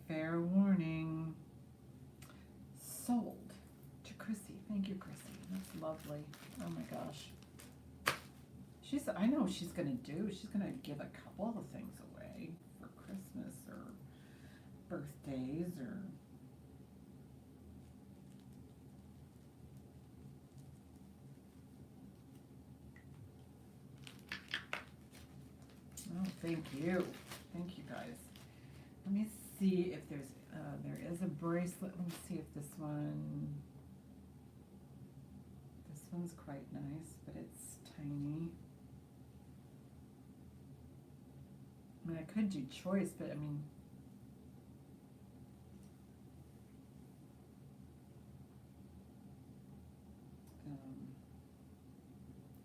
fair warning, sold to Chrissy. Thank you, Chrissy. That's lovely. Oh my gosh. I know what she's going to do. She's going to give a couple of things away for Christmas or birthdays or. Oh, thank you. Thank you, guys. Let me see if there is a bracelet. Let me see if this one's quite nice, but it's tiny. I mean, I could do choice, but I mean, I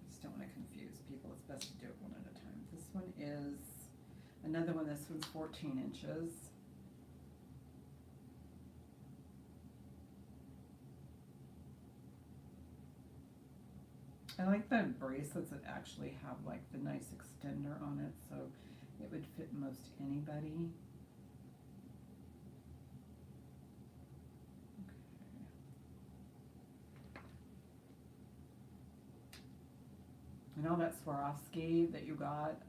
just don't want to confuse people. It's best to do it one at a time. This one is another one. This one's 14 inches. I like the bracelets that actually have like the nice extender on it, so it would fit most anybody. And all that Swarovski that you got,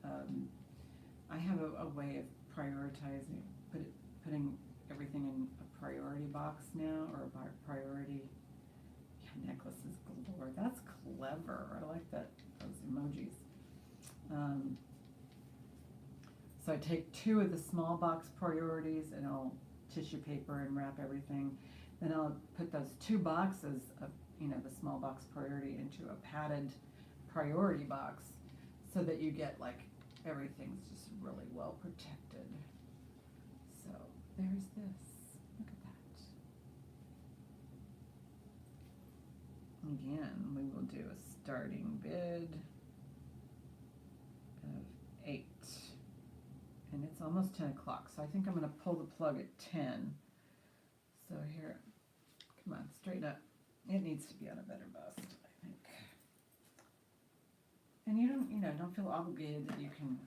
I have a way of prioritizing, putting everything in a priority box now, or a priority. Yeah, necklaces galore. That's clever. I like those emojis. So I take 2 of the small box priorities and I'll tissue paper and wrap everything. Then I'll put those 2 boxes of, the small box priority into a padded priority box so that you get like everything's just really well protected. So there's this. Look at that. Again, we will do a starting bid of 8. And it's almost 10 o'clock, so I think I'm going to pull the plug at 10. So here, come on, straighten up. It needs to be on a better bust, I think. And you don't feel obligated that you can,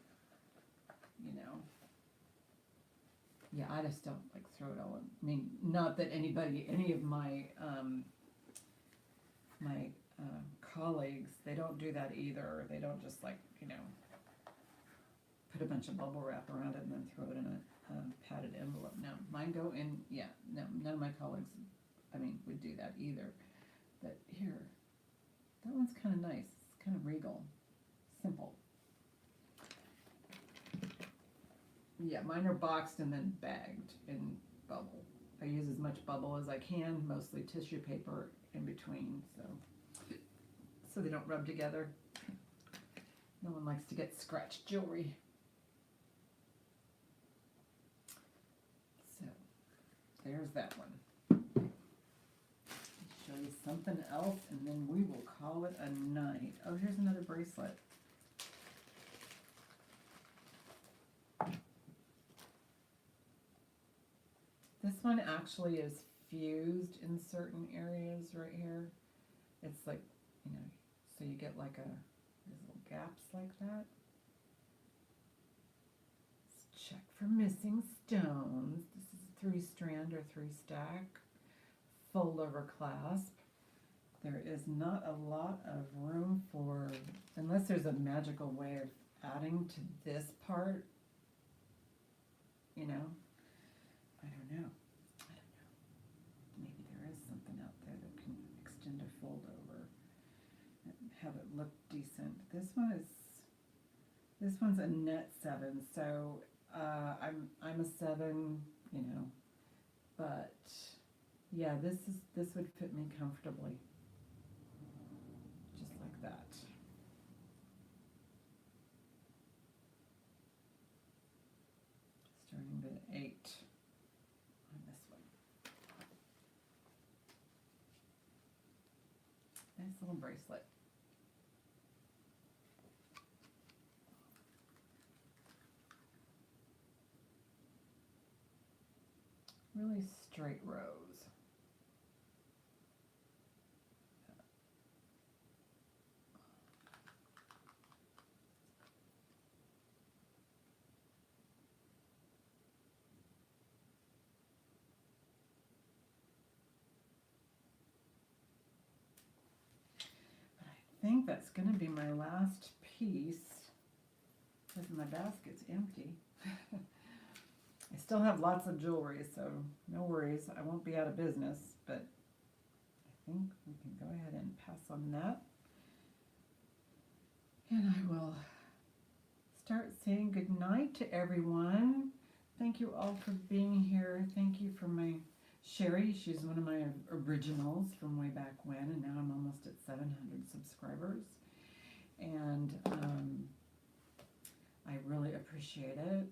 yeah, I just don't like throw it all in. I mean, not that any of my, colleagues, they don't do that either. They don't just like, put a bunch of bubble wrap around it and then throw it in a padded envelope. No, mine go in, yeah, no, none of my colleagues, would do that either. But here, That one's kind of nice. It's kind of regal. Simple. Yeah, mine are boxed and then bagged in bubble. I use as much bubble as I can, mostly tissue paper in between, so they don't rub together. No one likes to get scratched jewelry. So, there's that one. Show you something else, and then we will call it a night. Oh, here's another bracelet. This one actually is fused in certain areas right here. It's like, you know, so you get like these little gaps like that. Let's check for missing stones. This is a 3-strand or 3-stack. Fold over clasp. There is not a lot of room for, unless there's a magical way of adding to this part, you know. I don't know. Maybe there is something out there that can extend a fold over and have it look decent. This one's a net 7, so I'm a 7, you know, but yeah, this would fit me comfortably, just like that. Starting bit 8. Nice little bracelet. Really straight rows. I think that's going to be my last piece because my basket's empty. I still have lots of jewelry, so no worries. I won't be out of business, but I think we can go ahead and pass on that. And I will start saying good night to everyone. Thank you all for being here. Thank you for my Sherry. She's one of my originals from way back when, and now I'm almost at 700 subscribers. And I really appreciate it.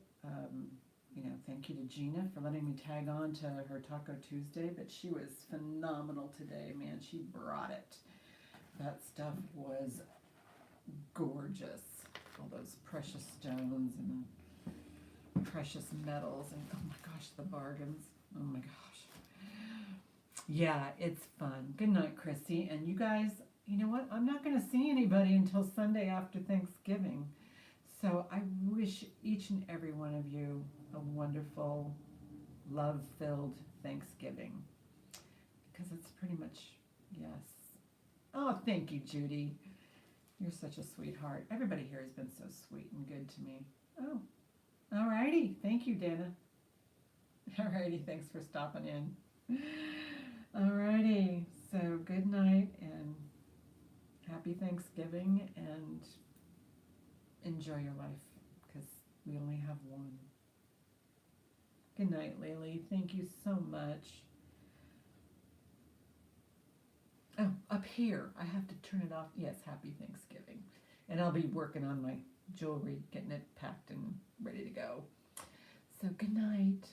You know, thank you to Gina for letting me tag on to her Taco Tuesday, but she was phenomenal today, man. She brought it. That stuff was gorgeous. All those precious stones and precious metals, and oh my gosh, the bargains. Oh my gosh. Yeah, it's fun. Good night, Chrissy. And you guys, you know what? I'm not going to see anybody until Sunday after Thanksgiving. So I wish each and every one of you a wonderful, love-filled Thanksgiving. Because it's pretty much, yes. Oh, thank you, Judy. You're such a sweetheart. Everybody here has been so sweet and good to me. Oh, all righty. Thank you, Dana. All righty. Thanks for stopping in. All righty. So good night and happy Thanksgiving, and enjoy your life because we only have one. Good night, Lily. Thank you so much. Oh, up here. I have to turn it off. Yes, happy Thanksgiving. And I'll be working on my jewelry, getting it packed and ready to go. So good night.